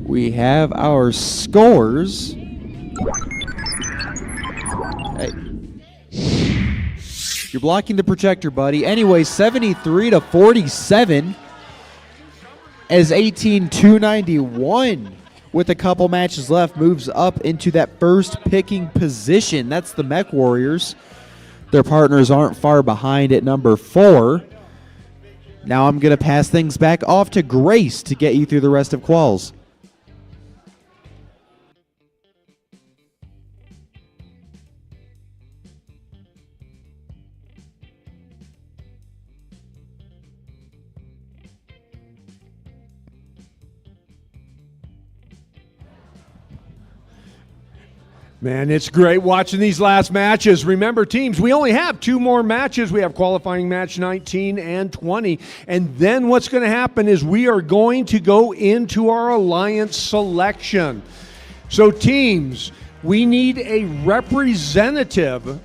We have our scores. Hey. You're blocking the projector, buddy. Anyway, 73-47 as 18-291 with a couple matches left moves up into that first picking position. That's the Mech Warriors. Their partners aren't far behind at number 4. Now I'm going to pass things back off to Grace to get you through the rest of Quals. Man, it's great watching these last matches. Remember, teams, we only have 2 more matches. We have qualifying match 19 and 20. And then what's going to happen is we are going to go into our alliance selection. So, teams, we need a representative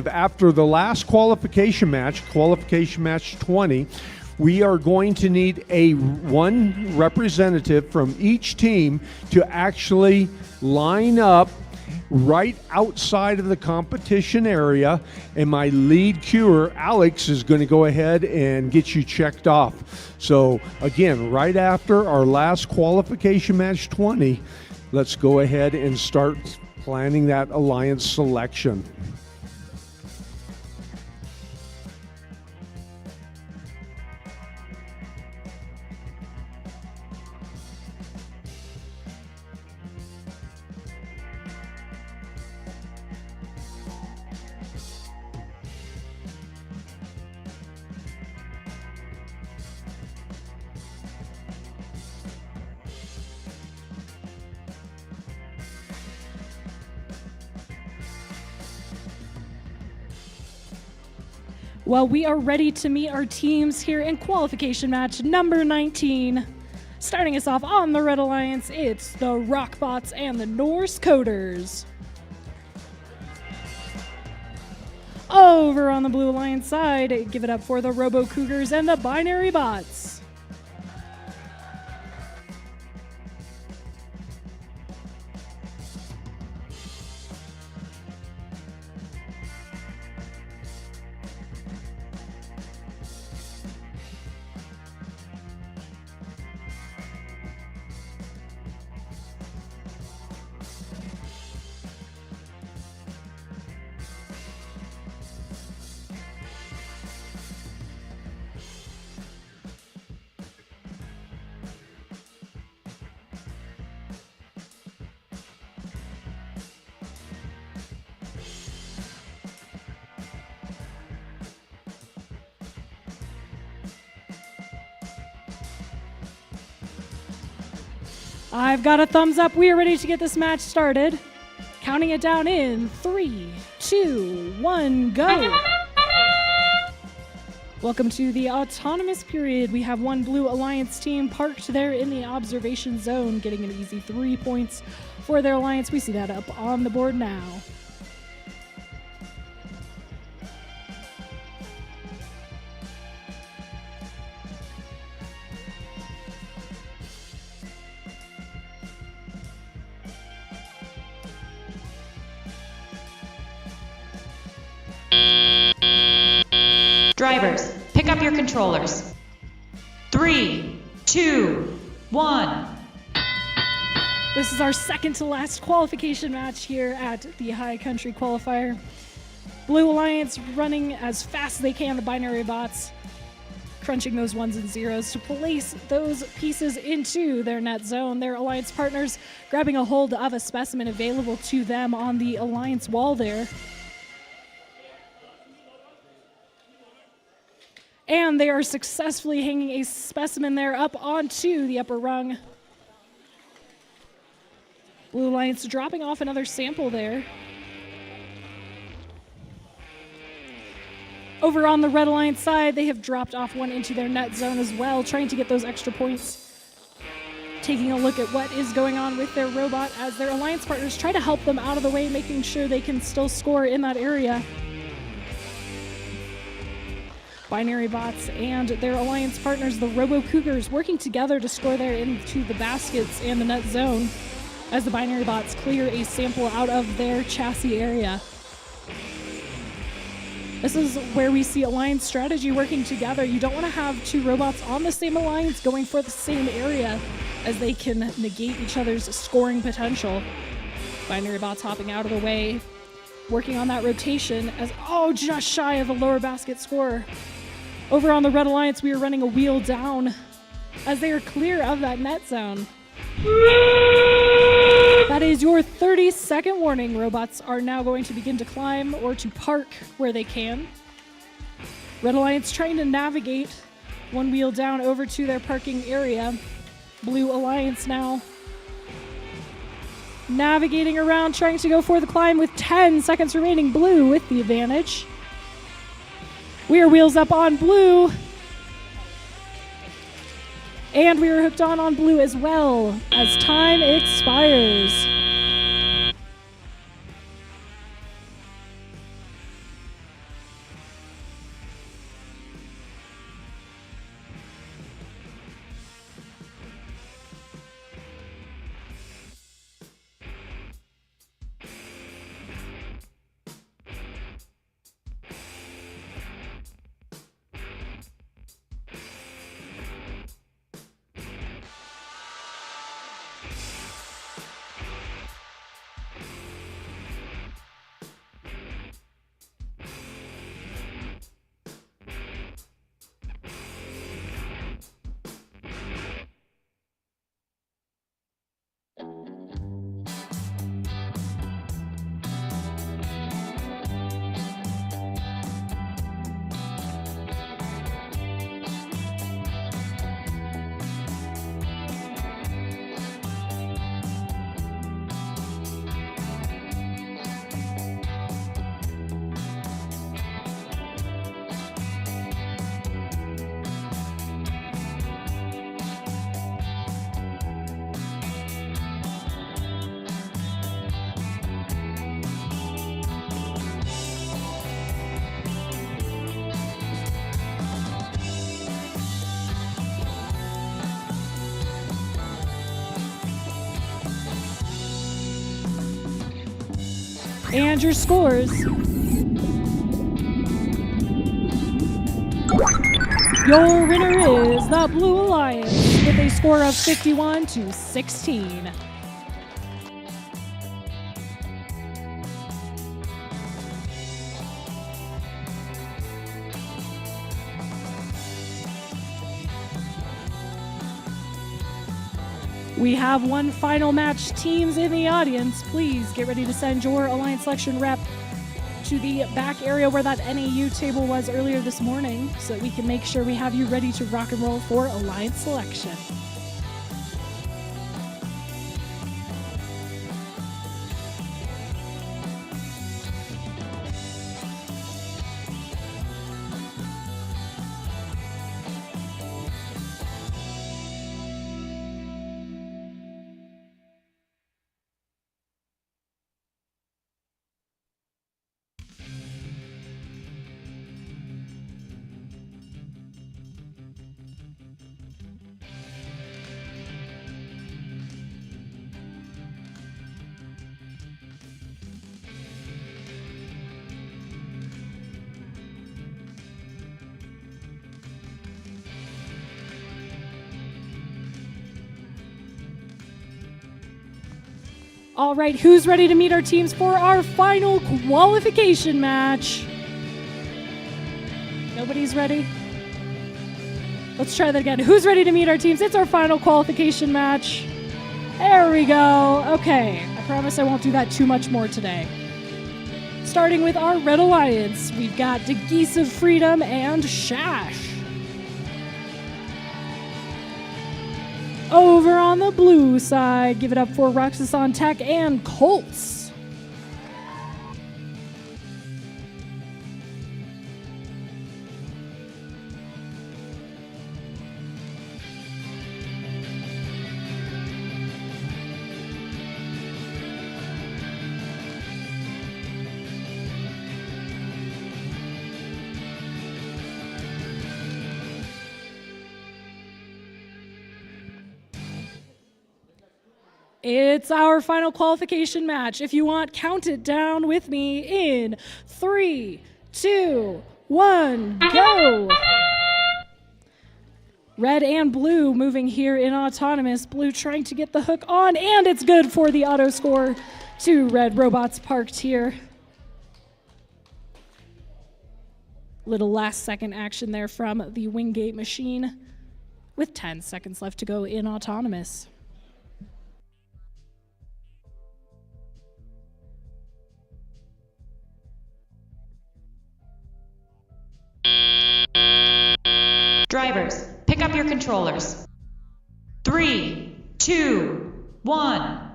after the last qualification match 20. We are going to need one representative from each team to actually line up right outside of the competition area, and my lead queuer, Alex, is going to go ahead and get you checked off. So again, right after our last qualification match 20, let's go ahead and start planning that alliance selection. Well, we are ready to meet our teams here in qualification match number 19. Starting us off on the Red Alliance, it's the Rockbots and the Norse Coders. Over on the Blue Alliance side, give it up for the Robo Cougars and the Binary Bots. I've got a thumbs up. We are ready to get this match started. Counting it down in 3, 2, 1, go. Welcome to the autonomous period. We have one Blue Alliance team parked there in the observation zone, getting an easy 3 points for their alliance. We see that up on the board now. Drivers, pick up your controllers. 3, 2, 1. This is our second to last qualification match here at the High Country Qualifier. Blue Alliance running as fast as they can, the binary bots, crunching those ones and zeros to place those pieces into their net zone. Their alliance partners grabbing a hold of a specimen available to them on the alliance wall there. And they are successfully hanging a specimen there up onto the upper rung. Blue Alliance dropping off another sample there. Over on the Red Alliance side, they have dropped off one into their net zone as well, trying to get those extra points. Taking a look at what is going on with their robot as their alliance partners try to help them out of the way, making sure they can still score in that area. Binary bots and their alliance partners, the Robo Cougars, working together to score there into the baskets and the net zone as the binary bots clear a sample out of their chassis area. This is where we see alliance strategy working together. You don't want to have two robots on the same alliance going for the same area, as they can negate each other's scoring potential. Binary bots hopping out of the way, working on that rotation as, just shy of a lower basket score. Over on the Red Alliance, we are running a wheel down as they are clear of that net zone. That is your 30-second warning. Robots are now going to begin to climb or to park where they can. Red Alliance trying to navigate one wheel down over to their parking area. Blue Alliance now navigating around, trying to go for the climb with 10 seconds remaining. Blue with the advantage. We are wheels up on Blue. And we are hooked on Blue as well as time expires. And your scores. Your winner is the Blue Alliance with a score of 51-16. We have one final match. Teams in the audience, please get ready to send your Alliance Selection rep to the back area where that NAU table was earlier this morning so that we can make sure we have you ready to rock and roll for Alliance Selection. All right, who's ready to meet our teams for our final qualification match? Nobody's ready? Let's try that again. Who's ready to meet our teams? It's our final qualification match. There we go. Okay, I promise I won't do that too much more today. Starting with our Red Alliance, we've got the Geese of Freedom and Shash. Over on the blue side, give it up for Roxas on Tech and Colts. It's our final qualification match. If you want, count it down with me in 3, 2, 1, go! Red and blue moving here in autonomous. Blue trying to get the hook on, and it's good for the auto score. 2 red robots parked here. Little last second action there from the Wingate machine with 10 seconds left to go in autonomous. Drivers, pick up your controllers. 3, 2, 1.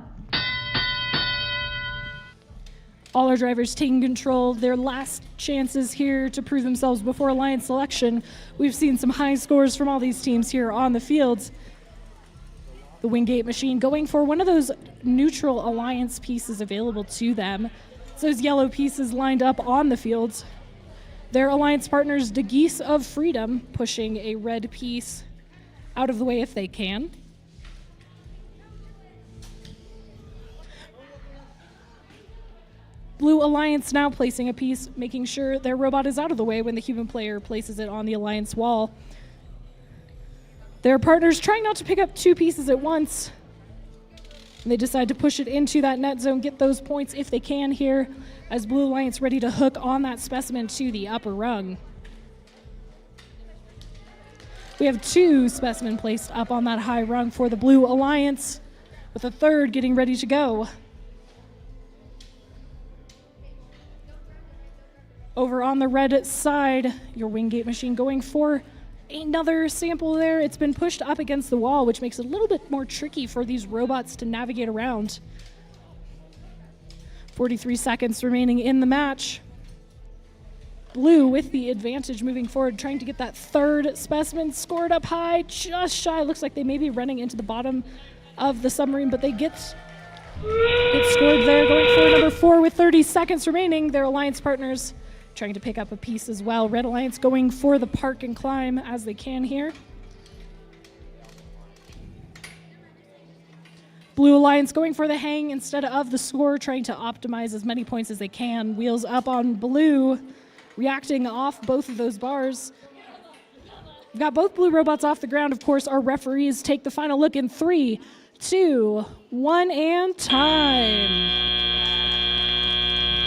All our drivers taking control, their last chances here to prove themselves before Alliance selection. We've seen some high scores from all these teams here on the fields. The Wingate machine going for one of those neutral Alliance pieces available to them. It's those yellow pieces lined up on the fields. Their Alliance partners, the Geese of Freedom, pushing a red piece out of the way if they can. Blue Alliance now placing a piece, making sure their robot is out of the way when the human player places it on the Alliance wall. Their partners trying not to pick up 2 pieces at once. And they decide to push it into that net zone, get those points if they can here, as Blue Alliance ready to hook on that specimen to the upper rung. We have 2 specimen placed up on that high rung for the Blue Alliance, with a 3rd getting ready to go. Over on the red side, your Wingate machine going for another sample there. It's been pushed up against the wall, which makes it a little bit more tricky for these robots to navigate around. 43 seconds remaining in the match. Blue with the advantage moving forward, trying to get that 3rd specimen scored up high, just shy. Looks like they may be running into the bottom of the submarine, but they get scored there, going for number 4 with 30 seconds remaining. Their Alliance partners trying to pick up a piece as well. Red Alliance going for the park and climb as they can here. Blue Alliance going for the hang instead of the score, trying to optimize as many points as they can. Wheels up on blue, reacting off both of those bars. We've got both blue robots off the ground. Of course, our referees take the final look in 3, 2, 1, and time.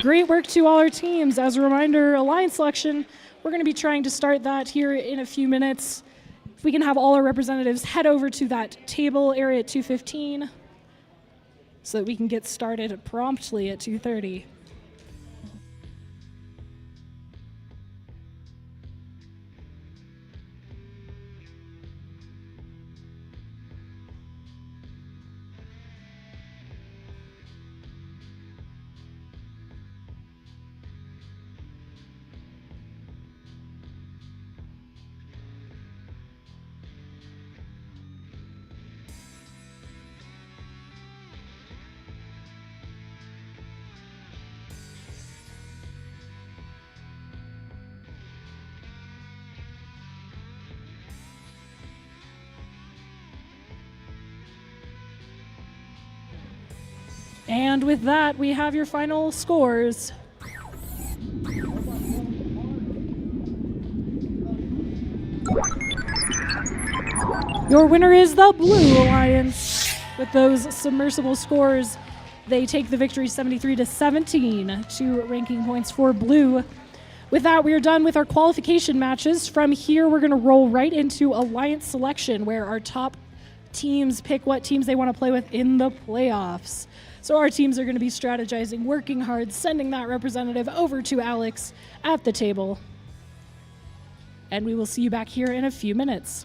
Great work to all our teams. As a reminder, Alliance selection, we're going to be trying to start that here in a few minutes. If we can have all our representatives head over to that table area at 2:15 so that we can get started promptly at 2:30. And with that, we have your final scores. Your winner is the Blue Alliance with those submersible scores They take the victory 73-17, 2 ranking points for blue. With that, we are done with our qualification matches. From here, we're going to roll right into alliance selection, where our top teams pick what teams they want to play with in the playoffs. So our teams are going to be strategizing, working hard, sending that representative over to Alex at the table. And we will see you back here in a few minutes.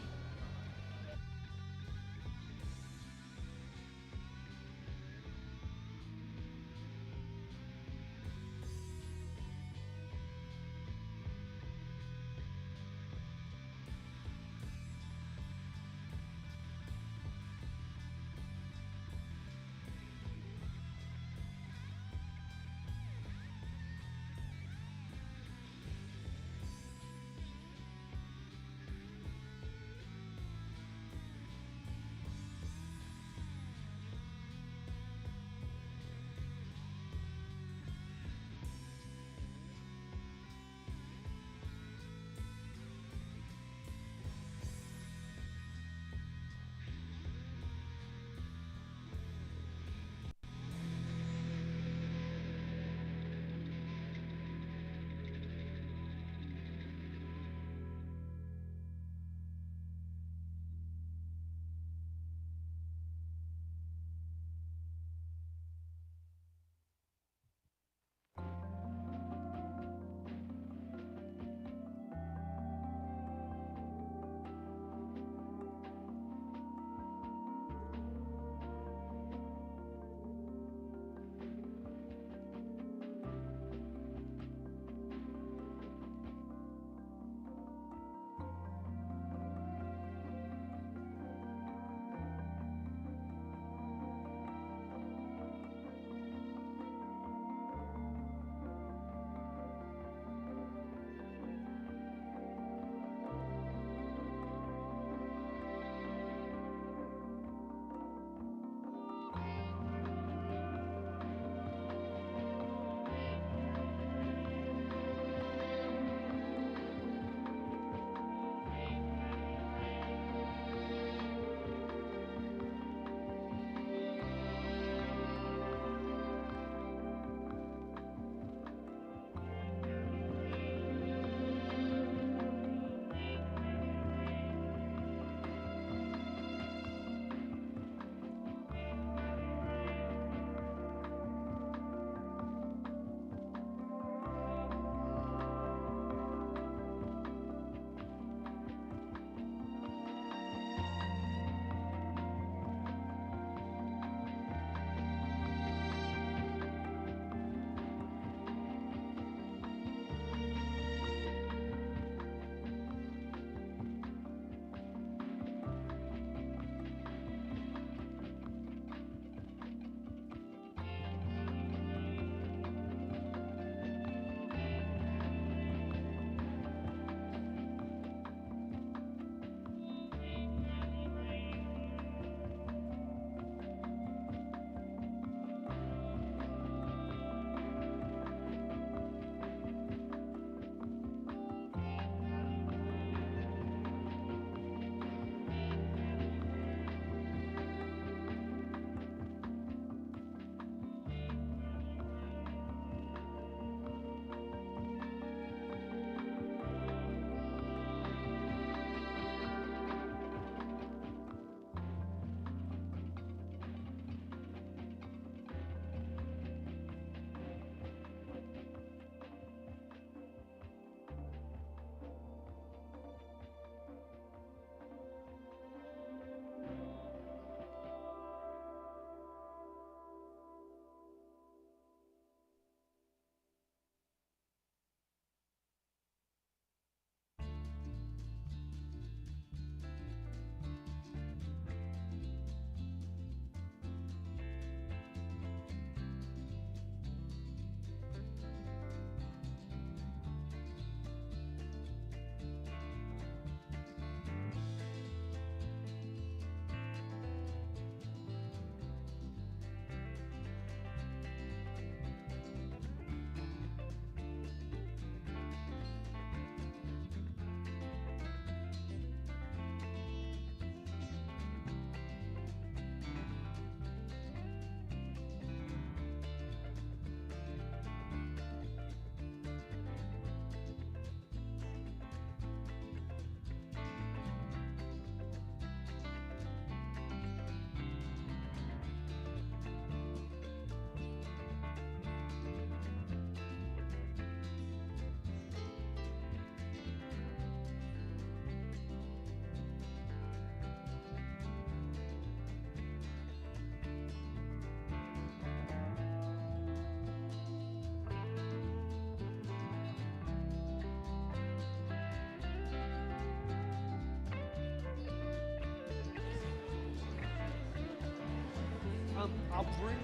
I'll bring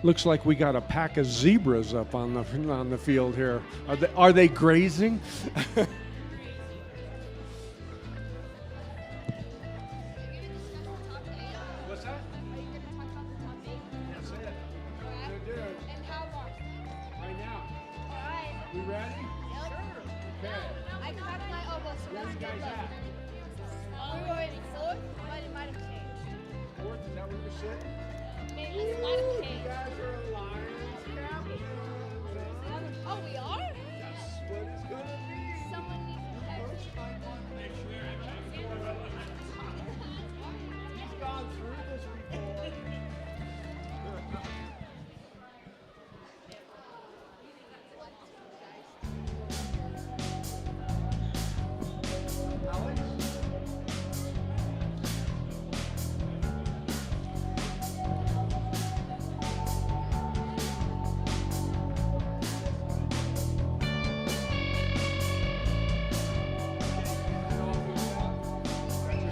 Looks like we got a pack of zebras up on the field here. Are they grazing? What's that? That's it. Good, good. And how long? Right now. All right. We ready? Okay. I cracked my elbow, so Where that's you guys good. at? We were in fourth, but it might have changed. Fourth, is that where you're sitting? Maybe it might have You changed. guys are Lions captains. Oh, we are? That's what it's gonna be. Someone needs to check. Coach might want to make sure. He's gone through this before.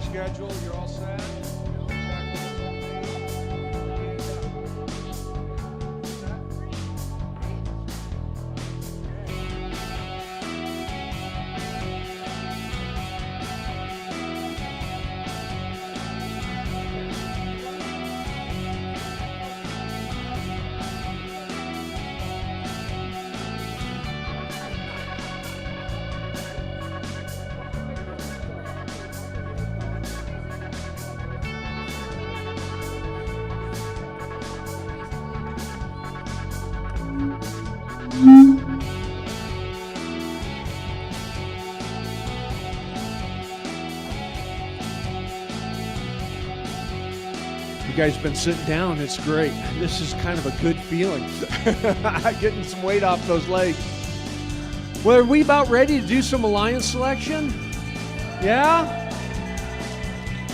Schedule, you're all set? You guys been sitting down. It's great. This is kind of a good feeling. Getting some weight off those legs. Well, are we about ready to do some alliance selection? Yeah?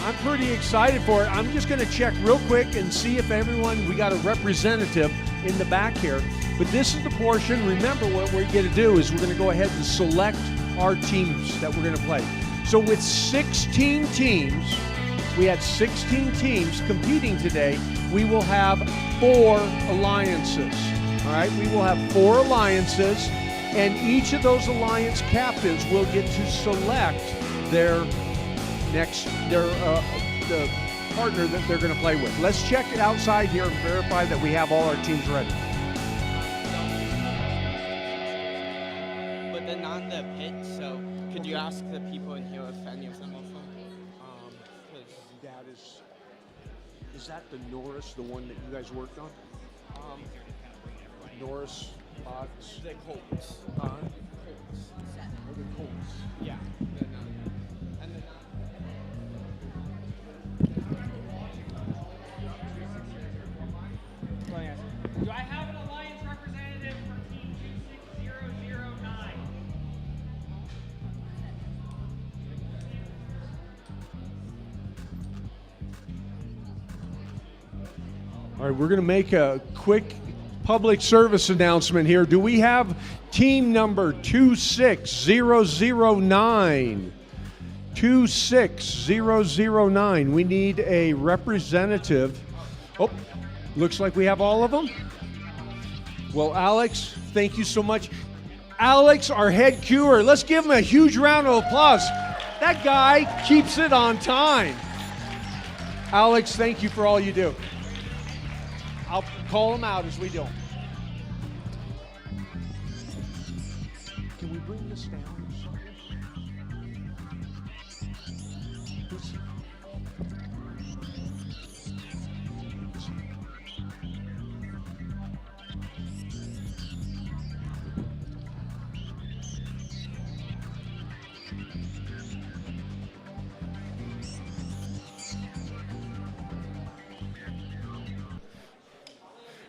I'm pretty excited for it. I'm just going to check real quick and see if we got a representative in the back here. But this is the portion. Remember, what we're going to do is we're going to go ahead and select our teams that we're going to play. So with 16 teams, we had 16 teams competing today. We will have 4 alliances. All right, we will have 4 alliances, and each of those alliance captains will get to select the partner that they're going to play with. Let's check it outside here and verify that we have all our teams ready. But they're not in the pit, so could you ask the people in here if any of them are from? That is that the Norris, the one that you guys worked on? Norris box. The Colts. Colts. Colts. The Colts. Yeah. They're not. And they're not. Do I have an alliance representative for Team 26009? All right, we're going to make a quick public service announcement here. Do we have team number 26009? 26009. We need a representative. Oh, looks like we have all of them. Well, Alex, thank you so much. Alex, our head cuer, let's give him a huge round of applause. That guy keeps it on time. Alex, thank you for all you do. I'll call him out as we do. Can we bring this down?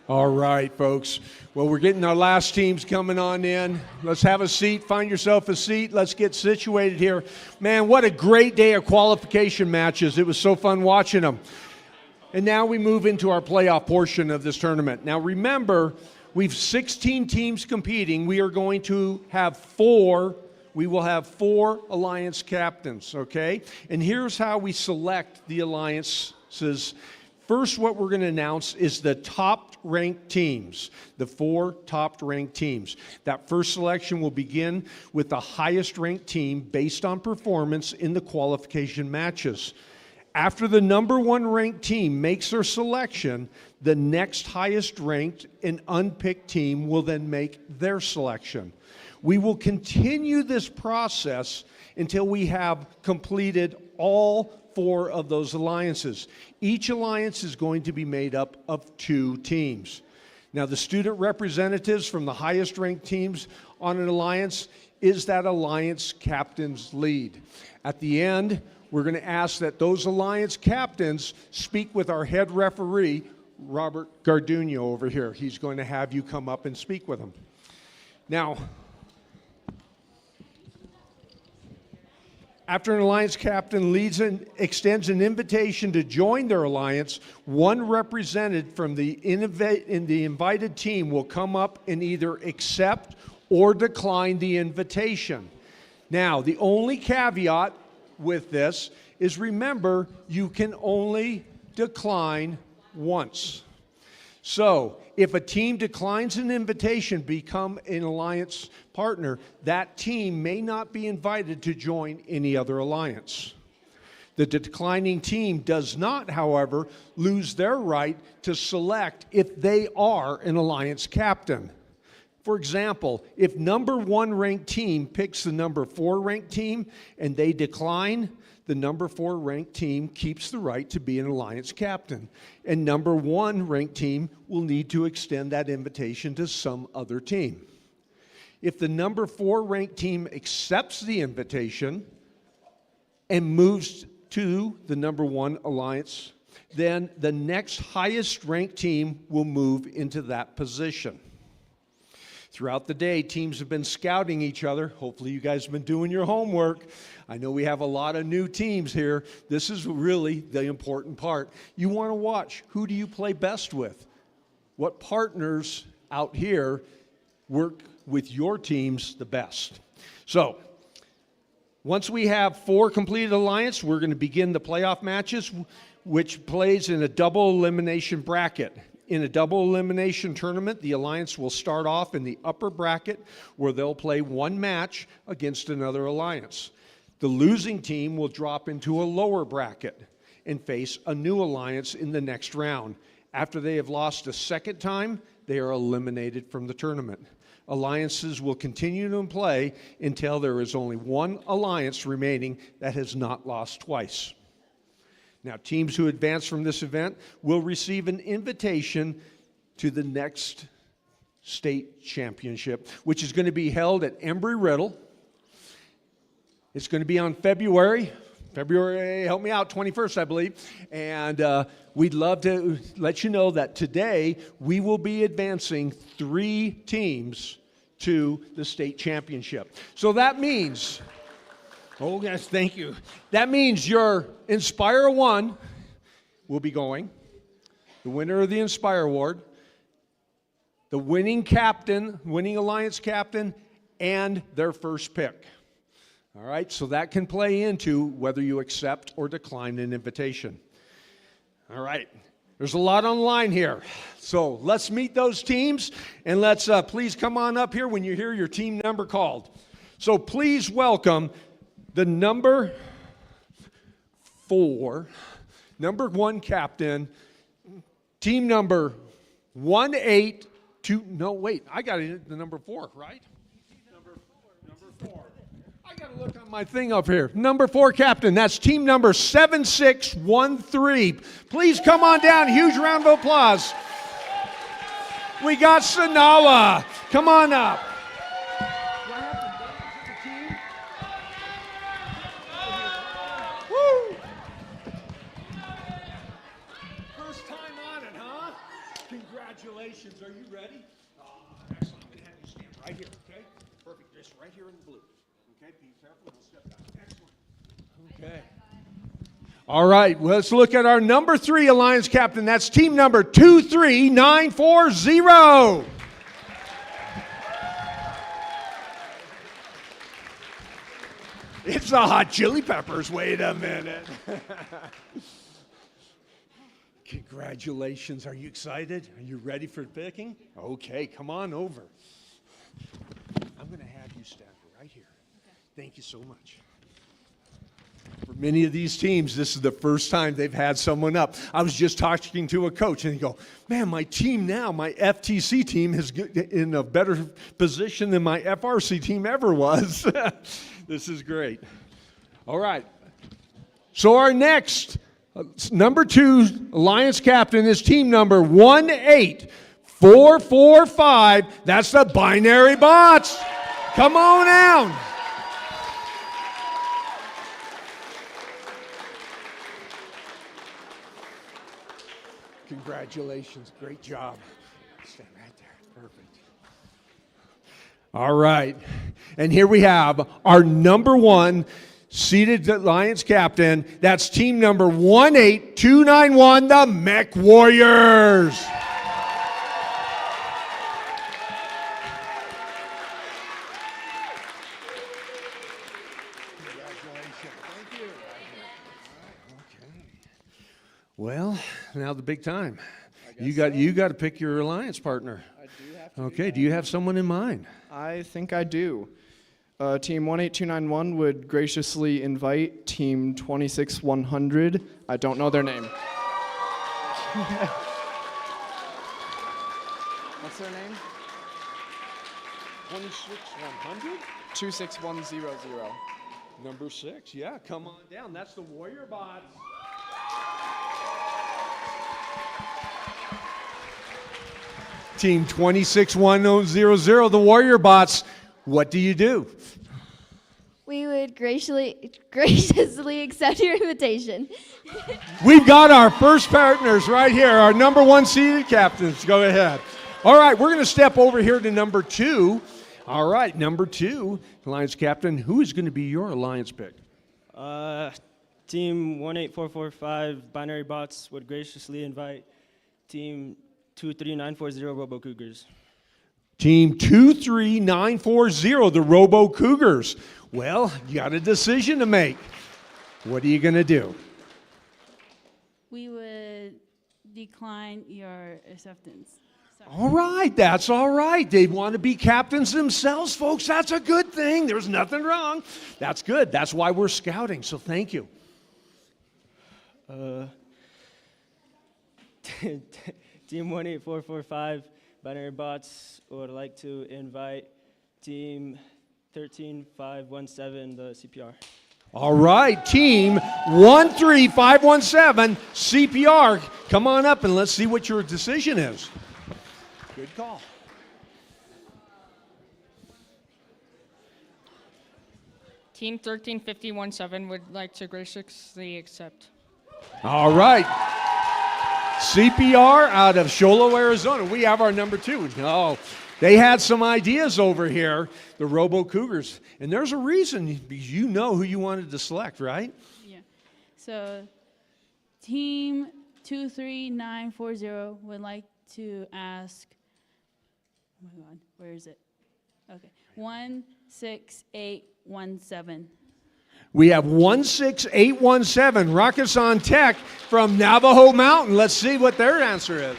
All right, folks. Well, we're getting our last teams coming on in. Let's have a seat. Find yourself a seat. Let's get situated here. Man, what a great day of qualification matches. It was so fun watching them. And now we move into our playoff portion of this tournament. Now, remember, we've 16 teams competing. We are going to have 4 we will have 4 alliance captains, okay? And here's how we select the alliances. First, what we're going to announce is the top-ranked teams, the 4 top-ranked teams. That first selection will begin with the highest-ranked team based on performance in the qualification matches. After the number 1 ranked team makes their selection, the next highest ranked and unpicked team will then make their selection. We will continue this process until we have completed all 4 of those alliances. Each alliance is going to be made up of 2 teams. Now, the student representatives from the highest ranked teams on an alliance is that alliance captain's lead. At the end, we're going to ask that those alliance captains speak with our head referee, Robert Garduno over here. He's going to have you come up and speak with him. Now, after an alliance captain extends an invitation to join their alliance, one representative from the invited team will come up and either accept or decline the invitation. Now, the only caveat with this is, remember, you can only decline once. So, if a team declines an invitation to become an alliance partner, that team may not be invited to join any other alliance. The declining team does not, however, lose their right to select if they are an alliance captain. For example, if number 1 ranked team picks the number 4 ranked team and they decline, the number 4 ranked team keeps the right to be an alliance captain. And number 1 ranked team will need to extend that invitation to some other team. If the number 4 ranked team accepts the invitation and moves to the number 1 alliance, then the next highest ranked team will move into that position. Throughout the day, teams have been scouting each other. Hopefully you guys have been doing your homework. I know we have a lot of new teams here. This is really the important part. You want to watch, who do you play best with? What partners out here work with your teams the best? So, once we have 4 completed alliances, we're going to begin the playoff matches, which plays in a double elimination bracket. In a double elimination tournament, the alliance will start off in the upper bracket where they'll play 1 match against another alliance. The losing team will drop into a lower bracket and face a new alliance in the next round. After they have lost a second time, they are eliminated from the tournament. Alliances will continue to play until there is only 1 alliance remaining that has not lost twice. Now, teams who advance from this event will receive an invitation to the next state championship, which is going to be held at Embry-Riddle. It's going to be on February, help me out, 21st, I believe. And we'd love to let you know that today we will be advancing 3 teams to the state championship. So that means... Oh, yes, thank you. That means your Inspire 1 will be going, the winner of the Inspire Award, the winning alliance captain, and their first pick. All right, so that can play into whether you accept or decline an invitation. All right, there's a lot on the line here. So let's meet those teams, and let's please come on up here when you hear your team number called. So please welcome the number 4, number 1 captain, team number 182. No, wait, I got it, the number 4, right? Number 4. I got to look on my thing up here. Number 4 captain, that's team number 7613. Please come on down. Huge round of applause. We got Sanawa. Come on up. Congratulations. Are you ready? Excellent. I'm going to have you stand right here, okay? Perfect. Just right here in the blue. Okay, be careful. Don't step down. Excellent. Okay. All right, well, let's look at our number 3 alliance captain. That's team number 23940. It's the Hot Chili Peppers. Wait a minute. Congratulations. Are you excited? Are you ready for picking? Okay, come on over. I'm going to have you stand right here. Thank you so much. For many of these teams, this is the first time they've had someone up. I was just talking to a coach, and he go, man, my team now, my FTC team is in a better position than my FRC team ever was. This is great. All right. So our next number 2 Alliance captain is team number 18445. That's the Binary Bots. Come on down. Congratulations. Great job. Stand right there. Perfect. All right. And here we have our number 1 seated Alliance captain. That's team number 18291, the Mech Warriors. Congratulations. Thank you. Okay. Well, now the big time. You got to pick your alliance partner. I do have to. Okay. Do you have someone in mind? I think I do. Team 18291 would graciously invite Team 26100. I don't know their name. What's their name? 26100? 26100. Number 6. Yeah, come on down. That's the Warrior Bots. Team 26100, the Warrior Bots. What do you do? We would graciously accept your invitation. We've got our first partners right here, our number 1 seeded captains. Go ahead. All right, we're going to step over here to number 2. All right, number 2, Alliance captain. Who is going to be your alliance pick? Team 18445 Binary Bots would graciously invite Team 23940 Robo Cougars. Team 23940, the Robo Cougars. Well, you got a decision to make. What are you going to do? We would decline your acceptance. Sorry. All right, that's all right. They want to be captains themselves, folks. That's a good thing. There's nothing wrong. That's good. That's why we're scouting, so thank you. Team 18445 Binary Bots would like to invite Team 13517, the CPR. All right, Team 13517, CPR. Come on up and let's see what your decision is. Good call. Team 13517 would like to graciously accept. All right. CPR out of Sholo, Arizona. We have our number 2. No, they had some ideas over here, the Robo Cougars. And there's a reason, because you know who you wanted to select, right? Yeah. So, Team 23940 would like to ask. Oh my God, where is it? Okay, 16817. We have 16817, Rakasan Tech from Navajo Mountain. Let's see what their answer is.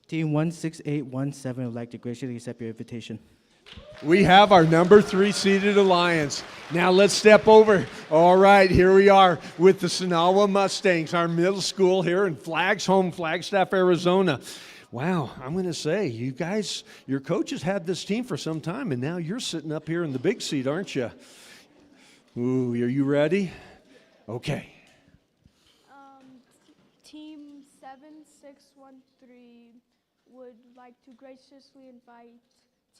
Team 16817 would like to graciously accept your invitation. We have our number 3 seeded alliance. Now let's step over. All right, here we are with the Sonawa Mustangs, our middle school here in Flagstaff, Arizona. Wow, I'm going to say, you guys, your coaches had this team for some time, and now you're sitting up here in the big seat, aren't you? Ooh, are you ready? Okay. Team 7613 would like to graciously invite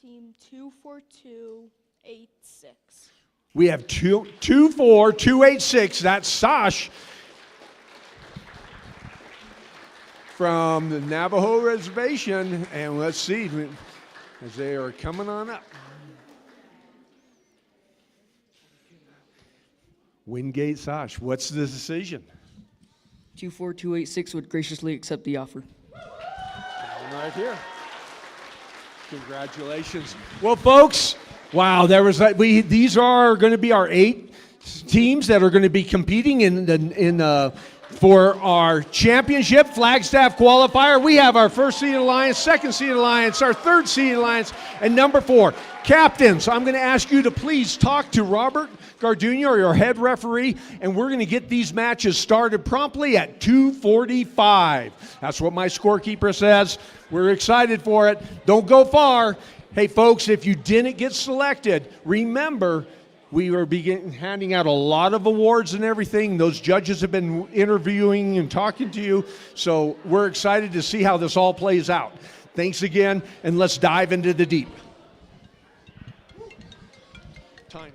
Team 24286. We have 24286. That's Sash from the Navajo Reservation. And let's see as they are coming on up. Wingate Sash, what's the decision? 24286 would graciously accept the offer. Right here. Congratulations. Well, folks, wow, these are going to be our 8 teams that are going to be competing for our championship Flagstaff qualifier. We have our first seed alliance, second seed alliance, our third seed alliance, and number 4. Captains, I'm going to ask you to please talk to Robert Garduno, your head referee, and we're going to get these matches started promptly at 2:45. That's what my scorekeeper says. We're excited for it. Don't go far. Hey, folks, if you didn't get selected, remember, we are handing out a lot of awards and everything. Those judges have been interviewing and talking to you, so we're excited to see how this all plays out. Thanks again, and let's dive into the deep. Time.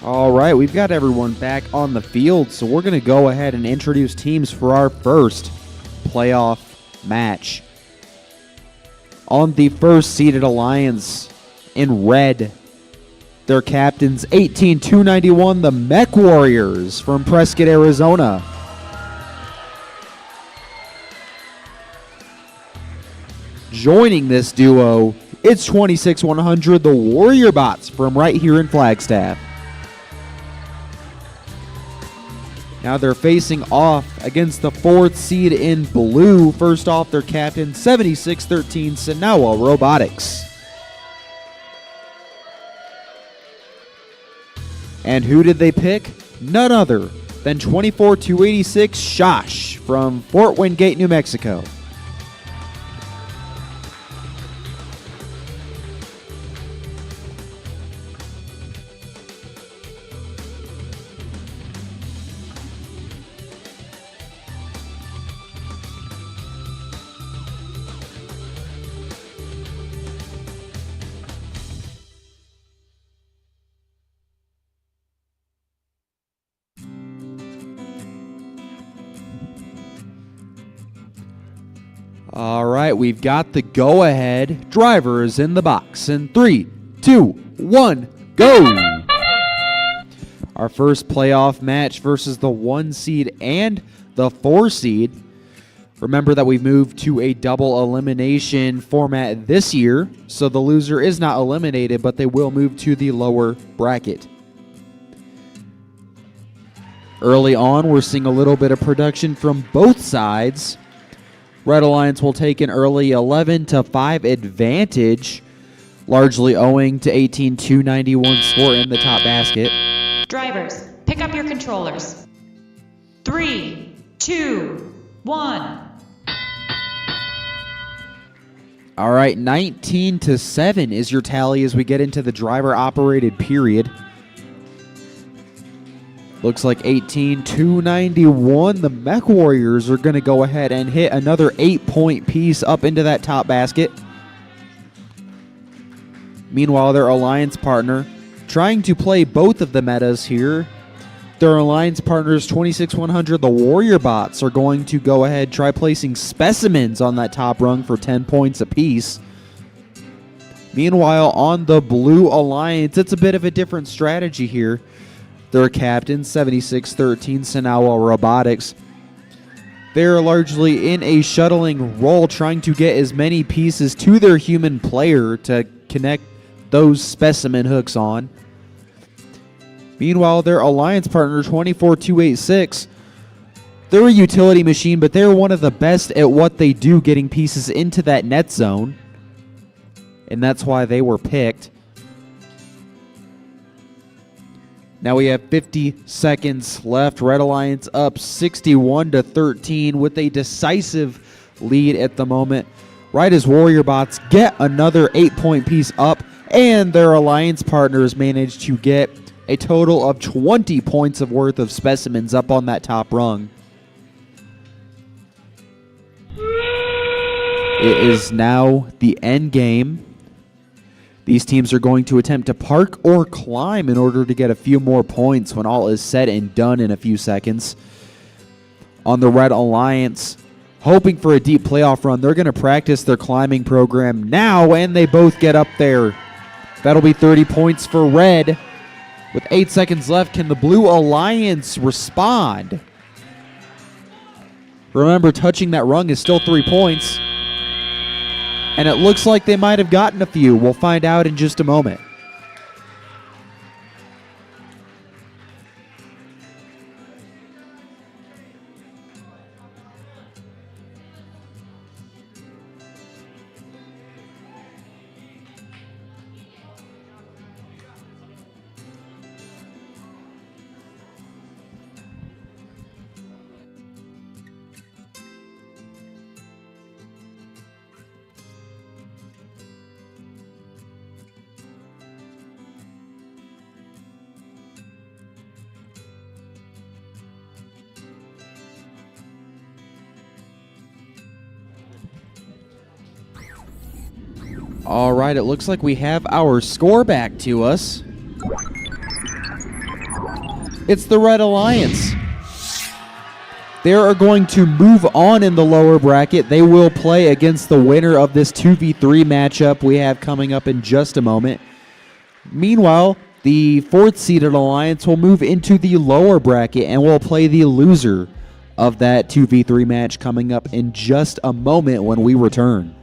All right, we've got everyone back on the field, so we're going to go ahead and introduce teams for our first playoff match. On the first seeded alliance in red, their captains 18-291, the Mech Warriors from Prescott, Arizona. Joining this duo, it's 26-100, the Warrior Bots from right here in Flagstaff. Now they're facing off against the 4th seed in blue. First off, their captain, 76-13, Sanawa Robotics. And who did they pick? None other than 24-286 Shosh from Fort Wingate, New Mexico. All right, we've got the go-ahead. Driver is in the box in 3, 2, 1, go! Our first playoff match versus the 1 seed and the 4 seed. Remember that we've moved to a double elimination format this year, so the loser is not eliminated, but they will move to the lower bracket. Early on, we're seeing a little bit of production from both sides. Red Alliance will take an early 11-5 advantage, largely owing to 18-291 score in the top basket. Drivers, pick up your controllers. 3, 2, 1. All right, 19-7 is your tally as we get into the driver-operated period. Looks like 18-291. The Mech Warriors are going to go ahead and hit another 8-point piece up into that top basket. Meanwhile, their alliance partner trying to play both of the metas here. Their alliance partners 26-100, the Warrior Bots, are going to go ahead try placing specimens on that top rung for 10 points apiece. Meanwhile, on the Blue Alliance, it's a bit of a different strategy here. Their captain, 76-13, Sanawa Robotics. They're largely in a shuttling role, trying to get as many pieces to their human player to connect those specimen hooks on. Meanwhile, their alliance partner, 24-286, they're a utility machine, but they're one of the best at what they do, getting pieces into that net zone. And that's why they were picked. Now we have 50 seconds left. Red Alliance up 61-13 with a decisive lead at the moment. Right as Warrior Bots get another 8-point piece up, and their alliance partners manage to get a total of 20 points of worth of specimens up on that top rung. It is now the end game. These teams are going to attempt to park or climb in order to get a few more points when all is said and done in a few seconds. On the Red Alliance, hoping for a deep playoff run, they're going to practice their climbing program now, and they both get up there. That'll be 30 points for Red. With 8 seconds left, can the Blue Alliance respond? Remember, touching that rung is still 3 points. And it looks like they might have gotten a few. We'll find out in just a moment. All right, it looks like we have our score back to us. It's the Red Alliance. They are going to move on in the lower bracket. They will play against the winner of this 2v3 matchup we have coming up in just a moment. Meanwhile, the 4th seeded Alliance will move into the lower bracket and will play the loser of that 2v3 match coming up in just a moment when we return.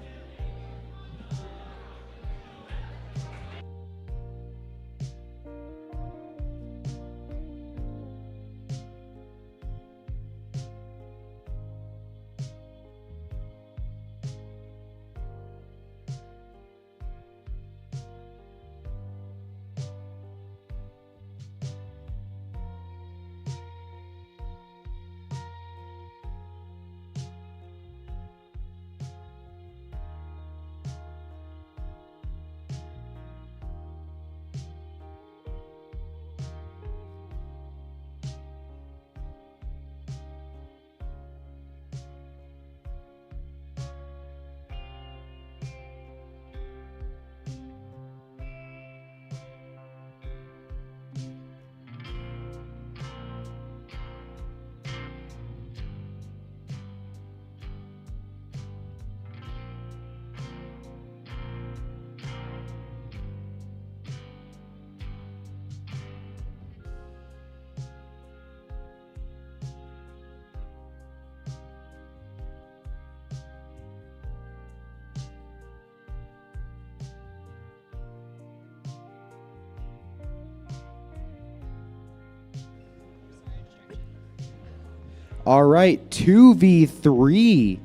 All right, 2v3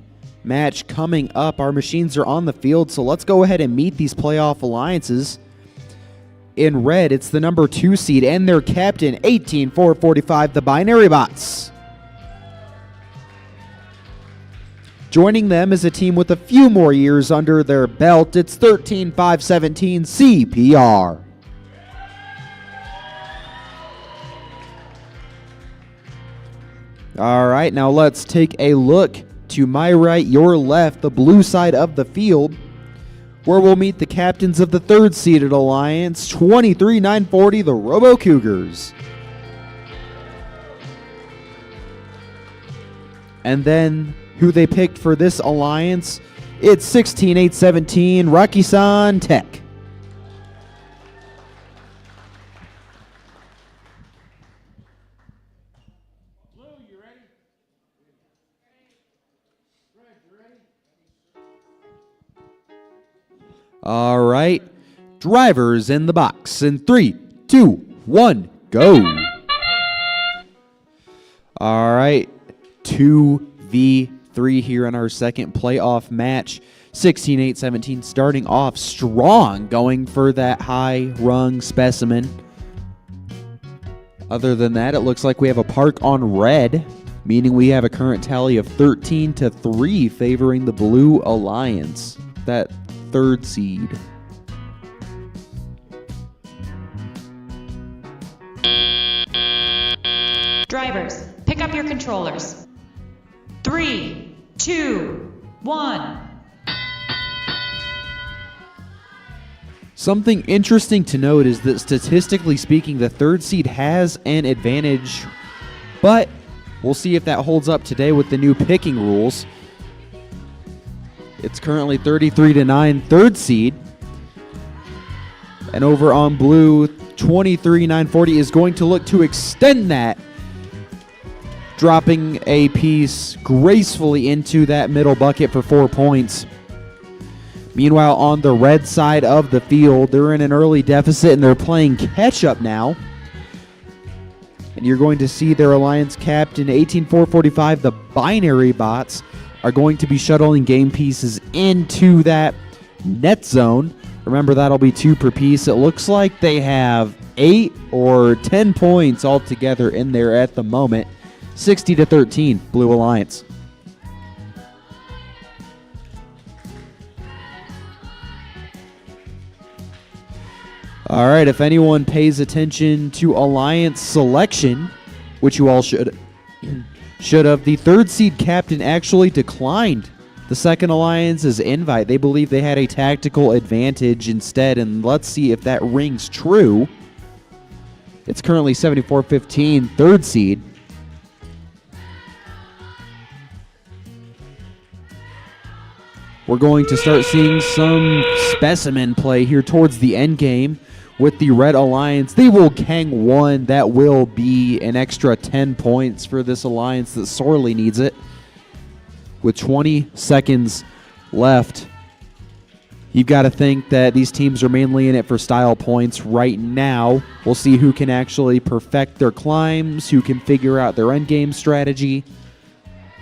match coming up. Our machines are on the field, so let's go ahead and meet these playoff alliances. In red, it's the number 2 seed and their captain, 18445, the Binary Bots. Joining them is a team with a few more years under their belt. It's 13517 CPR. All right, now let's take a look to my right, your left, the blue side of the field, where we'll meet the captains of the 3rd seeded Alliance, 23940, the Robo Cougars. And then who they picked for this alliance, it's 16817, Rocky-san Tech. All right, drivers in the box in 3, 2, 1, go. All right, 2v3 here in our second playoff match. 16-8-17 starting off strong, going for that high-rung specimen. Other than that, it looks like we have a park on red, meaning we have a current tally of 13-3 favoring the Blue Alliance, that 3rd seed. Drivers, pick up your controllers. 3, 2, 1. Something interesting to note is that statistically speaking, the 3rd seed has an advantage, but we'll see if that holds up today with the new picking rules. It's currently 33-9, 3rd seed. And over on blue, 23-940 is going to look to extend that, dropping a piece gracefully into that middle bucket for 4 points. Meanwhile, on the red side of the field, they're in an early deficit and they're playing catch-up now. And you're going to see their alliance captain, 18445, the Binary Bots, are going to be shuttling game pieces into that net zone. Remember, that'll be 2 per piece. It looks like they have 8 or 10 points altogether in there at the moment. 60-13, Blue Alliance. All right, if anyone pays attention to alliance selection, which you all should have, the 3rd seed captain actually declined the second alliance's invite. They believe they had a tactical advantage instead, and let's see if that rings true. It's currently 74-15, third seed. We're going to start seeing some specimen play here towards the end game with the Red Alliance. They will hang one. That will be an extra 10 points for this Alliance that sorely needs it. With 20 seconds left, you've got to think that these teams are mainly in it for style points right now. We'll see who can actually perfect their climbs, who can figure out their endgame strategy.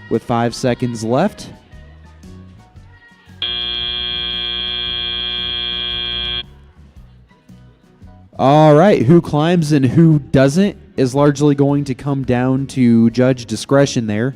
With 5 seconds left. All right, who climbs and who doesn't is largely going to come down to judge discretion there.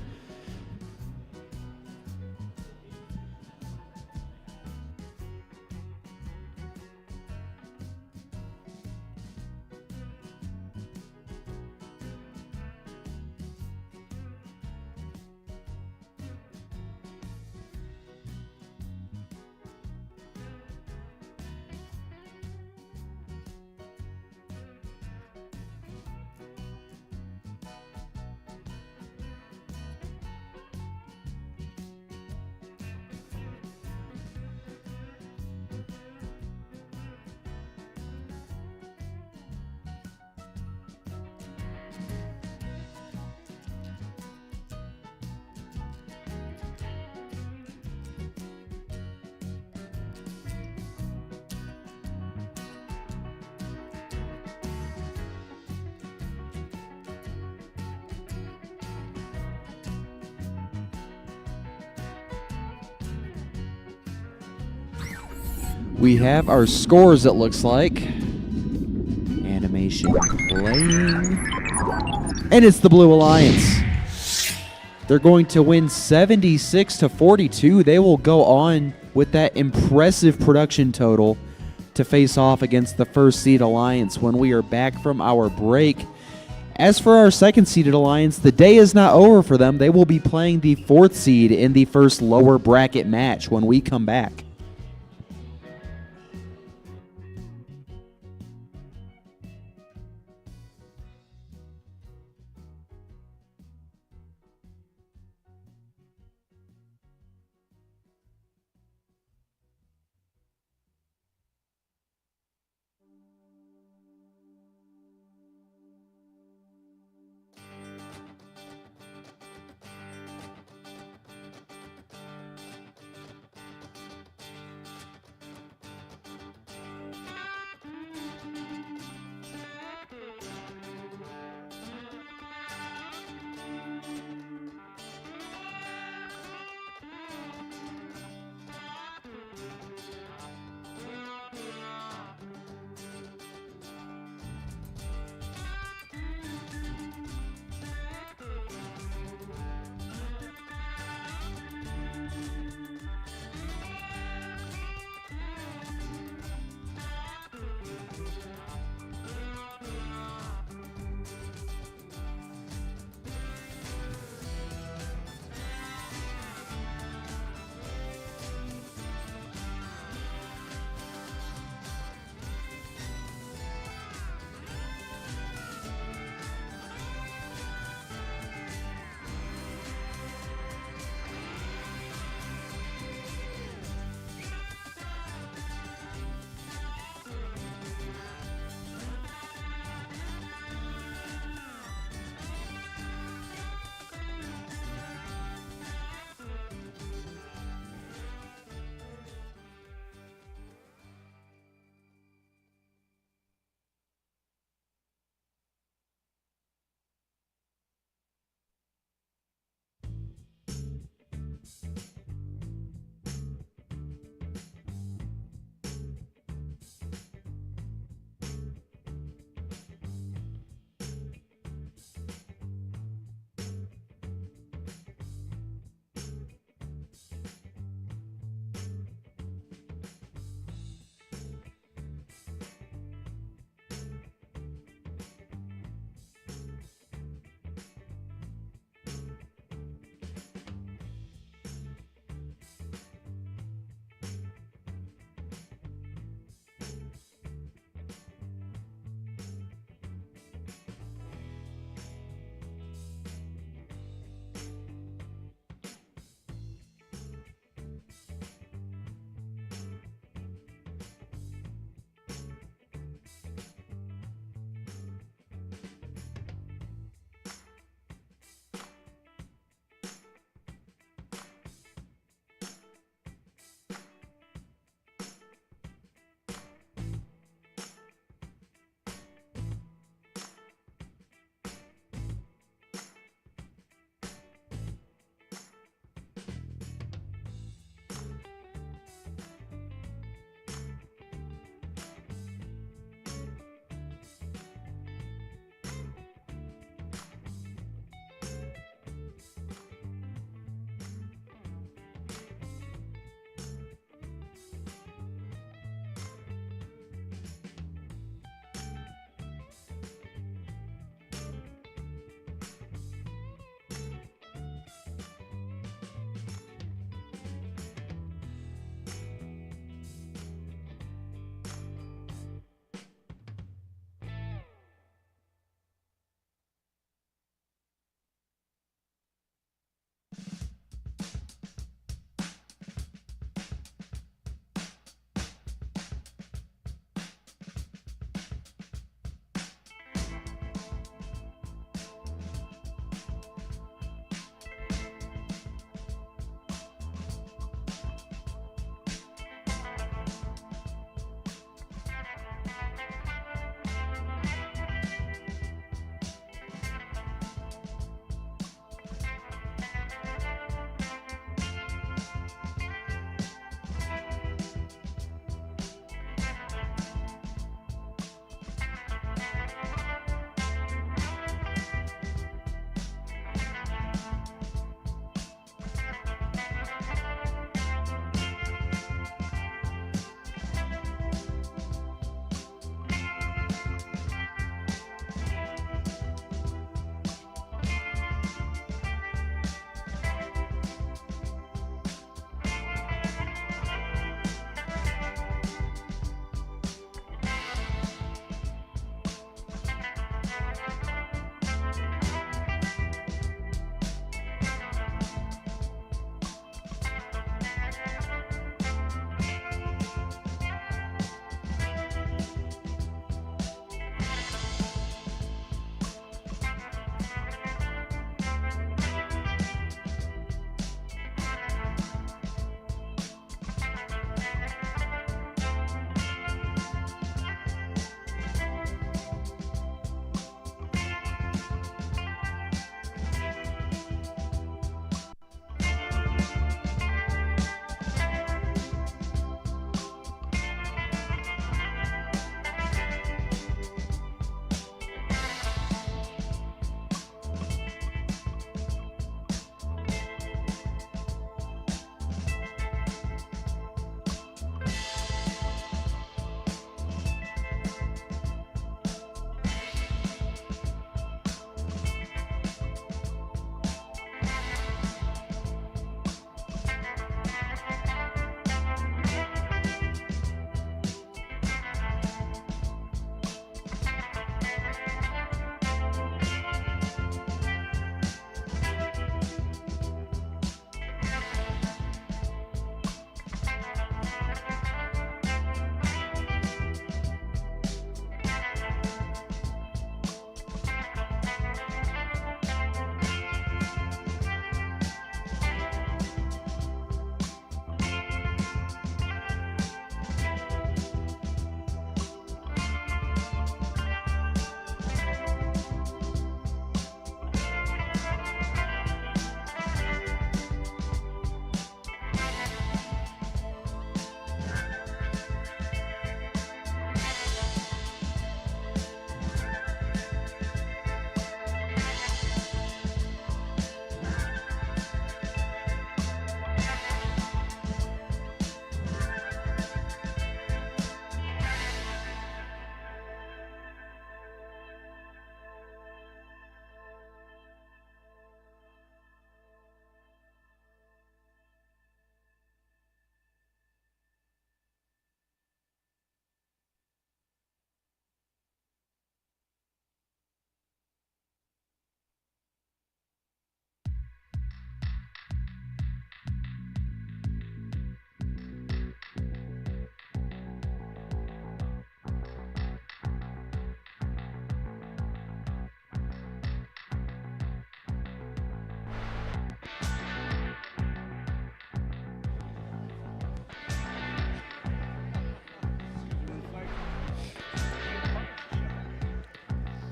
We have our scores, it looks like. Animation playing. And it's the Blue Alliance. They're going to win 76-42. They will go on with that impressive production total to face off against the first seed Alliance when we are back from our break. As for our second seeded Alliance, the day is not over for them. They will be playing the fourth seed in the first lower bracket match when we come back.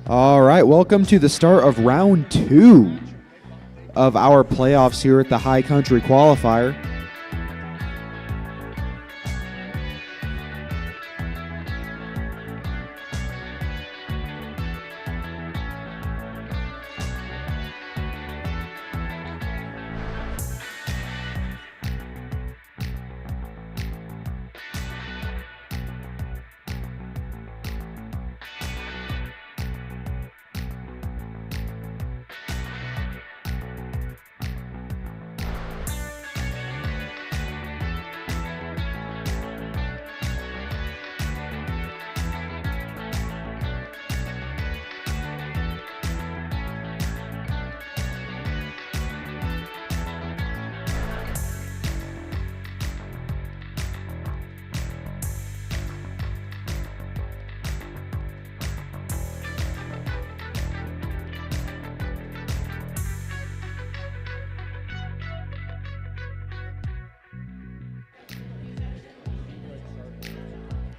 All right, welcome to the start of round 2 of our playoffs here at the High Country Qualifier.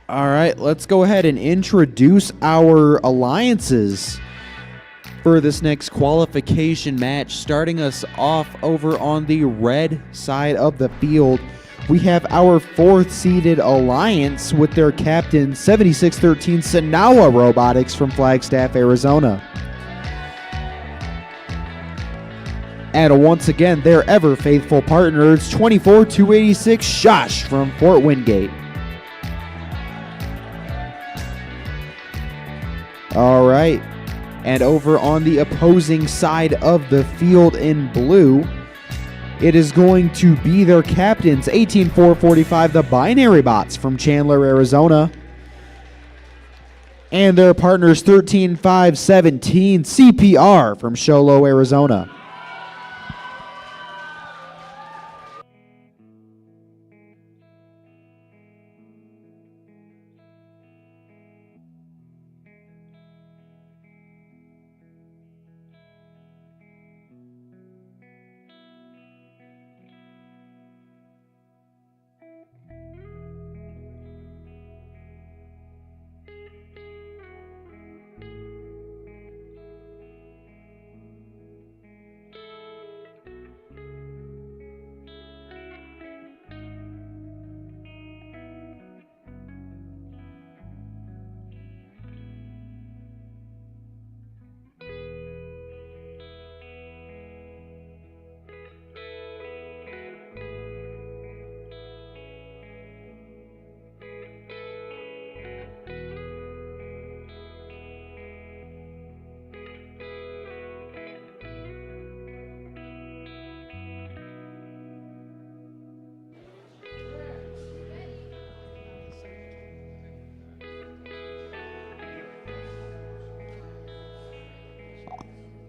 All right, let's go ahead and introduce our alliances for this next qualification match. Starting us off over on the red side of the field, we have our 4th seeded alliance with their captain, 7613 Sanawa Robotics from Flagstaff, Arizona. And once again, their ever faithful partners, 24286 Shosh from Fort Wingate. All right, and over on the opposing side of the field in blue, it is going to be their captains, 18445, the Binary Bots from Chandler, Arizona, and their partners, 13517 CPR from Show Low, Arizona.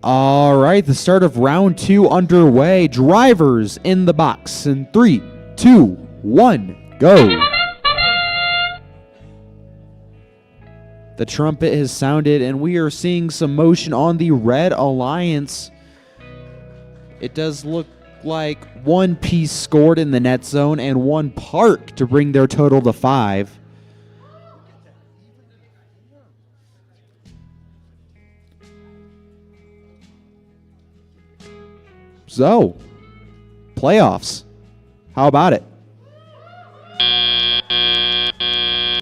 All right, the start of round 2 underway. Drivers in the box in 3, 2, 1, go. The trumpet has sounded, and we are seeing some motion on the red alliance. It does look like 1 piece scored in the net zone and 1 park to bring their total to 5. So, playoffs. How about it?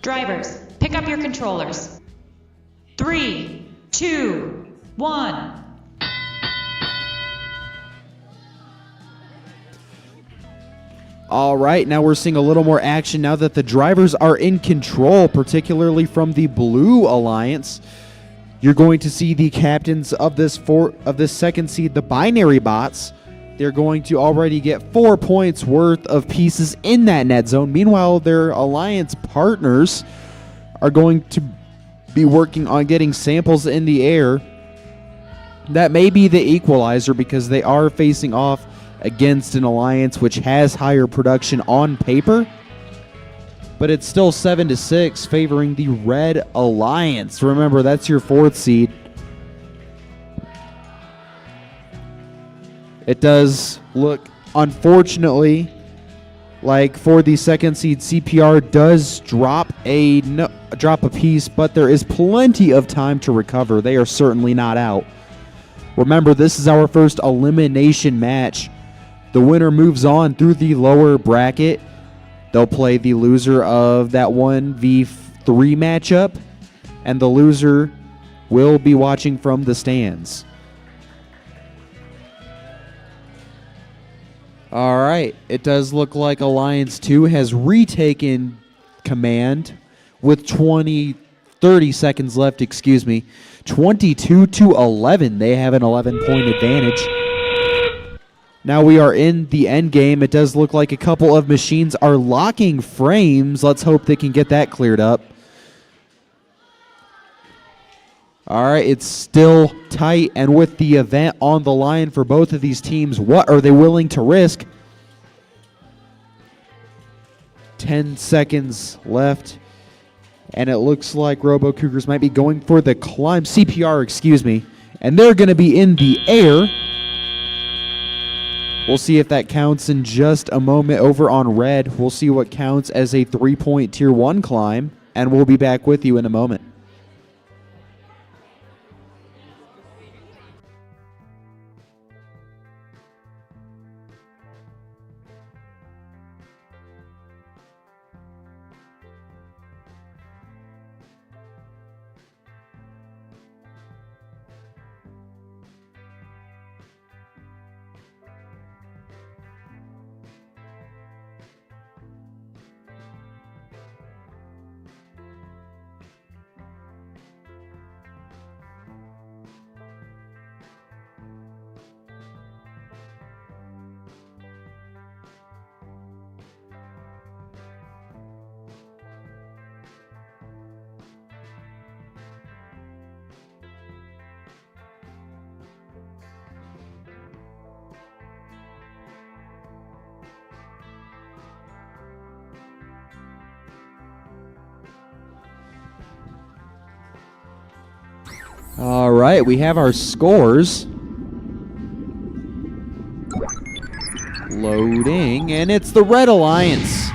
Drivers, pick up your controllers. 3, 2, 1. All right, now we're seeing a little more action now that the drivers are in control, particularly from the blue alliance. You're going to see the captains of this second seed, the Binary Bots. They're going to already get 4 points worth of pieces in that net zone. Meanwhile, their alliance partners are going to be working on getting samples in the air. That may be the equalizer because they are facing off against an alliance which has higher production on paper. But it's still 7-6 favoring the red alliance. Remember, that's your 4th seed. It does look, unfortunately, like for the second seed, CPR does drop a piece, but there is plenty of time to recover. They are certainly not out. Remember, this is our first elimination match. The winner moves on through the lower bracket. They'll play the loser of that 1v3 matchup, and the loser will be watching from the stands. All right, it does look like Alliance 2 has retaken command with 30 seconds left, 22-11. They have an 11-point advantage. Now we are in the end game. It does look like a couple of machines are locking frames. Let's hope they can get that cleared up. All right, it's still tight, and with the event on the line for both of these teams, what are they willing to risk? 10 seconds left, and it looks like Robo Cougars might be going for the climb, CPR, and they're going to be in the air. We'll see if that counts in just a moment. Over on red, we'll see what counts as a 3-point Tier 1 climb, and we'll be back with you in a moment. All right, we have our scores. Loading, and it's the Red Alliance.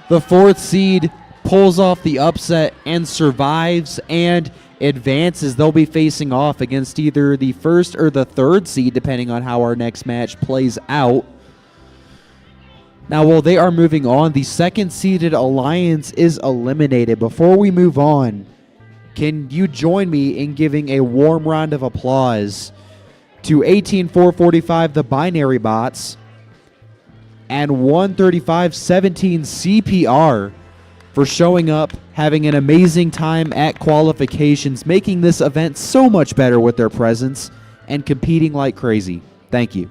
The 4th seed pulls off the upset and survives and advances. They'll be facing off against either the 1st or the 3rd seed, depending on how our next match plays out. Now, while they are moving on, the 2nd seeded Alliance is eliminated. Before we move on, can you join me in giving a warm round of applause to 18445, the Binary Bots, and 13517 CPR for showing up, having an amazing time at qualifications, making this event so much better with their presence, and competing like crazy. Thank you.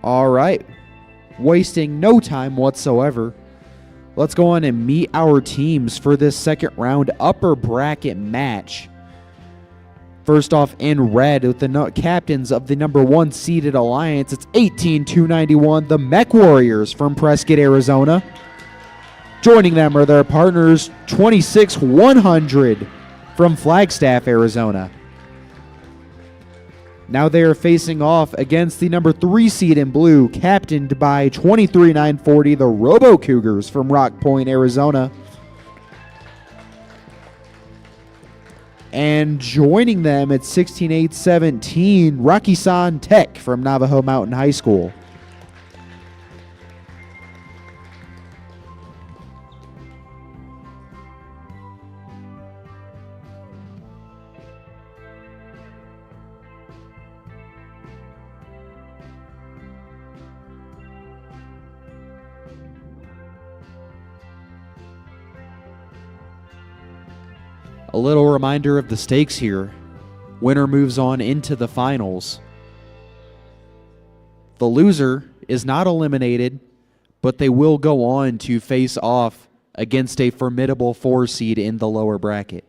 All right, wasting no time whatsoever, let's go on and meet our teams for this second round upper bracket match. First off, in red, with the captains of the number 1 seeded Alliance, it's 18291, the Mech Warriors from Prescott, Arizona. Joining them are their partners, 26100 from Flagstaff, Arizona. Now they are facing off against the number 3 seed in blue, captained by 23940, the Robo Cougars from Rock Point, Arizona. And joining them at 16817, Rocky-san Tech from Navajo Mountain High School. A little reminder of the stakes here. Winner moves on into the finals. The loser is not eliminated, but they will go on to face off against a formidable 4 seed in the lower bracket.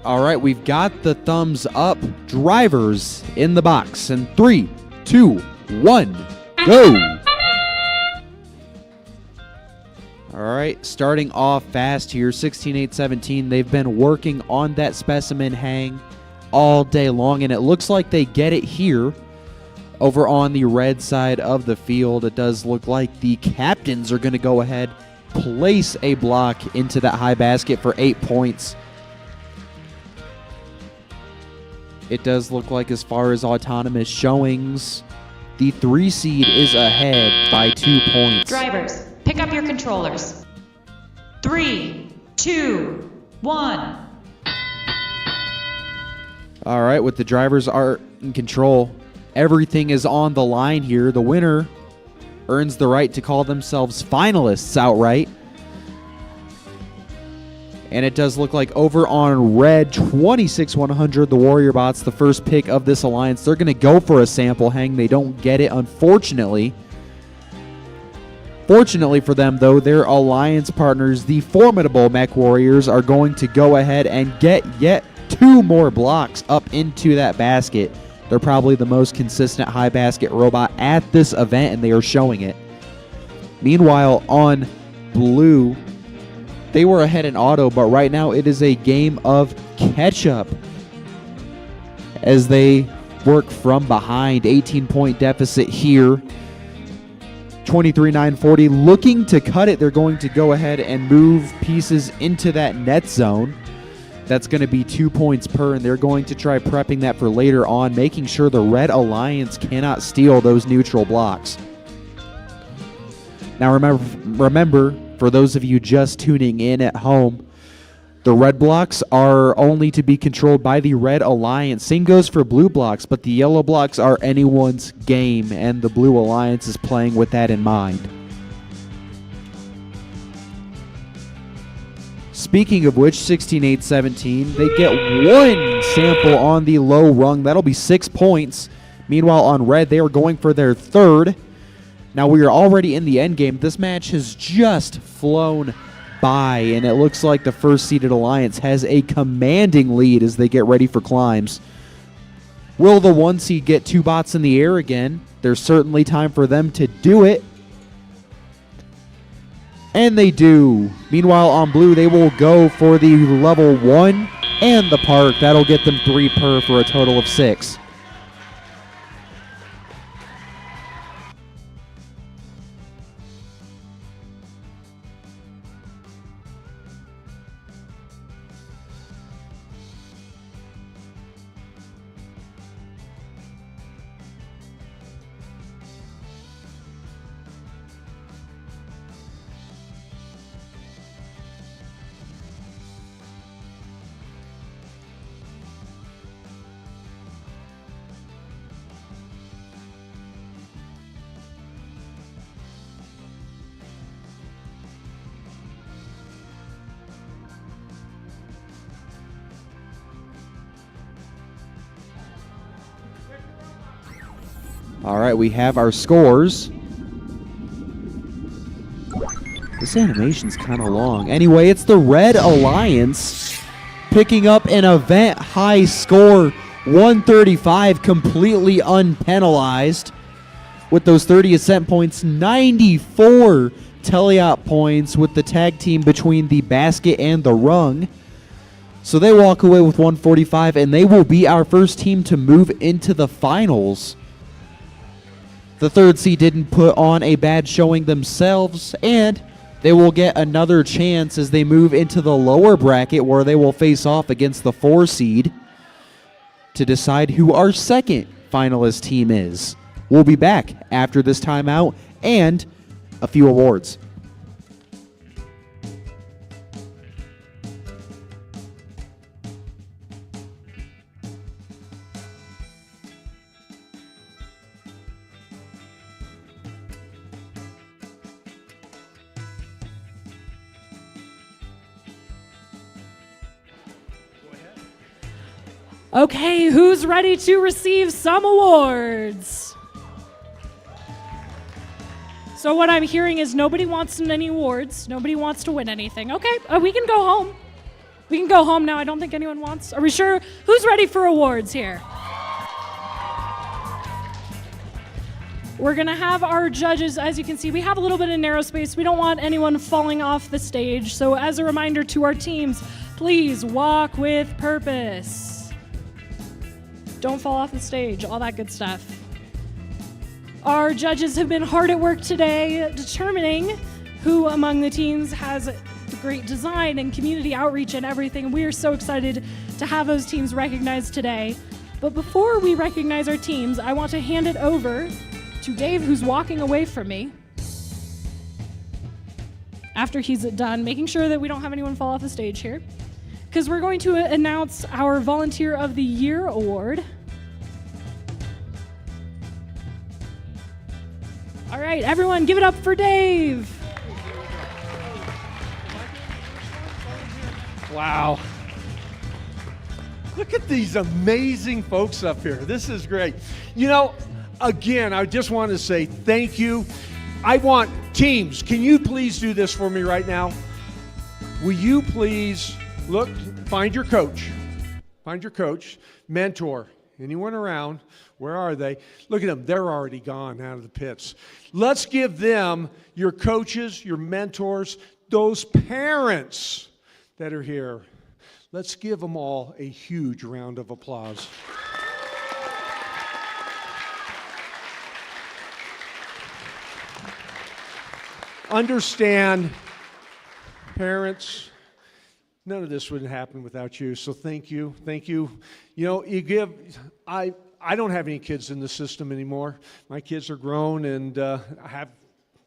All right, we've got the thumbs up drivers in the box. And 3, 2, 1, go. All right, starting off fast here, 16-8-17. They've been working on that specimen hang all day long, and it looks like they get it here. Over on the red side of the field, it does look like the captains are going to go ahead, place a block into that high basket for 8 points. It does look like, as far as autonomous showings, the 3 seed is ahead by 2 points. Drivers, pick up your controllers. 3, 2, 1. All right, with the drivers are in control, everything is on the line here. The winner earns the right to call themselves finalists outright. And it does look like over on red, 26-100, the Warrior Bots, the first pick of this alliance. They're going to go for a sample hang. They don't get it, unfortunately. Fortunately for them, though, their alliance partners, the formidable Mech Warriors, are going to go ahead and get yet 2 more blocks up into that basket. They're probably the most consistent high basket robot at this event, and they are showing it. Meanwhile, on blue, they were ahead in auto, but right now it is a game of catch-up as they work from behind. 18-point deficit here. 23-9-40, looking to cut it. They're going to go ahead and move pieces into that net zone. That's going to be 2 points per, and they're going to try prepping that for later on, making sure the Red Alliance cannot steal those neutral blocks. Now remember, for those of you just tuning in at home, the red blocks are only to be controlled by the Red Alliance. Same goes for blue blocks, but the yellow blocks are anyone's game, and the Blue Alliance is playing with that in mind. Speaking of which, 16-8-17, they get 1 sample on the low rung. That'll be 6 points. Meanwhile, on red, they are going for their 3rd. Now, we are already in the end game. This match has just flown by, and it looks like the first seeded Alliance has a commanding lead as they get ready for climbs. Will the 1 seed get 2 bots in the air again? There's certainly time for them to do it. And they do. Meanwhile, on blue, they will go for the level 1 and the park. That'll get them 3 per for a total of 6. All right, we have our scores. This animation's kind of long. Anyway, it's the Red Alliance picking up an event high score, 135, completely unpenalized. With those 30 ascent points, 94 teleop points with the tag team between the basket and the rung. So they walk away with 145, and they will be our first team to move into the finals. The 3rd seed didn't put on a bad showing themselves, and they will get another chance as they move into the lower bracket where they will face off against the 4 seed to decide who our 2nd finalist team is. We'll be back after this timeout and a few awards. Okay, who's ready to receive some awards? So what I'm hearing is nobody wants any awards. Nobody wants to win anything. Okay, we can go home. We can go home now. I don't think anyone wants. Are we sure? Who's ready for awards here? We're going to have our judges. As you can see, we have a little bit of narrow space. We don't want anyone falling off the stage. So as a reminder to our teams, please walk with purpose. Don't fall off the stage, all that good stuff. Our judges have been hard at work today determining who among the teams has great design and community outreach and everything. We are so excited to have those teams recognized today. But before we recognize our teams, I want to hand it over to Dave, who's walking away from me. After he's done, making sure that we don't have anyone fall off the stage here, because we're going to announce our Volunteer of the Year award. All right, everyone, give it up for Dave. Wow. Look at these amazing folks up here. This is great. You know, again, I just want to say thank you. I want teams, can you please do this for me right now? Will you please look, find your coach. Find your coach, mentor. Anyone around? Where are they? Look at them. They're already gone out of the pits. Let's give them, your coaches, your mentors, those parents that are here. Let's give them all a huge round of applause. Understand, parents, none of this would happen without you, so thank you, thank you. You know, you give, I don't have any kids in the system anymore. My kids are grown and have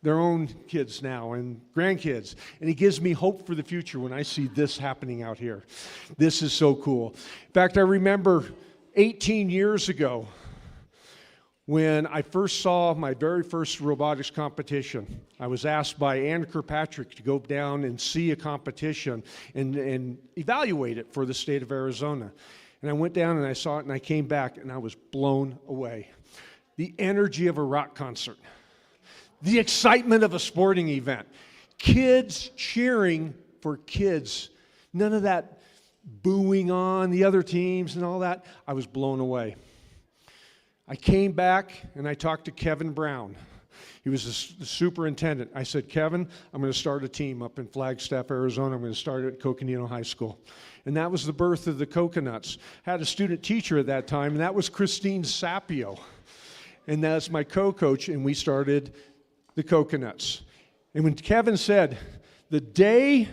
their own kids now and grandkids, and it gives me hope for the future when I see this happening out here. This is so cool. In fact, I remember 18 years ago when I first saw my very first robotics competition. I was asked by Ann Kirkpatrick to go down and see a competition and evaluate it for the state of Arizona. And I went down and I saw it and I came back and I was blown away. The energy of a rock concert. The excitement of a sporting event. Kids cheering for kids. None of that booing on the other teams and all that. I was blown away. I came back and I talked to Kevin Brown. He was the superintendent. I said, Kevin, I'm going to start a team up in Flagstaff, Arizona. I'm going to start it at Coconino High School. And that was the birth of the Coconuts. I had a student teacher at that time, and that was Christine Sapio. And that's my co-coach, and we started the Coconuts. And when Kevin said, the day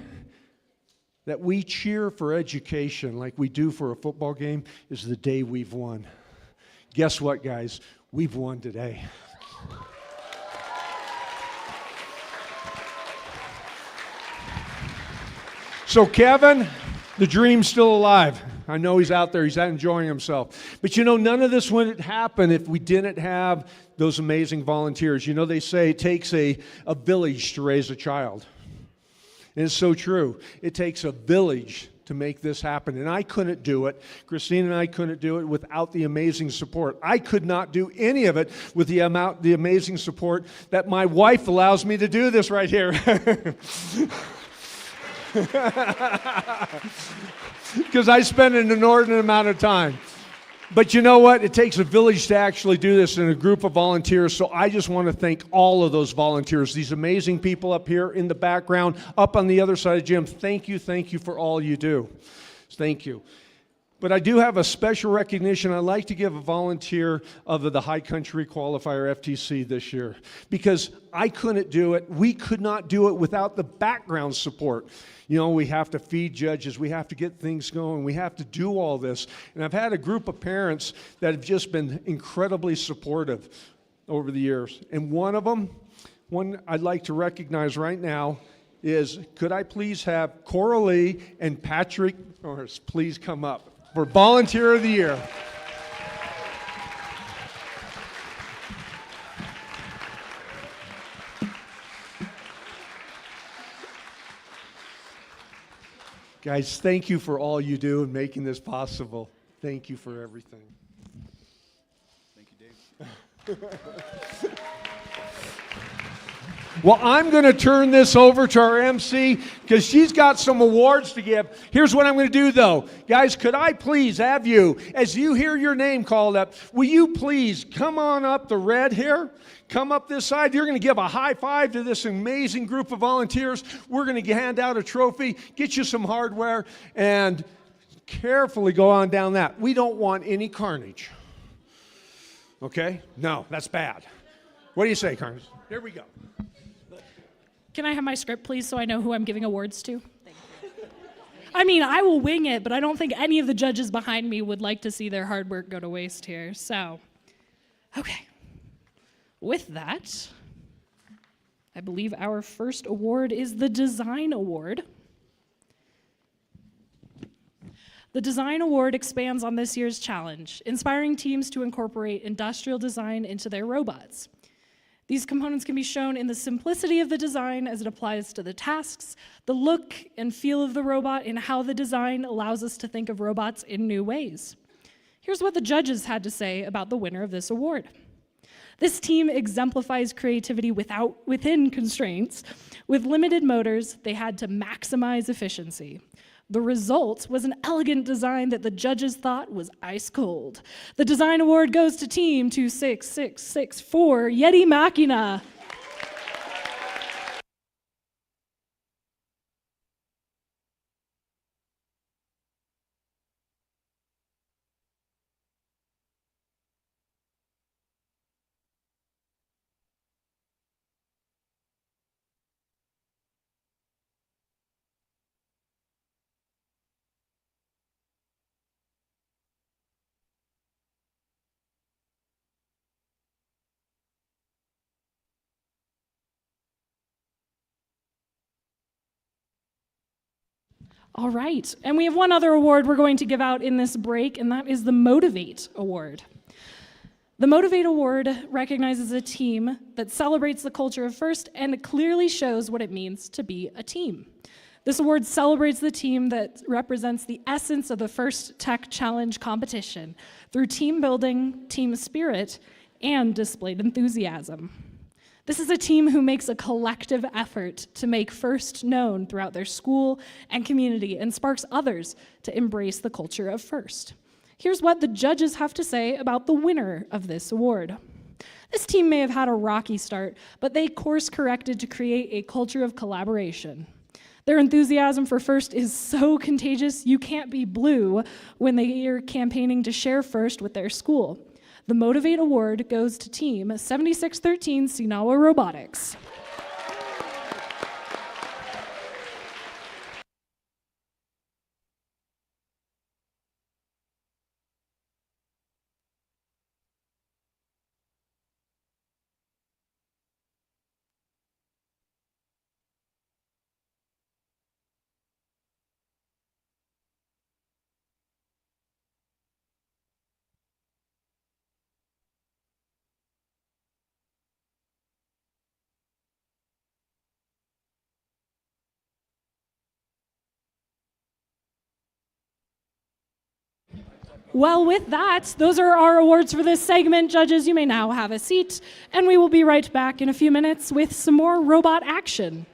that we cheer for education like we do for a football game is the day we've won. Guess what, guys? We've won today. So Kevin, the dream's still alive. I know he's out there, he's out enjoying himself. But you know, none of this would happen if we didn't have those amazing volunteers. You know, they say it takes a village to raise a child. And it's so true. It takes a village to make this happen. And I couldn't do it. Christine and I couldn't do it without the amazing support. I could not do any of it with the amazing support that my wife allows me to do this right here. Because I spend an inordinate amount of time. But you know what? It takes a village to actually do this and a group of volunteers. So I just want to thank all of those volunteers, these amazing people up here in the background, up on the other side of the gym. Thank you for all you do. Thank you. But I do have a special recognition. I'd like to give a volunteer of the High Country Qualifier FTC this year, because I couldn't do it. We could not do it without the background support. You know, we have to feed judges. We have to get things going. We have to do all this. And I've had a group of parents that have just been incredibly supportive over the years. And one of them, one I'd like to recognize right now is, could I please have Coralie and Patrick Norris please come up for Volunteer of the Year. Guys, thank you for all you do in making this possible. Thank you for everything. Thank you, Dave. Well, I'm going to turn this over to our MC because she's got some awards to give. Here's what I'm going to do, though. Guys, could I please have you, as you hear your name called up, will you please come on up the red here? Come up this side. You're going to give a high five to this amazing group of volunteers. We're going to hand out a trophy, get you some hardware, and carefully go on down that. We don't want any carnage. Okay? No, that's bad. What do you say, Carnage? Here we go. Can I have my script, please, so I know who I'm giving awards to? Thank you. I mean, I will wing it, but I don't think any of the judges behind me would like to see their hard work go to waste here. So, okay. With that, I believe our first award is the Design Award. The Design Award expands on this year's challenge, inspiring teams to incorporate industrial design into their robots. These components can be shown in the simplicity of the design as it applies to the tasks, the look and feel of the robot, and how the design allows us to think of robots in new ways. Here's what the judges had to say about the winner of this award. This team exemplifies creativity within constraints. With limited motors, they had to maximize efficiency. The result was an elegant design that the judges thought was ice cold. The Design Award goes to Team 26664, Yeti Machina. All right, and we have one other award we're going to give out in this break, and that is the Motivate Award. The Motivate Award recognizes a team that celebrates the culture of FIRST and clearly shows what it means to be a team. This award celebrates the team that represents the essence of the FIRST Tech Challenge competition through team building, team spirit, and displayed enthusiasm. This is a team who makes a collective effort to make FIRST known throughout their school and community and sparks others to embrace the culture of FIRST. Here's what the judges have to say about the winner of this award. This team may have had a rocky start, but they course-corrected to create a culture of collaboration. Their enthusiasm for FIRST is so contagious, you can't be blue when they are campaigning to share FIRST with their school. The Motivate Award goes to Team 7613 Sinawa Robotics. Well, with that, those are our awards for this segment. Judges, you may now have a seat, and we will be right back in a few minutes with some more robot action.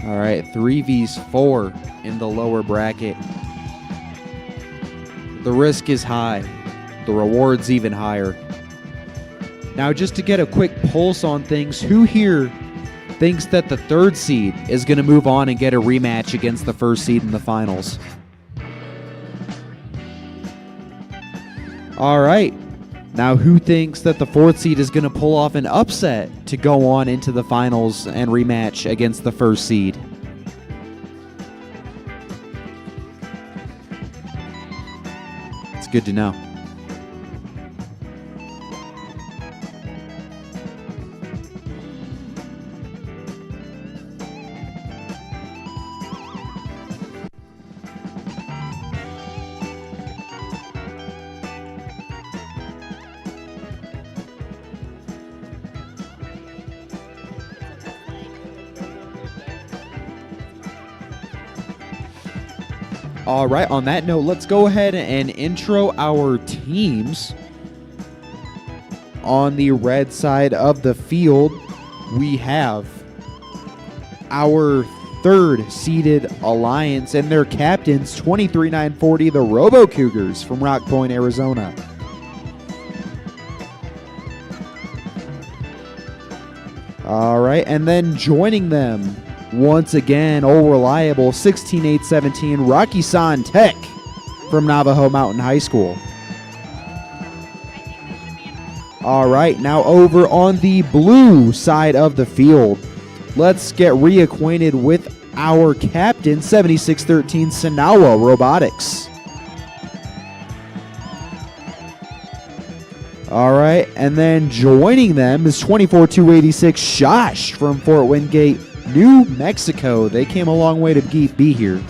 All right, 3v4 in the lower bracket. The risk is high. The reward's even higher. Now, just to get a quick pulse on things, who here thinks that the third seed is going to move on and get a rematch against the first seed in the finals? All right. Now, who thinks that the fourth seed is going to pull off an upset to go on into the finals and rematch against the first seed? It's good to know. All right, on that note, let's go ahead and intro our teams. On the red side of the field, we have our third seeded alliance and their captains, 23-940, the Robo Cougars from Rock Point, Arizona. All right, and then joining them, once again, all reliable, 16-817, Rocky San Tech from Navajo Mountain High School. All right, now over on the blue side of the field, let's get reacquainted with our captain, 7613, Sanawa Robotics. All right, and then joining them is 24-286, Shosh from Fort Wingate, New Mexico. They came a long way to be here.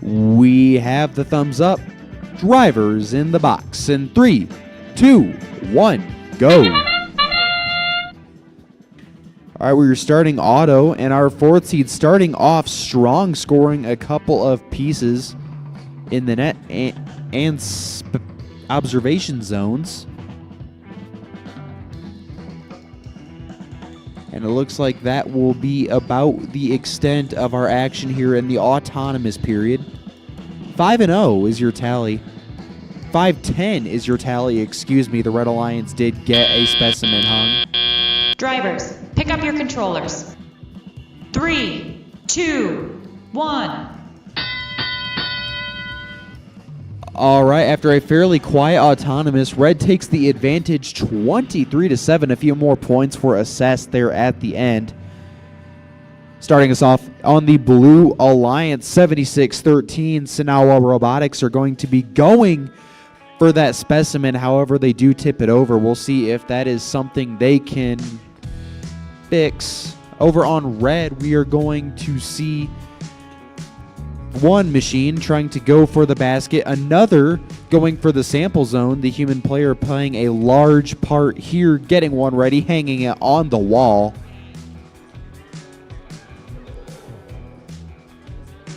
We have the thumbs up. Drivers in the box. In 3, 2, 1, go. All right, we're starting auto, and our fourth seed starting off strong, scoring a couple of pieces in the net and observation zones. And it looks like that will be about the extent of our action here in the autonomous period. 5-0 is your tally. 5-10 is your tally, excuse me. The Red Alliance did get a specimen hung. Drivers, pick up your controllers. 3, 2, 1. All right, after a fairly quiet autonomous, Red takes the advantage 23-7. A few more points for assess there at the end. Starting us off on the Blue Alliance, 7613, Sanawa Robotics are going to be going for that specimen. However, they do tip it over. We'll see if that is something they can fix. Over on Red, we are going to see one machine trying to go for the basket, another going for the sample zone. The human player playing a large part here, getting one ready, hanging it on the wall.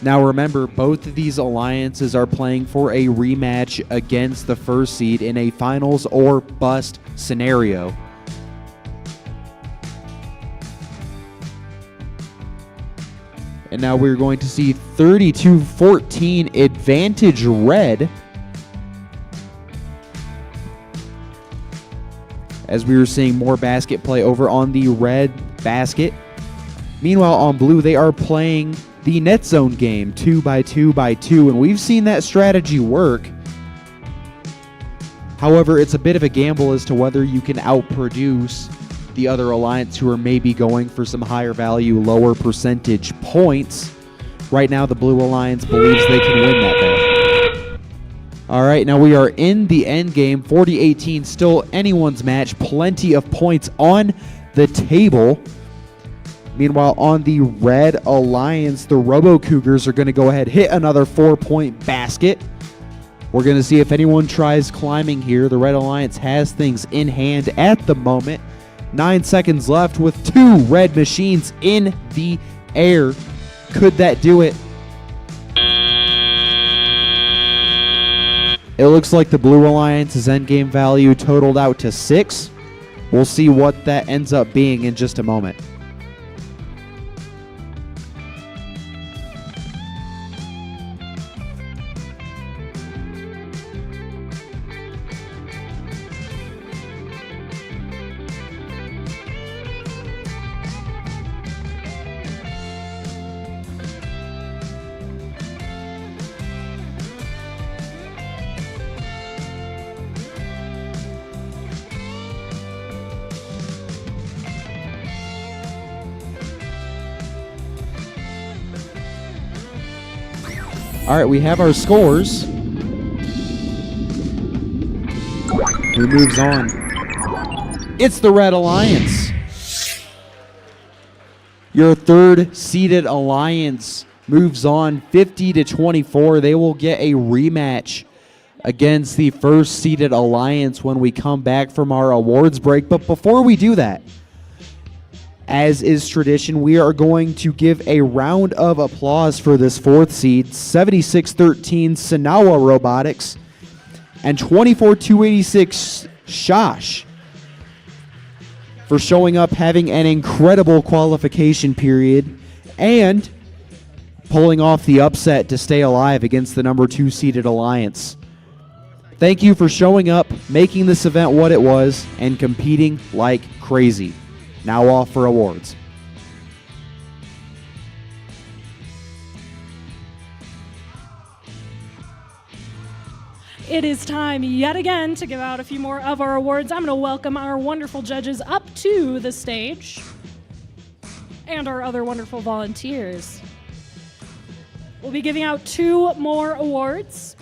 Now remember, both of these alliances are playing for a rematch against the first seed in a finals or bust scenario. And now we're going to see 32-14 advantage Red, as we were seeing more basket play over on the Red basket. Meanwhile, on Blue, they are playing the net zone game, 2x2x2, and we've seen that strategy work. However, it's a bit of a gamble as to whether you can outproduce the other alliance who are maybe going for some higher value, lower percentage points. Right now, the Blue Alliance believes they can win that bet. All right, now we are in the end game. 40-18, still anyone's match. Plenty of points on the table. Meanwhile, on the Red Alliance, the Robo Cougars are going to go ahead, hit another 4-point basket. We're going to see if anyone tries climbing here. The Red Alliance has things in hand at the moment. 9 seconds left with 2 red machines in the air. Could that do it? It looks like the Blue Alliance's endgame value totaled out to 6. We'll see what that ends up being in just a moment. All right, we have our scores. Who moves on? It's the Red Alliance. Your third seeded alliance moves on 50-24. They will get a rematch against the first seeded alliance when we come back from our awards break. But before we do that, as is tradition, we are going to give a round of applause for this fourth seed, 76-13 Sanawa Robotics, and 24-286 Shosh, for showing up, having an incredible qualification period, and pulling off the upset to stay alive against the number 2 seeded alliance. Thank you for showing up, making this event what it was, and competing like crazy. Now off for awards. It is time yet again to give out a few more of our awards. I'm going to welcome our wonderful judges up to the stage and our other wonderful volunteers. We'll be giving out 2 more awards.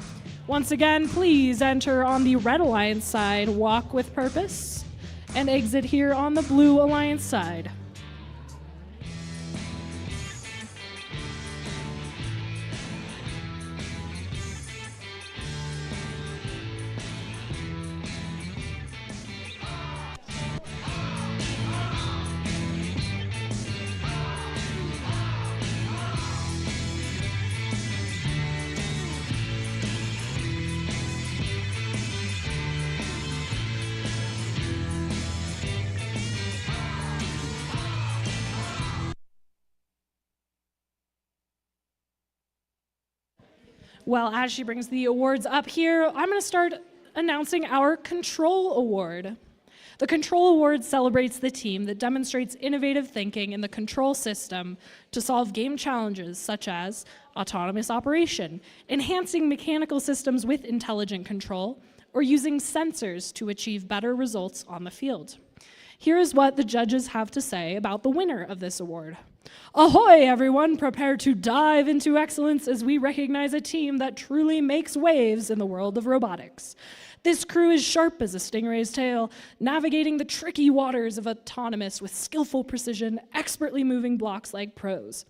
Once again, please enter on the Red Alliance side, walk with purpose, and exit here on the Blue Alliance side. Well, as she brings the awards up here, I'm going to start announcing our Control Award. The Control Award celebrates the team that demonstrates innovative thinking in the control system to solve game challenges such as autonomous operation, enhancing mechanical systems with intelligent control, or using sensors to achieve better results on the field. Here is what the judges have to say about the winner of this award. Ahoy, everyone! Prepare to dive into excellence as we recognize a team that truly makes waves in the world of robotics. This crew is sharp as a stingray's tail, navigating the tricky waters of autonomous with skillful precision, expertly moving blocks like pros.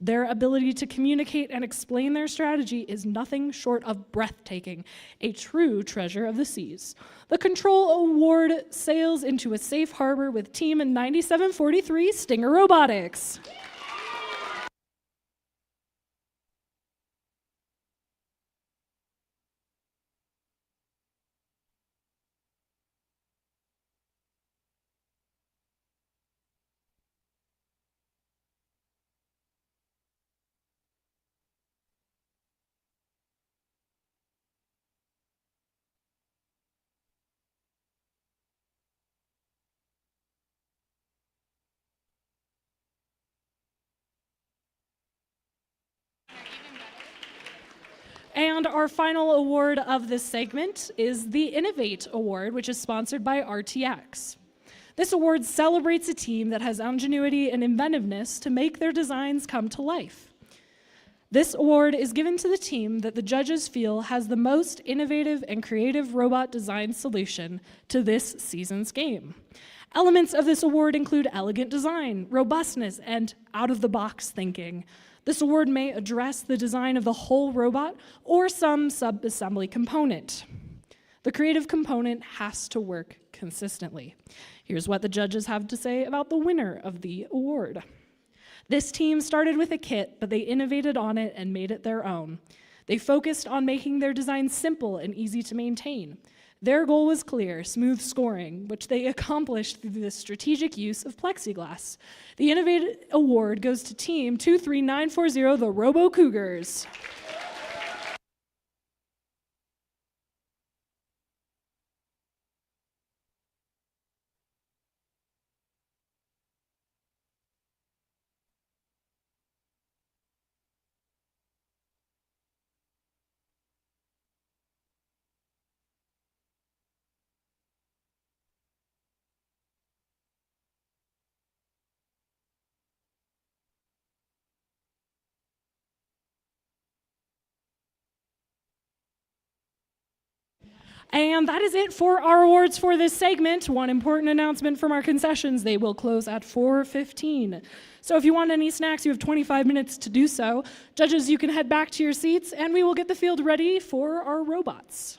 Their ability to communicate and explain their strategy is nothing short of breathtaking, a true treasure of the seas. The Control Award sails into a safe harbor with Team 9743 Stinger Robotics. And our final award of this segment is the Innovate Award, which is sponsored by RTX. This award celebrates a team that has ingenuity and inventiveness to make their designs come to life. This award is given to the team that the judges feel has the most innovative and creative robot design solution to this season's game. Elements of this award include elegant design, robustness, and out-of-the-box thinking. This award may address the design of the whole robot or some sub-assembly component. The creative component has to work consistently. Here's what the judges have to say about the winner of the award. This team started with a kit, but they innovated on it and made it their own. They focused on making their design simple and easy to maintain. Their goal was clear, smooth scoring, which they accomplished through the strategic use of plexiglass. The Innovative Award goes to Team 23940, the Robo Cougars. And that is it for our awards for this segment. One important announcement from our concessions: they will close at 4:15. So if you want any snacks, you have 25 minutes to do so. Judges, you can head back to your seats, and we will get the field ready for our robots.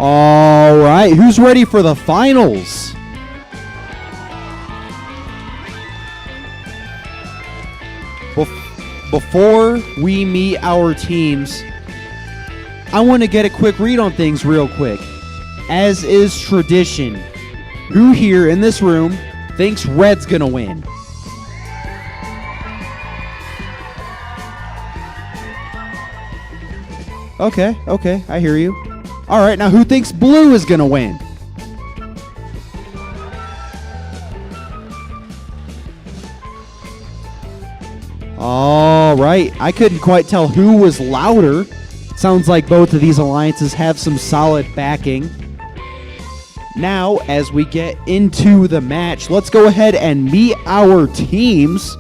All right, who's ready for the finals? Before we meet our teams, I want to get a quick read on things real quick. As is tradition, who here in this room thinks Red's going to win? Okay, I hear you. All right, now who thinks Blue is going to win? All right, I couldn't quite tell who was louder. Sounds like both of these alliances have some solid backing. Now, as we get into the match, let's go ahead and meet our teams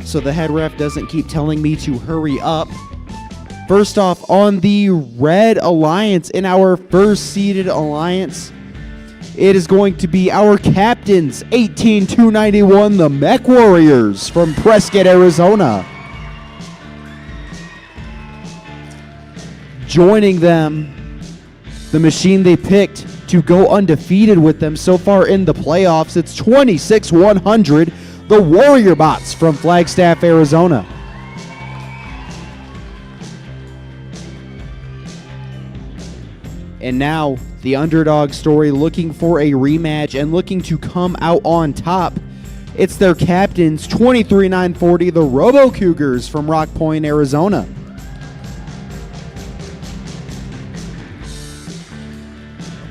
so the head ref doesn't keep telling me to hurry up. First off, on the Red Alliance, in our first seeded alliance, it is going to be our captains, 18-291, the Mech Warriors from Prescott, Arizona. Joining them, the machine they picked to go undefeated with them so far in the playoffs, it's 26-100, the Warrior Bots from Flagstaff, Arizona. And now, the underdog story looking for a rematch and looking to come out on top. It's their captains, 23-940, the Robo Cougars from Rock Point, Arizona.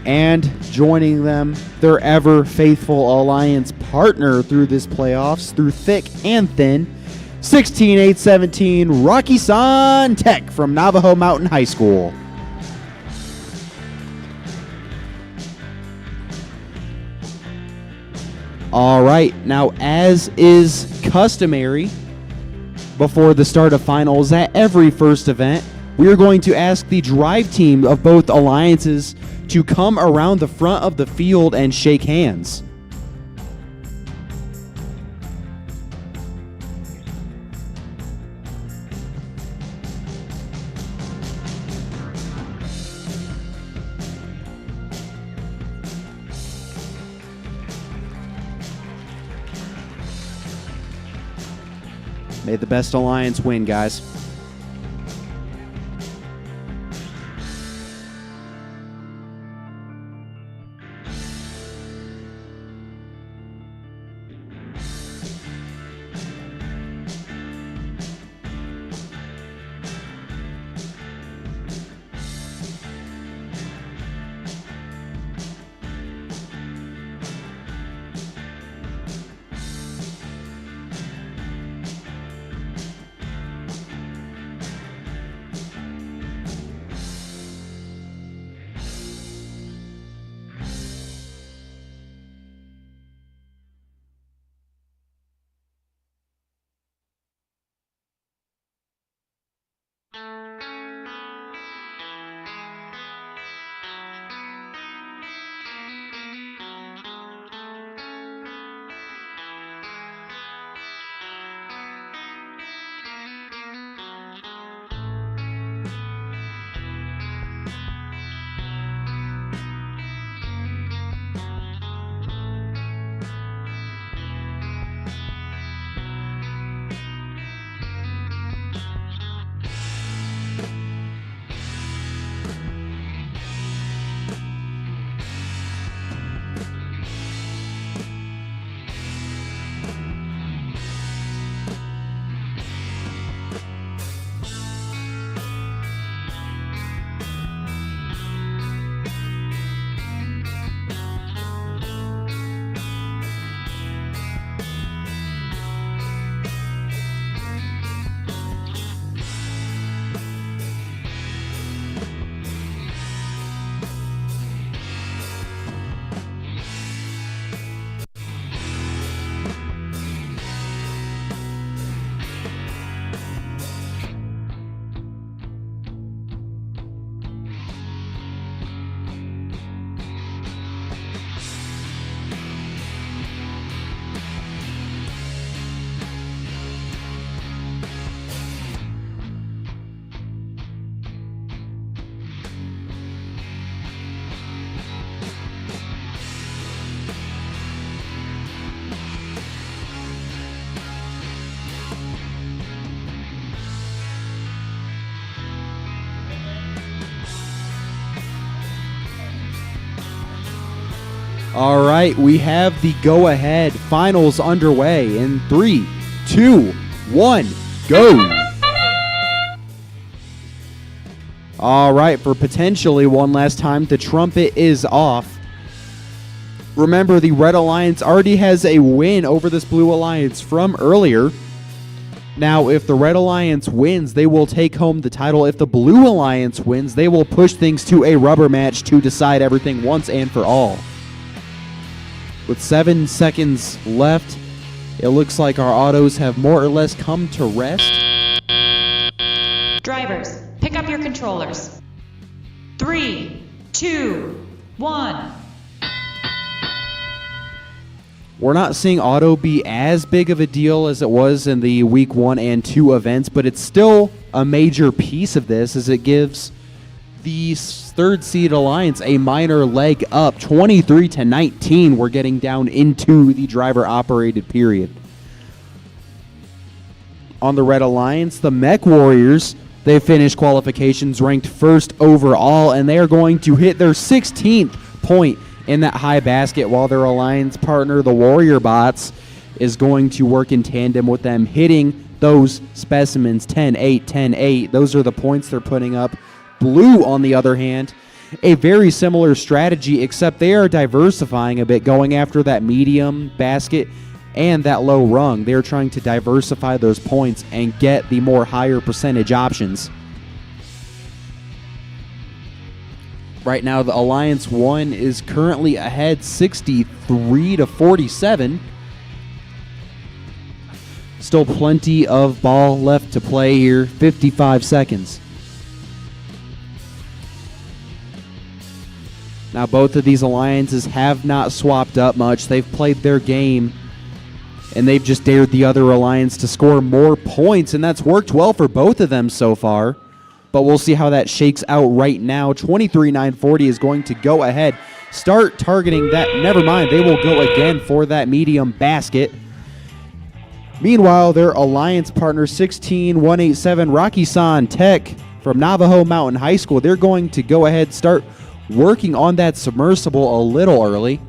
And joining them, their ever faithful alliance partner through this playoffs, through thick and thin, 16-817, Rocky San Tech from Navajo Mountain High School. All right, now as is customary before the start of finals at every first event, we are going to ask the drive team of both alliances to come around the front of the field and shake hands. May the best alliance win, guys. All right, we have the go-ahead finals underway in 3, 2, 1, go. All right, for potentially one last time, the trumpet is off. Remember, the Red Alliance already has a win over this Blue Alliance from earlier. Now, if the Red Alliance wins, they will take home the title. If the Blue Alliance wins, they will push things to a rubber match to decide everything once and for all. With 7 seconds left, it looks like our autos have more or less come to rest. Drivers, pick up your controllers. 3, 2, 1. We're not seeing auto be as big of a deal as it was in the week 1 and 2 events, but it's still a major piece of this as it gives the third seed alliance a minor leg up. 23-19, we're getting down into the driver operated period. On the Red Alliance, the Mech Warriors, they finished qualifications ranked first overall, and they are going to hit their 16th point in that high basket, while their alliance partner, the Warrior Bots, is going to work in tandem with them, hitting those specimens 10-8, 10-8. Those are the points they're putting up. Blue, on the other hand, a very similar strategy, except they are diversifying a bit, going after that medium basket and that low rung. They're trying to diversify those points and get the more higher percentage options. Right now, the Alliance 1 is currently ahead 63-47. Still plenty of ball left to play here, 55 seconds. Now, both of these alliances have not swapped up much. They've played their game, and they've just dared the other alliance to score more points, and that's worked well for both of them so far. But we'll see how that shakes out right now. 23-9-40 is going to go ahead, start targeting that. Never mind, they will go again for that medium basket. Meanwhile, their alliance partner, 16-187 Rocky-san Tech from Navajo Mountain High School, they're going to go ahead, start working on that submersible a little early.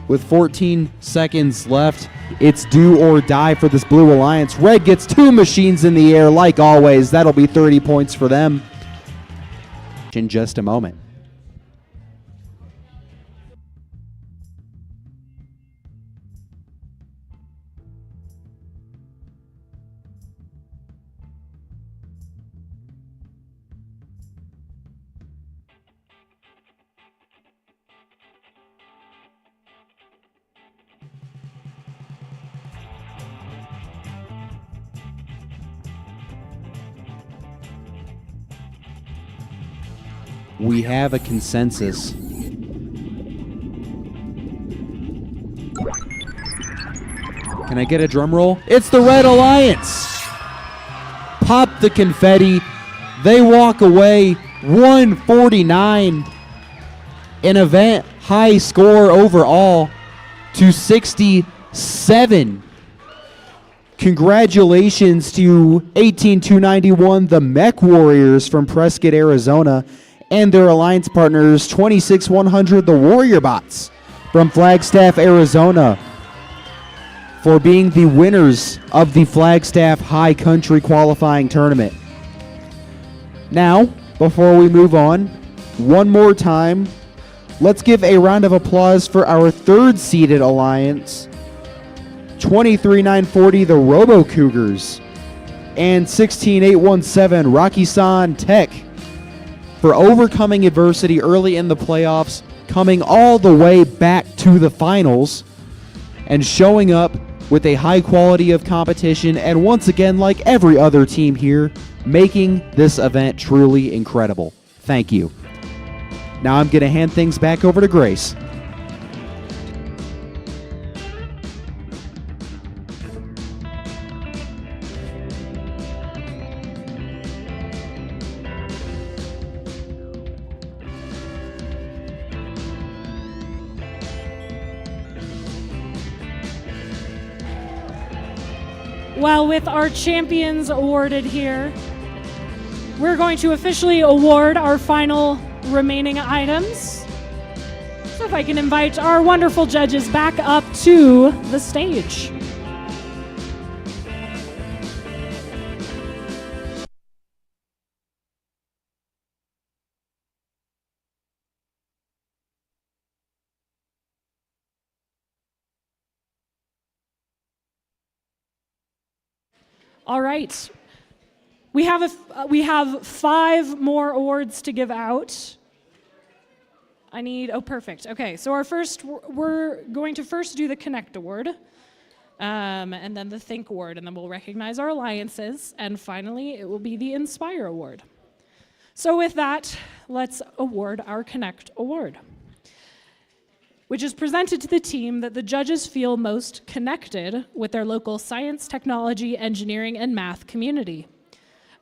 With 14 seconds left, it's do or die for this Blue Alliance. Red gets 2 machines in the air like always. That'll be 30 points for them in just a moment. We have a consensus. Can I get a drum roll? It's the Red Alliance. Pop the confetti. They walk away 149. An event high score overall to 67. Congratulations to 18-291, the Mech Warriors from Prescott, Arizona, and their alliance partners, 26-100, the Warrior Bots from Flagstaff, Arizona, for being the winners of the Flagstaff High Country qualifying tournament. Now, before we move on, one more time, let's give a round of applause for our third-seeded alliance, 23-940, the Robo Cougars, and 16-817, Rocky-san Tech, for overcoming adversity early in the playoffs, coming all the way back to the finals, and showing up with a high quality of competition, and once again, like every other team here, making this event truly incredible. Thank you. Now I'm going to hand things back over to Grace. Well, with our champions awarded here, we're going to officially award our final remaining items. So if I can invite our wonderful judges back up to the stage. All right. We have 5 more awards to give out. Perfect. Okay, so we're going to first do the Connect Award, and then the Think Award, and then we'll recognize our alliances, and finally it will be the Inspire Award. So with that, let's award our Connect Award, which is presented to the team that the judges feel most connected with their local science, technology, engineering, and math community.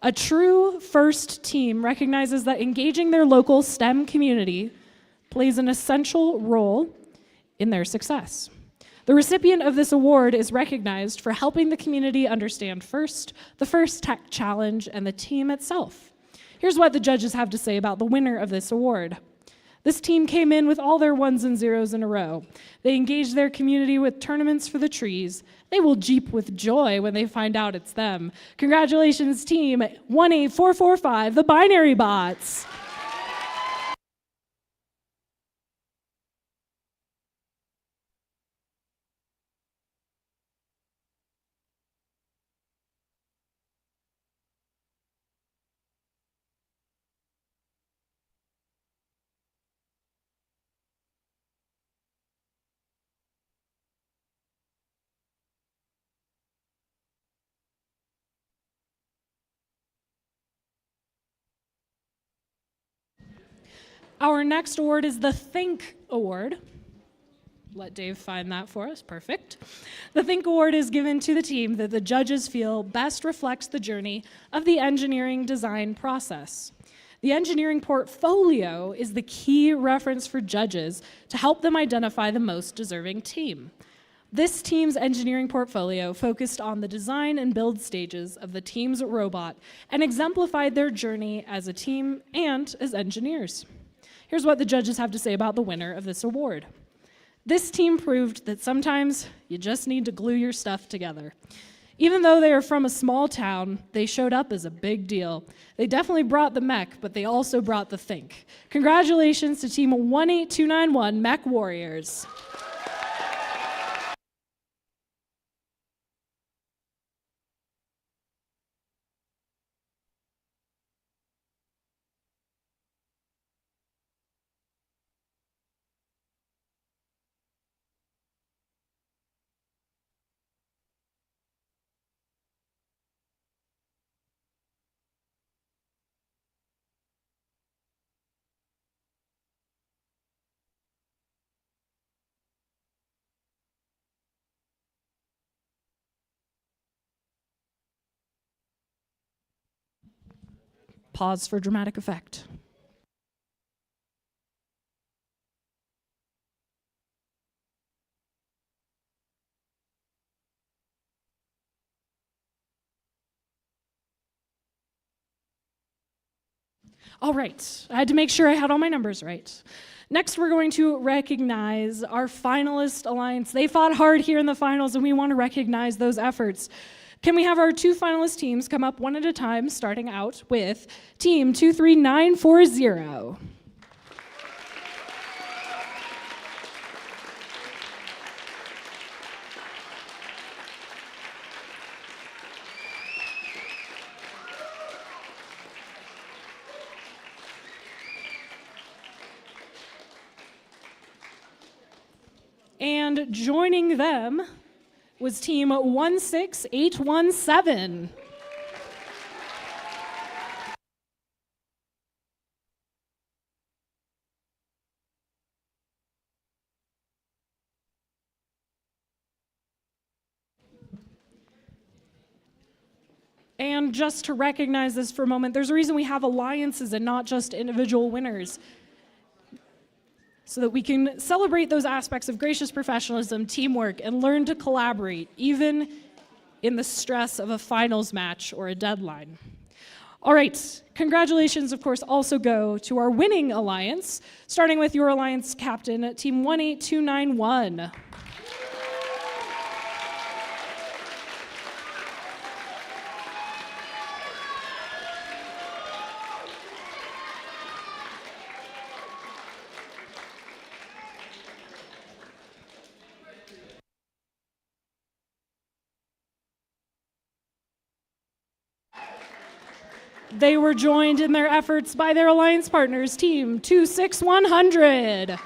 A true FIRST team recognizes that engaging their local STEM community plays an essential role in their success. The recipient of this award is recognized for helping the community understand FIRST, the FIRST Tech Challenge, and the team itself. Here's what the judges have to say about the winner of this award. This team came in with all their 1s and 0s in a row. They engaged their community with tournaments for the trees. They will Jeep with joy when they find out it's them. Congratulations, team 18445, the Binary Bots. Our next award is the Think Award. Let Dave find that for us. Perfect. The Think Award is given to the team that the judges feel best reflects the journey of the engineering design process. The engineering portfolio is the key reference for judges to help them identify the most deserving team. This team's engineering portfolio focused on the design and build stages of the team's robot and exemplified their journey as a team and as engineers. Here's what the judges have to say about the winner of this award. This team proved that sometimes you just need to glue your stuff together. Even though they are from a small town, they showed up as a big deal. They definitely brought the mech, but they also brought the think. Congratulations to Team 18291 Mech Warriors. Pause for dramatic effect. All right, I had to make sure I had all my numbers right. Next, we're going to recognize our finalist alliance. They fought hard here in the finals, and we want to recognize those efforts. Can we have our 2 finalist teams come up one at a time, starting out with Team 23940. And joining them was Team 16817. And just to recognize this for a moment, there's a reason we have alliances and not just individual winners, so that we can celebrate those aspects of gracious professionalism, teamwork, and learn to collaborate, even in the stress of a finals match or a deadline. All right, congratulations, of course, also go to our winning alliance, starting with your alliance captain, Team 18291. They were joined in their efforts by their alliance partners, Team 26100.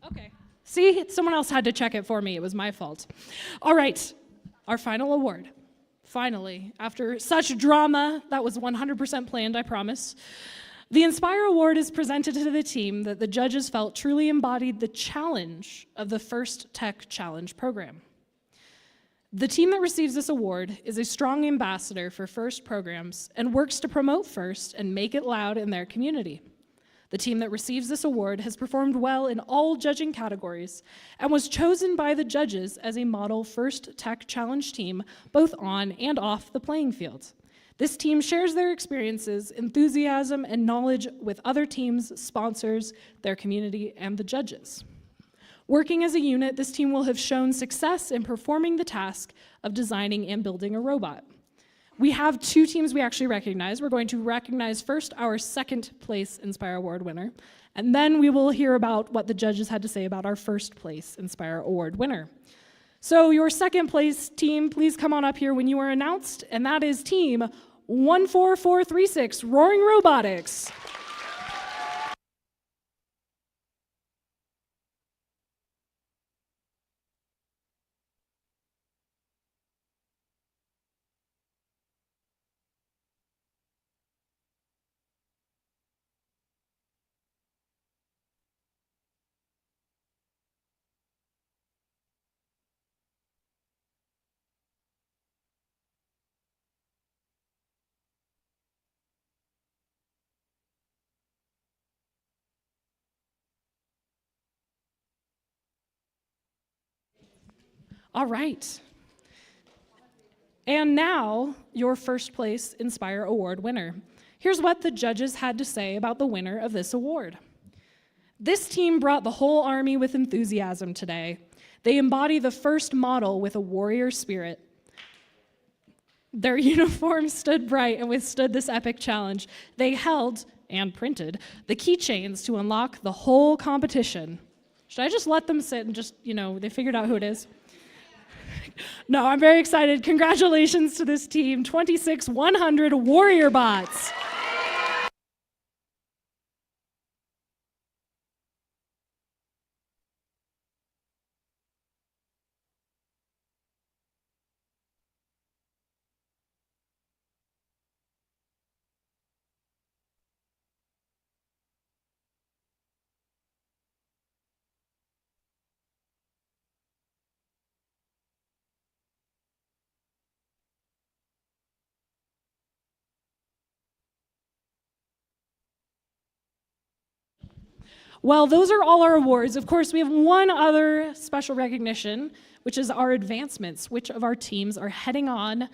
Okay. See, someone else had to check it for me. It was my fault. All right, our final award. Finally, after such drama, that was 100% planned, I promise. The Inspire Award is presented to the team that the judges felt truly embodied the challenge of the First Tech Challenge program. The team that receives this award is a strong ambassador for FIRST programs and works to promote FIRST and make it loud in their community. The team that receives this award has performed well in all judging categories and was chosen by the judges as a model First Tech Challenge team, both on and off the playing field. This team shares their experiences, enthusiasm, and knowledge with other teams, sponsors, their community, and the judges. Working as a unit, this team will have shown success in performing the task of designing and building a robot. We have two teams we actually recognize. We're going to recognize first our second place Inspire Award winner, and then we will hear about what the judges had to say about our first place Inspire Award winner. So your second place team, please come on up here when you are announced, and that is team 14436, Roaring Robotics. All right. And now, your first place Inspire Award winner. Here's what the judges had to say about the winner of this award. This team brought the whole army with enthusiasm today. They embody the first model with a warrior spirit. Their uniforms stood bright and withstood this epic challenge. They held, and printed, the keychains to unlock the whole competition. Should I just let them sit and just, they figured out who it is? No, I'm very excited. Congratulations to this team, 26100 Warrior Bots. Well, those are all our awards. Of course, we have one other special recognition, which is our advancements, which of our teams are heading on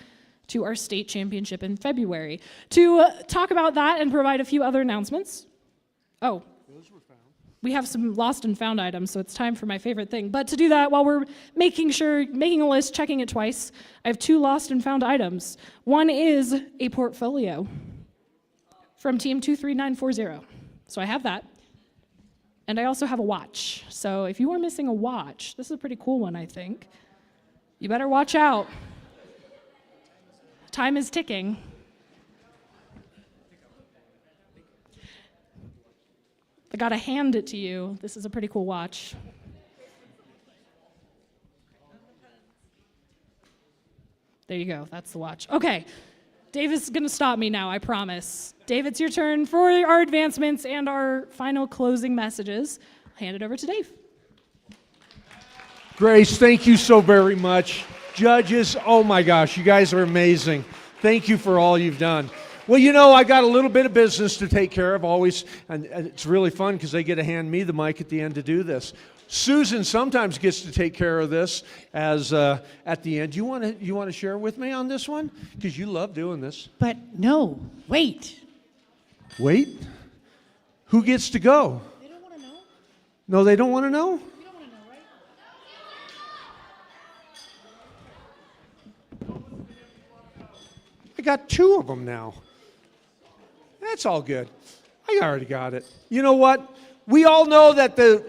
to our state championship in February. To talk about that and provide a few other announcements. Oh, we have some lost and found items, so it's time for my favorite thing. But to do that, while we're making a list, checking it twice, I have 2 lost and found items. One is a portfolio from team 23940. So I have that. And I also have a watch. So if you are missing a watch, this is a pretty cool one, I think. You better watch out. Time is ticking. I gotta hand it to you. This is a pretty cool watch. There you go, that's the watch. Okay, David's gonna stop me now, I promise. Dave, it's your turn for our advancements and our final closing messages. I'll hand it over to Dave. Grace, thank you so very much. Judges, oh my gosh, you guys are amazing. Thank you for all you've done. Well, I got a little bit of business to take care of always, and it's really fun because they get to hand me the mic at the end to do this. Susan sometimes gets to take care of this as at the end. You want to share with me on this one? Because you love doing this. But no, wait. Wait? Who gets to go? They don't want to know. No, they don't want to know? You don't want to know, right? I got 2 of them now. That's all good. I already got it. You know what? We all know that the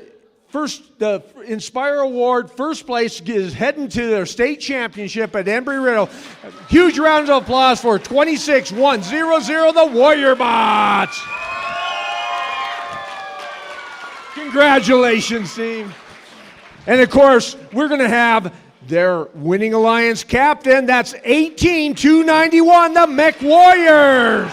Inspire Award first place is heading to their state championship at Embry-Riddle. Huge round of applause for 26100, the Warrior Bots. Congratulations, team. And of course, we're going to have their winning alliance captain. That's 18291, the Mech Warriors.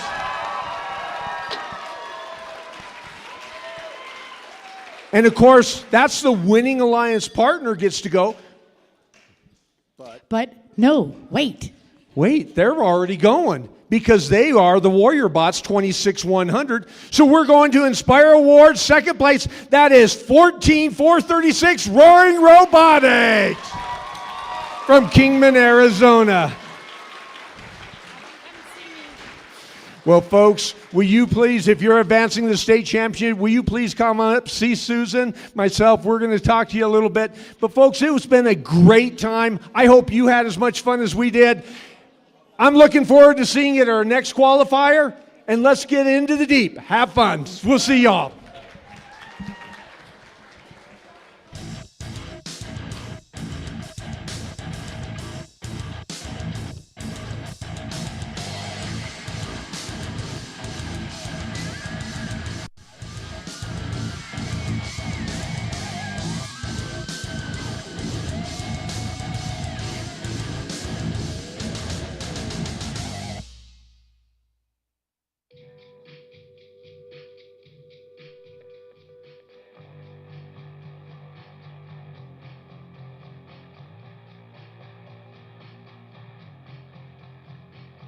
And of course, that's the winning alliance partner gets to go. But no, wait. Wait, they're already going because they are the Warrior Bots 26100. So we're going to Inspire Awards, second place. That is 14436 Roaring Robotics from Kingman, Arizona. Well, folks, will you please, if you're advancing to the state championship, will you please come on up, see Susan, myself, we're going to talk to you a little bit. But folks, it's been a great time. I hope you had as much fun as we did. I'm looking forward to seeing you at our next qualifier, and let's get into the deep. Have fun. We'll see y'all.